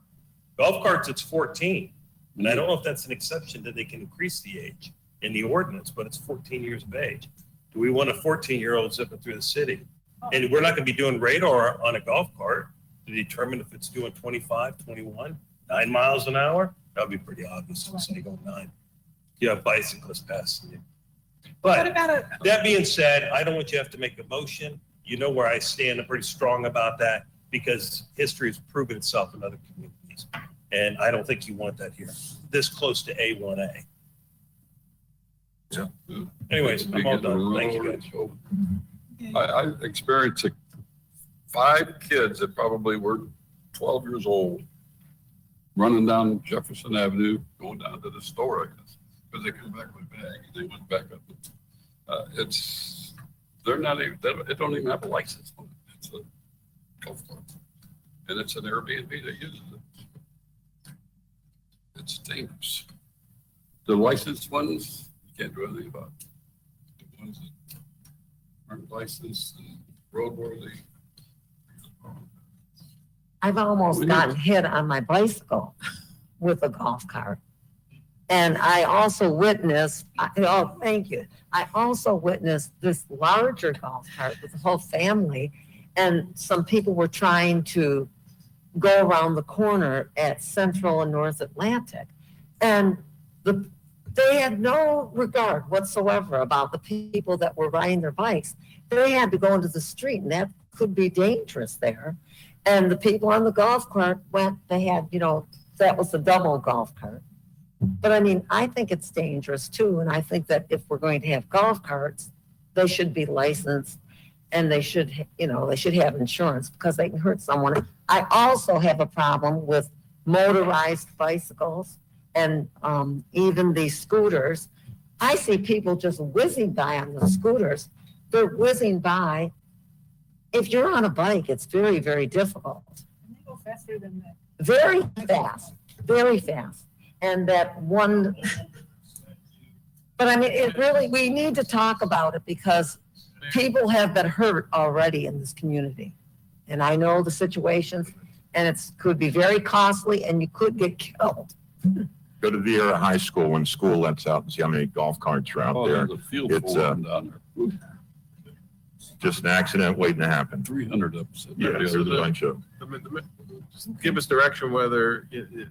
Golf carts, it's 14. And I don't know if that's an exception that they can increase the age in the ordinance, but it's 14 years of age. Do we want a 14-year-old zipping through the city? And we're not going to be doing radar on a golf cart to determine if it's doing 25, 21, 9 miles an hour. That would be pretty obvious. It's say go 9. You have bicyclists passing you. But that being said, I don't want you to have to make a motion. You know where I stand. I'm pretty strong about that because history has proven itself in other communities. And I don't think you want that here. This close to A1A. Yeah. Anyways, I'm all done. Thank you, guys. I experienced 5 kids that probably were 12 years old running down Jefferson Avenue, going down to the store, I guess, because they come back with a bag. They went back up. They're not even, they don't even have a license on it. It's a golf cart. And it's an Airbnb that uses it. It's dangerous. The licensed ones, you can't do anything about. The ones that aren't licensed and roadworthy. I've almost gotten hit on my bicycle with a golf cart. And I also witnessed, oh, thank you. I also witnessed this larger golf cart with the whole family. And some people were trying to go around the corner at Central and North Atlantic. And they had no regard whatsoever about the people that were riding their bikes. They had to go into the street, and that could be dangerous there. And the people on the golf cart they had, that was the double golf cart. But I mean, I think it's dangerous too. And I think that if we're going to have golf carts, they should be licensed and they should have insurance because they can hurt someone. I also have a problem with motorized bicycles and even these scooters. I see people just whizzing by on the scooters. They're whizzing by. If you're on a bike, it's very, very difficult. And they go faster than that. Very fast, very fast. And that one, but I mean, we need to talk about it because people have been hurt already in this community. And I know the situations, and it could be very costly and you could get killed. Go to Vieira High School when school lets out and see how many golf carts are out there. There's a field It's full of them down there. just an accident waiting to happen. 300 of them. Yeah, there's a bunch of. Just give us direction whether the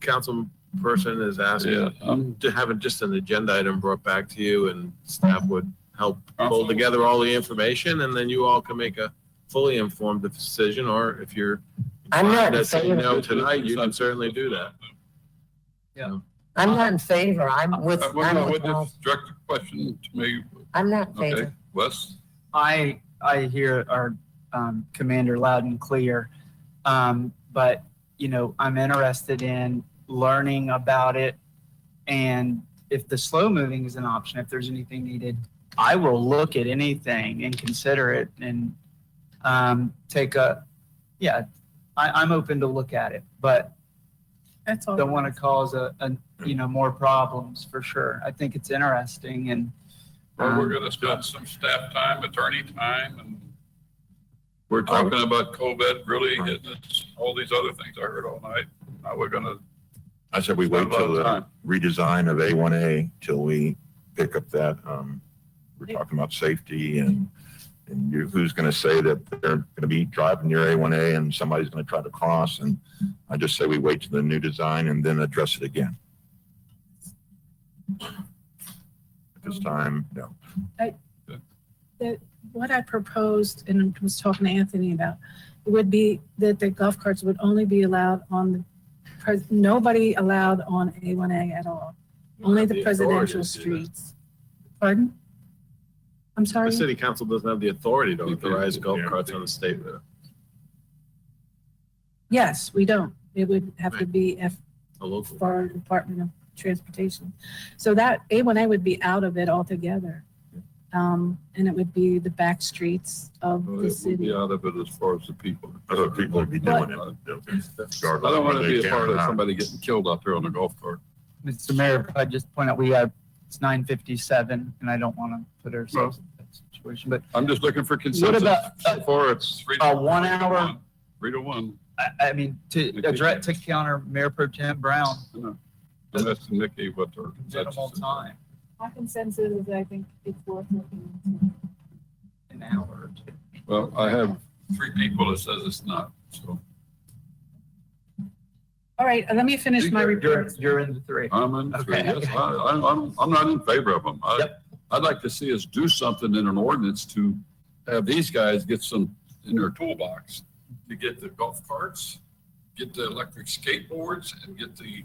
council person is asking to have just an agenda item brought back to you, and staff would help pull together all the information, and then you all can make a fully informed decision. Or if you're I'm not in saying no favor. tonight, you can certainly do that. Yeah. I'm not in favor. I'm with. Would this direct a question to me? I'm not in Okay, favor. Wes? I hear our commander loud and clear, but I'm interested in learning about it, and if the slow moving is an option, if there's anything needed, I will look at anything and consider it and I'm open to look at it, but That's all. don't want to cause more problems for sure. I think it's interesting and. Well, we're gonna spend some staff time, attorney time, and we're talking about COVID really hitting us, all these other things I heard all night. Now we're gonna. I said we wait till the redesign of A1A till we pick up that. We're talking about safety and who's going to say that they're going to be driving near A1A and somebody's going to try to cross. And I just say we wait till the new design and then address it again. At this time, no. What I proposed and was talking to Anthony about would be that the golf carts would only be allowed on nobody allowed on A1A at all. Only the presidential streets. Pardon? I'm sorry? The city council doesn't have the authority to authorize golf carts on the state road. Yes, we don't. It would have to be A local. for our Department of Transportation. So that A1A would be out of it altogether. And it would be the back streets of the It would city. be out of it as far as the people. Other people would be doing it. I don't want to be a part of somebody getting killed out there on a golf cart. Mr. Mayor, if I just point out, it's 9:57 and I don't want to put ourselves in that situation, but I'm just looking for consensus. So far, it's 3 to 1 hour. 3 to 1. I mean, to counter Mayor Pro Tem Brown. And that's Nikki, what their. Minimal time, My consensus is I think it's worth looking into. an hour or two. Well, I have 3 people that says it's not, so. All right, let me finish my report. You're in the 3. I'm in 3, Okay, yes. okay. I'm not in favor of them. I'd like to see us do something in an ordinance to have these guys get some in their toolbox. To get the golf carts, get the electric skateboards, and get the,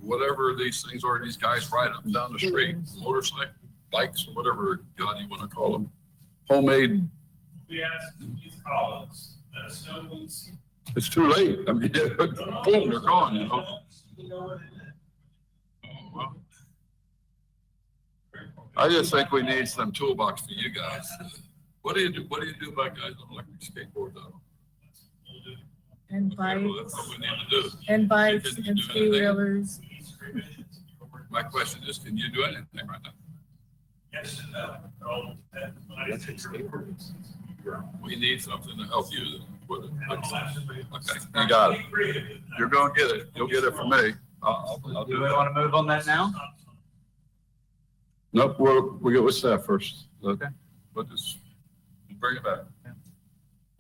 whatever these things are, these guys ride up and down the street, motorcycle, bikes, or whatever God you want to call them. Homemade. We asked these columns, snow boots. It's too late. I mean, boom, they're gone, you know. I just think we need some toolbox for you guys. What do you do about guys on electric skateboards? And bikes, That's what we need to do. and bikes, Can you and do anything? three-wheelers. My question is, can you do anything right now? Yes and no. We need something to help you with it. Okay, you got it. You're gonna get it. You'll get it from me. I'll Do do we that. want to move on that now? Nope, we'll get with staff first. Okay. But just bring it back.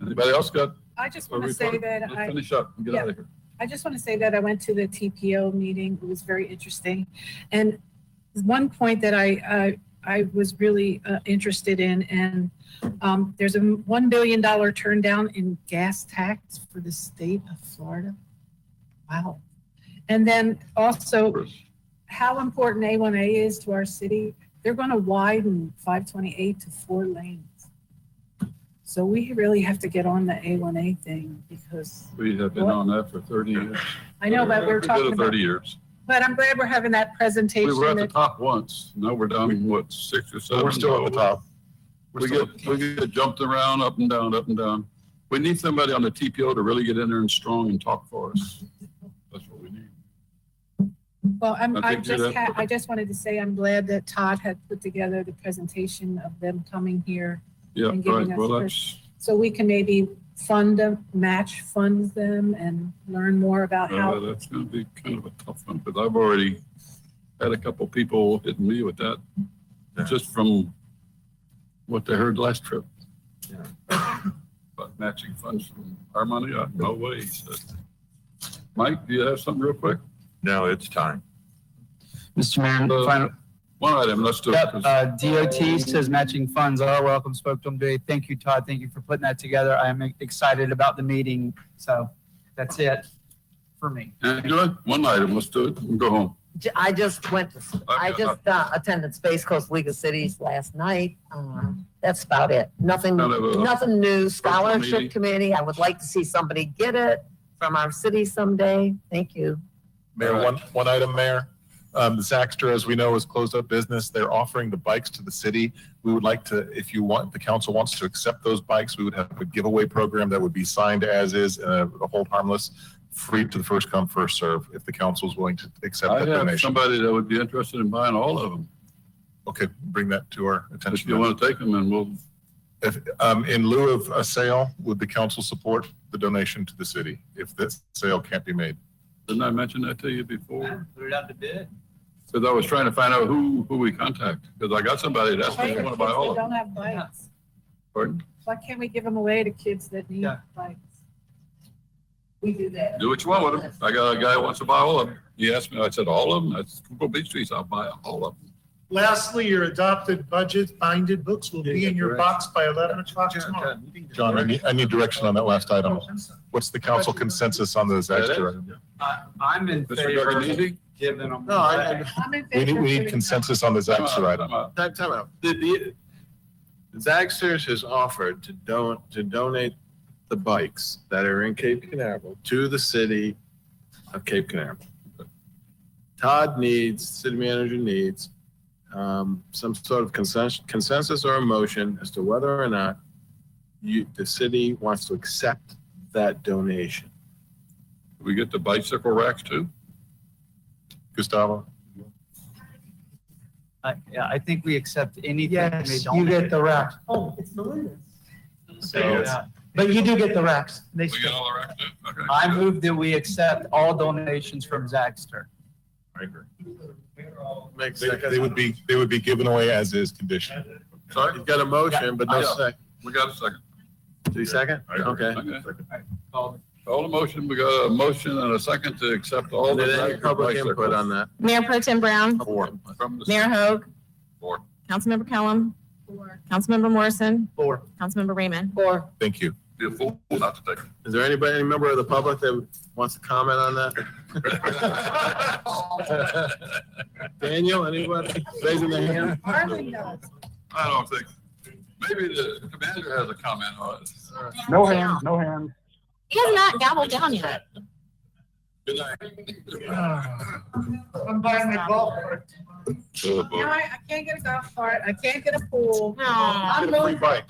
Anybody else got I just a want to say report? that Let's I, finish up and get Yeah. out of here. I just want to say that I went to the TPO meeting. It was very interesting. And one point that I was really interested in, and there's a $1 billion turn down in gas tax for the state of Florida. Wow. And then also how important A1A is to our city. They're going to widen 528 to 4 lanes. So we really have to get on the A1A thing because We have been on that for 30 years. I know, but we're We did talking it 30 about, years. but I'm glad we're having that presentation. We were at the that- top once. Now we're down, what, 6 or 7? We're still at the top. We get jumped around, up and down, up and down. We need somebody on the TPO to really get in there and strong and talk for us. That's what we need. Well, I think I just wanted to say I'm glad that Todd had put together the presentation of them coming here. Yeah, and giving right. us Well, this. So we can maybe fund them, fund them and learn more about how. that's going to be kind of a tough one, because I've already had a couple people hitting me with that, just from what they heard last trip. But matching funds from our money, no way. He said. Mike, do you have something real quick? No, it's time. Mr. Mayor, final. One item, let's do it. Yep, DOT says matching funds are welcome. Spoke to them today. Thank you, Todd. Thank you for putting that together. I am excited about the meeting. So that's it for me. Angela, one item, let's do it and go home. I just attended Space Coast League of Cities last night. That's about it. Nothing Kind of a new. meeting. Scholarship committee. I would like to see somebody get it from our city someday. Thank you. Mayor, one item, Mayor. Zaxter, as we know, is closed up business. They're offering the bikes to the city. We would like to, if you want, the council wants to accept those bikes, we would have a giveaway program that would be signed as is, hold harmless, free to the first come, first serve, if the council is willing to accept I that have donation. somebody that would be interested in buying all of them. Okay, bring that to our attention. If you want to take them, and we'll. If, in lieu of a sale, would the council support the donation to the city if this sale can't be made? Didn't I mention that to you before? Put it out to bid. Because I was trying to find out who we contact, because I got somebody that asked me, they want to buy all of Don't them. have bikes. Pardon? Why can't we give them away to kids that need bikes? We do that. Do what you want with them. I got a guy who wants to buy all of them. He asked me, I said, all of them? That's Google Beach Streets, I'll buy all of them. Lastly, your adopted budget binded books will be in your box by 11 o'clock tomorrow. John, I need direction on that last item. What's the council consensus on those extra items? I'm in Mr. favor of Garganese? giving them. No, I'm in We favor of need giving them- consensus on this extra item. Time out. The Zaxters has offered to donate the bikes that are in Cape Canaveral to the city of Cape Canaveral. Todd needs, city manager needs, some sort of consensus or a motion as to whether or not the city wants to accept that donation. We get the bicycle racks too? Gustavo? Yeah, I think we accept anything. they Yes, don't you make. get the racks. Oh, it's Melinda's. So Yeah. But you do get the racks. They We get all the racks too? Okay. I move that we accept all donations from Zaxter. I agree. Makes They would be given away as is condition. Sorry? You've got a motion, but no Yeah. second. We got a second. Do you second? I agree. Okay. All the motion, we got a motion and a second to accept all the. Is there any public bicycles input on that? Mayor Pro Tem Brown, From the. Mayor Hogue, Four. Councilmember Kellum, Councilmember Morrison, Four. Councilmember Raymond. Thank you. Be a fool not to take it. Is there anybody, any member of the public that wants to comment on that? Daniel, anybody raising their hand? Arlen does. I don't think, maybe the commander has a comment on it. No hands, no hands. He has not gobbled down yet. Good night. I'm buying my golf cart. Oh, boy. No, I can't get a golf cart. I can't get a pool. Aw. I'm Get a free moving. bike.